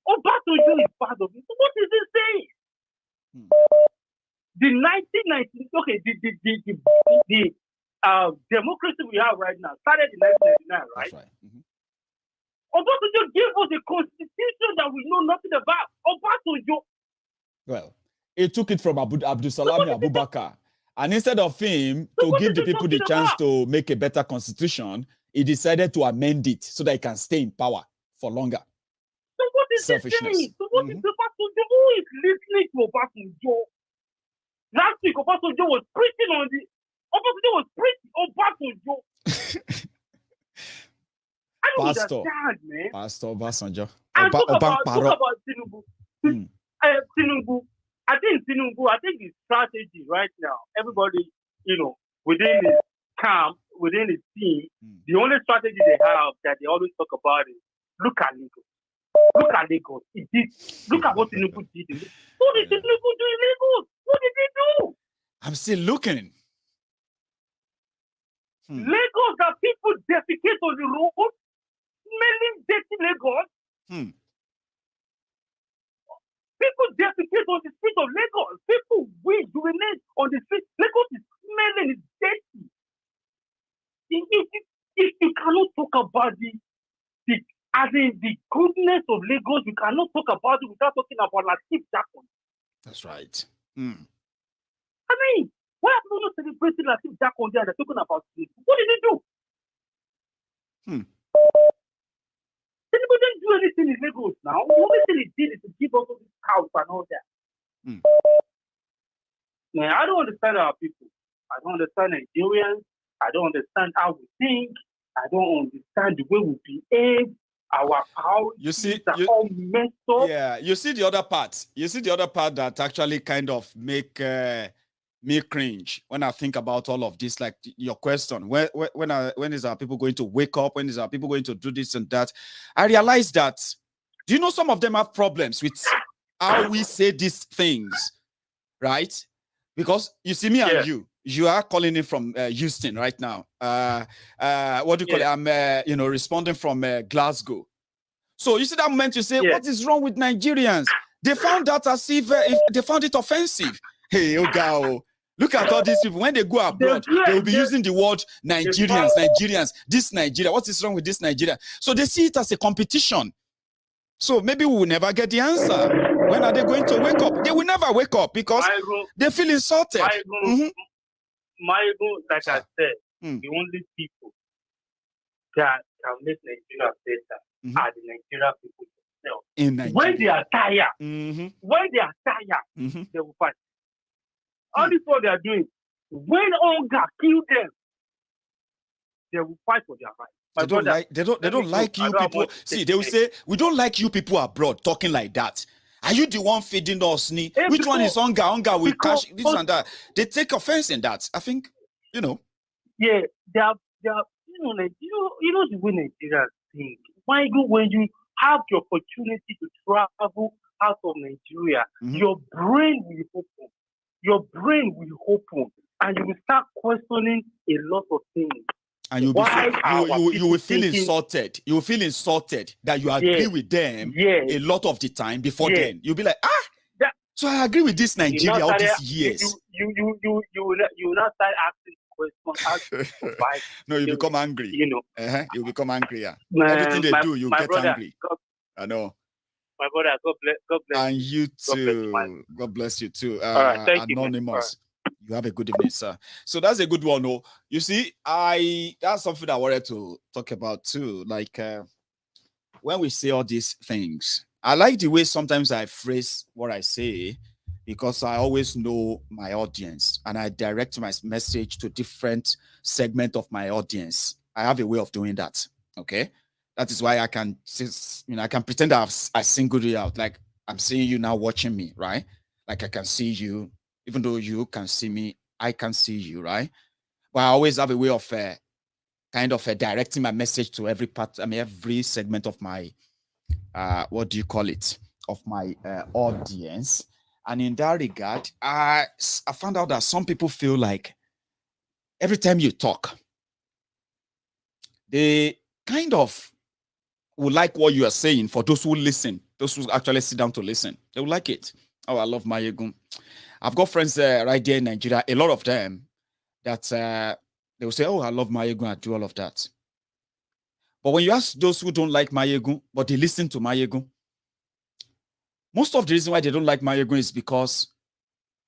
Obasanjo is part of it. So what is he saying? The 1990, okay, the democracy we have right now started in 1999, right? That's right. Obasanjo gave us a constitution that we know nothing about. Obasanjo. Well, he took it from Abdul Salam Abubakar. And instead of him to give the people the chance to make a better constitution, he decided to amend it so that he can stay in power for longer. So what is he saying? So what is Obasanjo? Who is listening to Obasanjo? Last week, Obasanjo was preaching on the... Obasanjo was preaching Obasanjo. I don't understand, man. Pastor Obasanjo. And talk about Tinubu. Tinubu. I think his strategy right now, everybody, within his camp, within his team, the only strategy they have that they always talk about is look at Lagos. Look at Lagos. Look at what Tinubu did. What did Tinubu do in Lagos? What did he do? I'm still looking. Lagos that people defecate on the road, smelling dirty Lagos. People defecate on the street of Lagos. People urinate on the street. Lagos is smelling, it's dirty. If you cannot talk about the goodness of Lagos, you cannot talk about it without talking about Latif Jackson. That's right. I mean, why are people not celebrating Latif Jackson there? They're talking about it. What did he do? Tinubu didn't do anything in Lagos now. The only thing he did is to give us all these cows and all that. Man, I don't understand our people. I don't understand Nigerians. I don't understand how we think. I don't understand the way we behave. Our priorities are all messed up. Yeah, you see the other part. You see the other part that actually kind of make me cringe when I think about all of this. Like your question, when is our people going to wake up? When is our people going to do this and that? I realize that, do you know some of them have problems with how we say these things, right? Because you see me and you are calling in from Houston right now. What do you call it? I'm responding from Glasgow. So you see that moment you say, what is wrong with Nigerians? They found that as if they found it offensive. Hey, Ogao. Look at all these people. When they go abroad, they will be using the word Nigerians, this Nigeria. What is wrong with this Nigeria? So they see it as a competition. So maybe we will never get the answer. When are they going to wake up? They will never wake up because they feel insulted. Maiyegun, like I said, the only people that can make Nigeria better are the Nigerian people themselves. In Nigeria. When they are tired, they will fight. All this what they are doing. When hunger kills them, they will fight for their rights. They don't like you people. See, they will say, we don't like you people abroad talking like that. Are you the one feeding us? Which one is hunger? Hunger will cash this and that. They take offense in that. I think, Yeah, they are you know the way Nigerians think. When you have the opportunity to travel out of Nigeria, your brain will open. Your brain will open, and you will start questioning a lot of things. And you will feel insulted. You will feel insulted that you agree with them a lot of the time before then. You'll be like, so I agree with this Nigeria all these years. You will not start asking questions. No, you become angry. You become angry. Everything they do, you get angry. I know. My brother, God bless. And you too. God bless you too. All right, thank Anonymous. You have a good evening, sir. So that's a good one. No, you see, that's something I wanted to talk about too. Like when we say all these things, I like the way sometimes I phrase what I say because I always know my audience and I direct my message to different segment of my audience. I have a way of doing that. Okay. That is why I can, I can pretend I singled you out. Like I'm seeing you now watching me, right? Like I can see you, even though you can see me, I can see you, right? But I always have a way of directing my message to every part, every segment of my, what do you call it, of my audience. And in that regard, I found out that some people feel like every time you talk, they kind of will like what you are saying. For those who listen, those who actually sit down to listen, they will like it. Oh, I love Maiyegun. I've got friends right there in Nigeria, a lot of them, that they will say, oh, I love Maiyegun, I do all of that. But when you ask those who don't like Maiyegun, but they listen to Maiyegun, most of the reason why they don't like Maiyegun is because,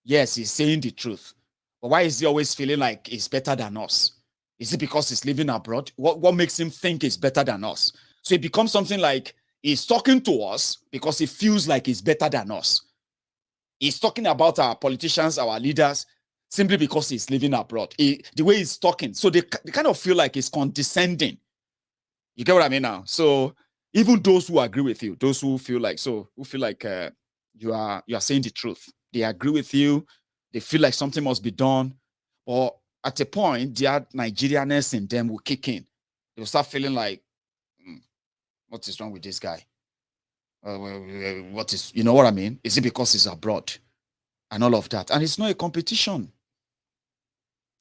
yes, he's saying the truth. But why is he always feeling like he's better than us? Is it because he's living abroad? What makes him think he's better than us? So it becomes something like he's talking to us because he feels like he's better than us. He's talking about our politicians, our leaders, simply because he's living abroad. The way he's talking. So they kind of feel like he's condescending. You get what I mean now? So even those who agree with you, those who feel like you are saying the truth, they agree with you. They feel like something must be done. Or at a point, their Nigerianness in them will kick in. They'll start feeling like, what is wrong with this guy? What is, you know what I mean? Is it because he's abroad and all of that? And it's not a competition.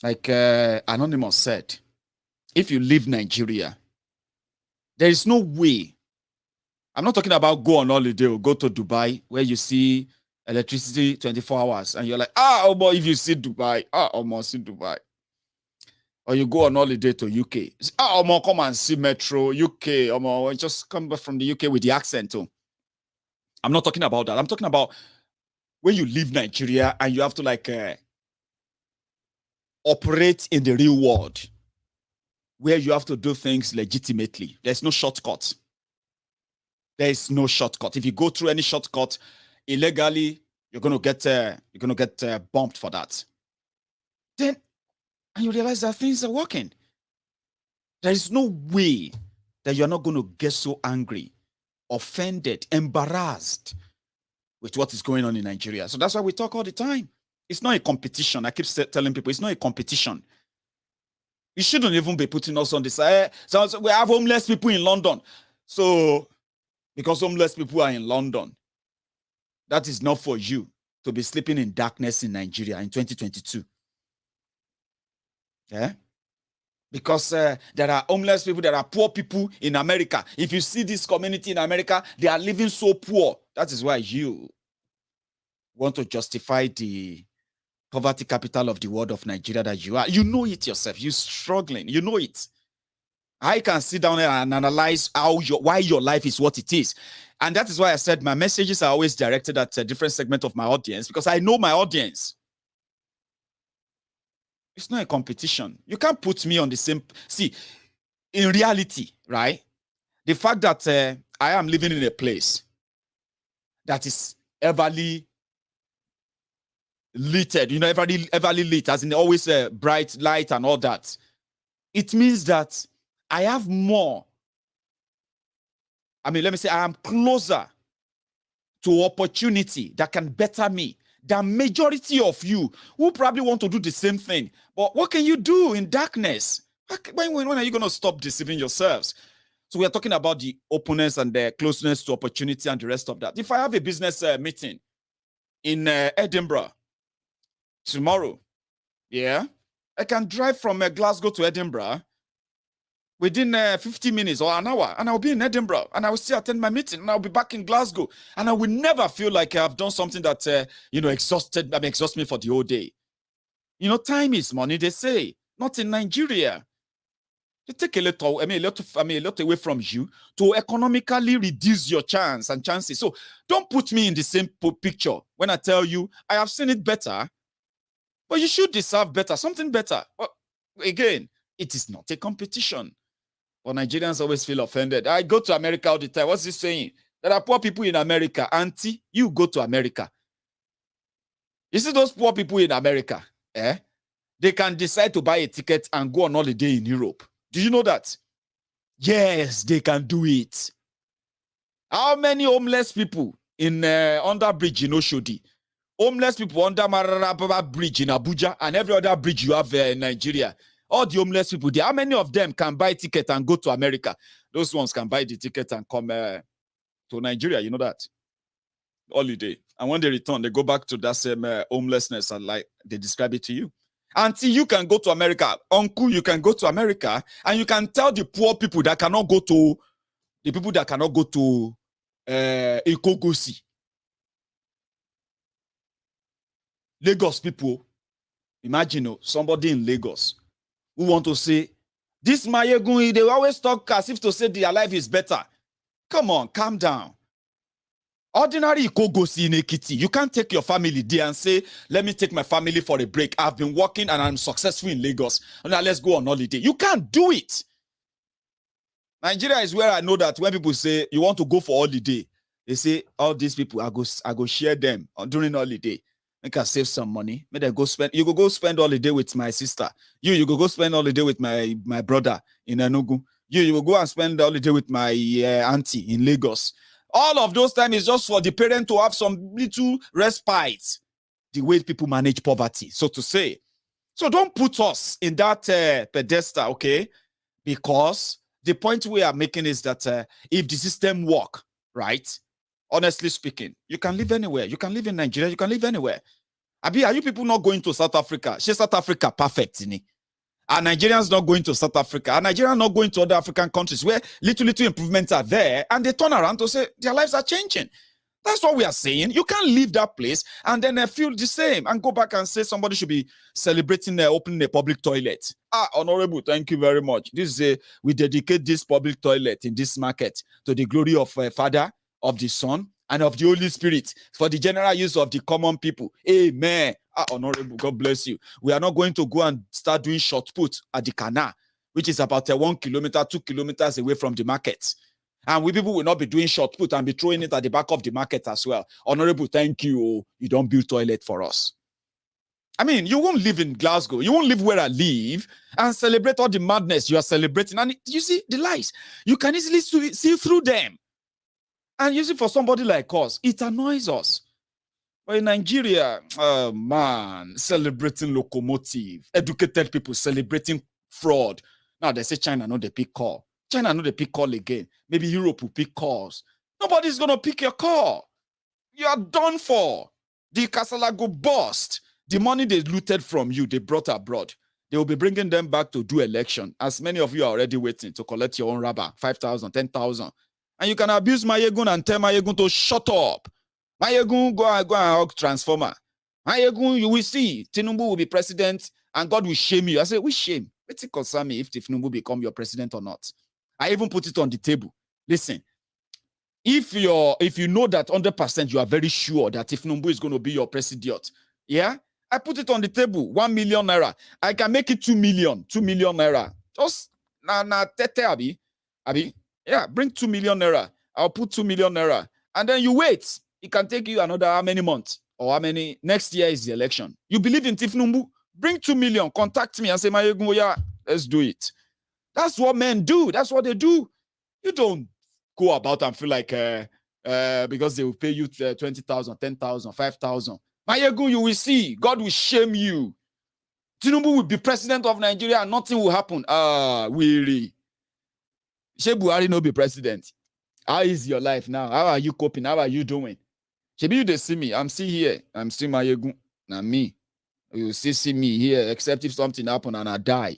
Like Anonymous said, if you leave Nigeria, there is no way. I'm not talking about go on holiday or go to Dubai where you see electricity 24 hours and you're like, boy, if you see Dubai, almost see Dubai. Or you go on holiday to UK. Come and see Metro, UK. Just come back from the UK with the accent too. I'm not talking about that. I'm talking about when you leave Nigeria and you have to operate in the real world where you have to do things legitimately. There's no shortcut. There is no shortcut. If you go through any shortcut illegally, you're gonna get bumped for that. Then, and you realize that things are working. There is no way that you're not going to get so angry, offended, embarrassed with what is going on in Nigeria. So that's why we talk all the time. It's not a competition. I keep telling people it's not a competition. You shouldn't even be putting us on the side. So we have homeless people in London. So because homeless people are in London, that is not for you to be sleeping in darkness in Nigeria in 2022. Yeah? Because there are homeless people, there are poor people in America. If you see this community in America, they are living so poor. That is why you want to justify the poverty capital of the world of Nigeria that you are. You know it yourself. You're struggling. You know it. I can sit down and analyze why your life is what it is. And that is why I said my messages are always directed at a different segment of my audience, because I know my audience. It's not a competition. You can't put me on the same... See, in reality, right, the fact that I am living in a place that is everly littered, everly lit, as in always bright light and all that, it means that I have more. I mean, let me say I am closer to opportunity that can better me than majority of you who probably want to do the same thing. But what can you do in darkness? When are you going to stop deceiving yourselves? So we are talking about the openness and the closeness to opportunity and the rest of that. If I have a business meeting in Edinburgh tomorrow, yeah, I can drive from Glasgow to Edinburgh within 50 minutes or an hour, and I'll be in Edinburgh, and I will still attend my meeting, and I'll be back in Glasgow, and I will never feel like I've done something that exhaust me for the whole day. Time is money, they say. Not in Nigeria. You take a lot away from you to economically reduce your chances. So don't put me in the same picture when I tell you I have seen it better, but you should deserve better, something better. Well, again, it is not a competition. But Nigerians always feel offended. I go to America all the time. What's he saying? There are poor people in America. Auntie, you go to America. You see those poor people in America? They can decide to buy a ticket and go on holiday in Europe. Do you know that? Yes, they can do it. How many homeless people in under bridge in Oshodi? Homeless people under Mararaba bridge in Abuja and every other bridge you have in Nigeria. All the homeless people there, how many of them can buy ticket and go to America? Those ones can buy the ticket and come to Nigeria. You know that? Holiday. And when they return, they go back to that same homelessness and like they describe it to you. Auntie, you can go to America. Uncle, you can go to America and you can tell the poor people that cannot go to, Ikogosi. Lagos people, imagine somebody in Lagos who want to say, this Maiyegun, they always talk as if to say their life is better. Come on, calm down. Ordinary Ikogosi in Ekiti, you can't take your family there and say, let me take my family for a break. I've been working and I'm successful in Lagos. Now let's go on holiday. You can't do it. Nigeria is where I know that when people say you want to go for holiday, they say all these people, I go share them during holiday. I can save some money. Maybe I go spend. You go spend holiday with my sister. You go spend holiday with my brother in Enugu. You will go and spend holiday with my auntie in Lagos. All of those times is just for the parent to have some little respite. The way people manage poverty, so to say. So don't put us in that pedestal, okay? Because the point we are making is that if the system work, right? Honestly speaking, you can live anywhere. You can live in Nigeria. You can live anywhere. Abi, are you people not going to South Africa? South Africa perfect, innit? Are Nigerians not going to South Africa? Are Nigerians not going to other African countries where little improvements are there and they turn around to say their lives are changing? That's what we are saying. You can't leave that place and then feel the same and go back and say somebody should be celebrating opening a public toilet. Honorable, thank you very much. We dedicate this public toilet in this market to the glory of Father, of the Son, and of the Holy Spirit for the general use of the common people. Amen. Honorable, God bless you. We are not going to go and start doing short put at the canal, which is about 1 kilometer, 2 kilometers away from the market. And we people will not be doing short put and be throwing it at the back of the market as well. Honorable, thank you. You don't build toilet for us. I mean, you won't live in Glasgow. You won't live where I live and celebrate all the madness you are celebrating. And you see the lies. You can easily see through them. And you see, for somebody like us, it annoys us. But in Nigeria, man, celebrating locomotive, educated people celebrating fraud. Now they say China know they pick call. China know they pick call again. Maybe Europe will pick calls. Nobody's going to pick your call. You are done for. The Kasala go bust. The money they looted from you, they brought abroad. They will be bringing them back to do election. As many of you are already waiting to collect your own rubber, 5,000, 10,000. And you can abuse Maiyegun and tell Maiyegun to shut up. Maiyegun, go and hug transformer. Maiyegun, you will see, Tinubu will be president and God will shame you. I say, we shame. It's concern me if Tinubu become your president or not. I even put it on the table. Listen, if you know that 100% you are very sure that Tinubu is going to be your president, yeah, I put it on the table, 1 million naira. I can make it 2 million naira. Just tete abi. Yeah, bring 2 million naira. I'll put 2 million naira. And then you wait. It can take you another how many months or how many next year is the election. You believe in Tifnumbu? Bring 2 million. Contact me and say, Maiyegun, yeah, let's do it. That's what men do. That's what they do. You don't go about and feel like because they will pay you 20,000, 10,000, 5,000. Maiyegun, you will see. God will shame you. Tinubu will be president of Nigeria and nothing will happen. Weary. Shey Buhari no be president. How is your life now? How are you coping? How are you doing? Shebi you dey see me. I'm still here. I'm still Maiyegun. Now me. You will still see me here, except if something happen and I die.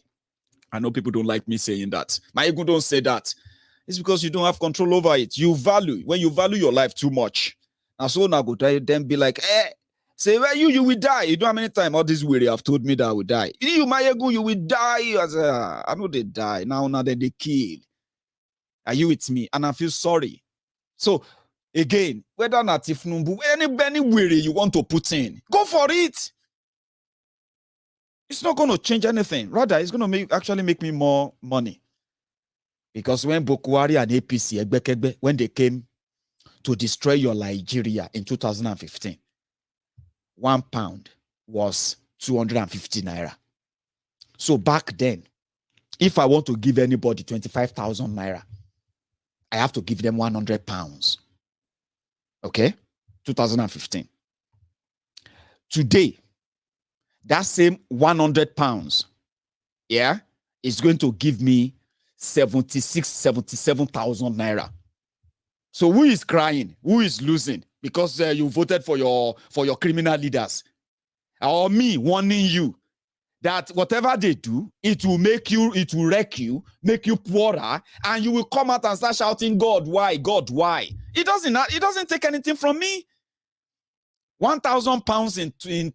I know people don't like me saying that. Maiyegun don't say that. It's because you don't have control over it. When you value your life too much. And so now go then be like, say, well, you will die. You don't have many time. All this weary have told me that I will die. You, Maiyegun, you will die. I know they die. Now they kill. Are you with me? And I feel sorry. So, again, whether not if any weary you want to put in, go for it. It's not going to change anything. Rather, it's going to actually make me more money. Because when Bokwari and APC, when they came to destroy your Nigeria in 2015, £1 was 250 naira. So back then, if I want to give anybody 25,000 naira, I have to give them £100. Okay? 2015. Today, that same £100, yeah, is going to give me 77,000 naira. So who is crying? Who is losing? Because you voted for your criminal leaders. Or me warning you that whatever they do, it will wreck you, make you poorer, and you will come out and start shouting, God, why? God, why? It doesn't take anything from me. £1,000 in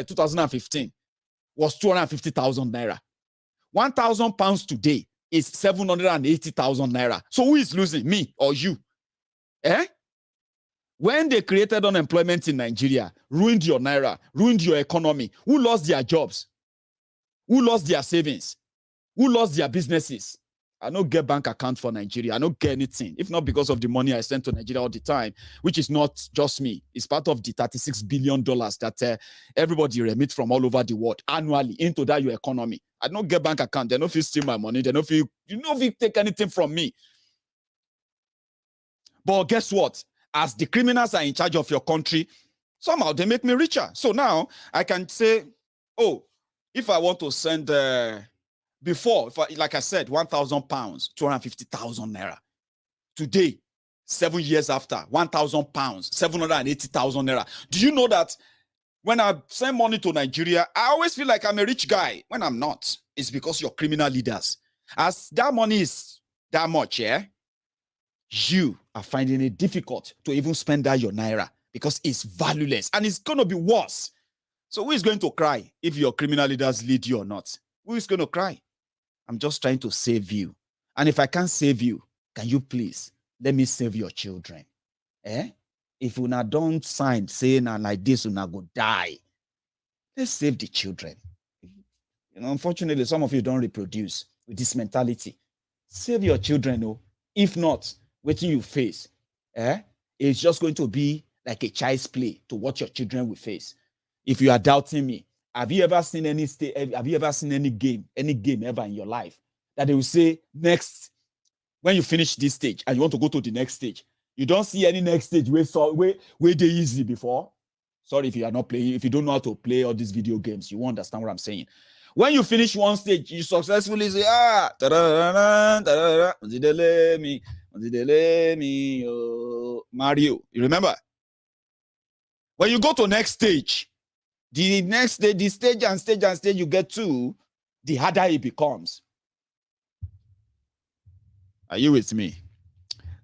2015 was 250,000 naira. £1,000 today is 780,000 naira. So who is losing, me or you? When they created unemployment in Nigeria, ruined your naira, ruined your economy, who lost their jobs? Who lost their savings? Who lost their businesses? I don't get bank account for Nigeria. I don't get anything. If not because of the money I send to Nigeria all the time, which is not just me. It's part of the $36 billion that everybody remit from all over the world annually into that your economy. I don't get bank account. They don't feel steal my money. They don't feel, take anything from me. But guess what? As the criminals are in charge of your country, somehow they make me richer. So now I can say, oh, if I want to send before, like I said, £1,000, 250,000 naira. Today, 7 years after, £1,000, 780,000 naira. Do you know that when I send money to Nigeria, I always feel like I'm a rich guy when I'm not? It's because you're criminal leaders. As that money is that much, yeah, you are finding it difficult to even spend that your naira because it's valueless and it's going to be worse. So who is going to cry if your criminal leaders lead you or not? Who is going to cry? I'm just trying to save you. And if I can't save you, can you please let me save your children? If you don't sign saying like this, you go die. Let's save the children. Unfortunately, some of you don't reproduce with this mentality. Save your children, though. If not, what you face, it's just going to be like a child's play to what your children will face. If you are doubting me, have you ever seen any game ever in your life that they will say next, when you finish this stage and you want to go to the next stage, you don't see any next stage where they easy before? Sorry if you are not playing, if you don't know how to play all these video games, you won't understand what I'm saying. When you finish one stage, you successfully say, Mario. You remember? When you go to next stage, the stage you get to, the harder it becomes. Are you with me?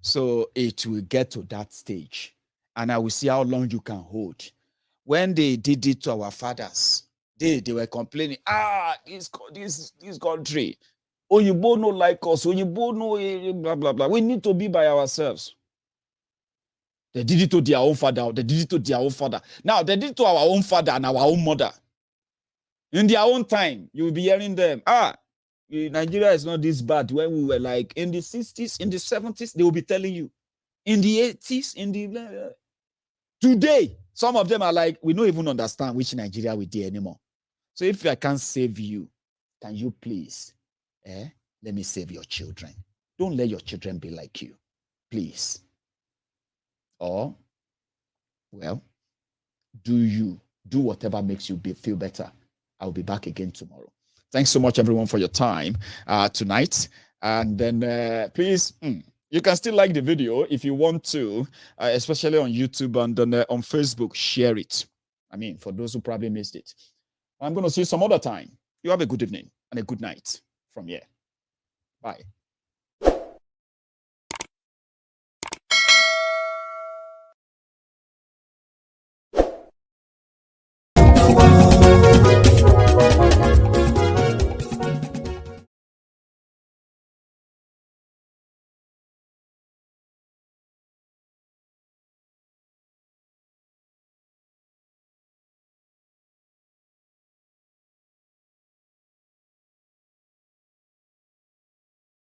So it will get to that stage, and I will see how long you can hold. When they did it to our fathers, they were complaining, this country, Oyinbo no like us, Oyinbo no blah blah blah. We need to be by ourselves. They did it to their own father. They did it to their own father. Now they did it to our own father and our own mother. In their own time, you will be hearing them. Nigeria is not this bad. When we were like in the 60s, in the 70s, they will be telling you. In the 80s, in the today, some of them are like, we don't even understand which Nigeria we did anymore. So if I can't save you, can you please, let me save your children. Don't let your children be like you, please. Or, well, do whatever makes you feel better. I'll be back again tomorrow. Thanks so much, everyone, for your time tonight. And then please, you can still like the video if you want to, especially on YouTube and then, on Facebook, share it. I mean, for those who probably missed it. I'm going to see you some other time. You have a good evening and a good night from here. Bye.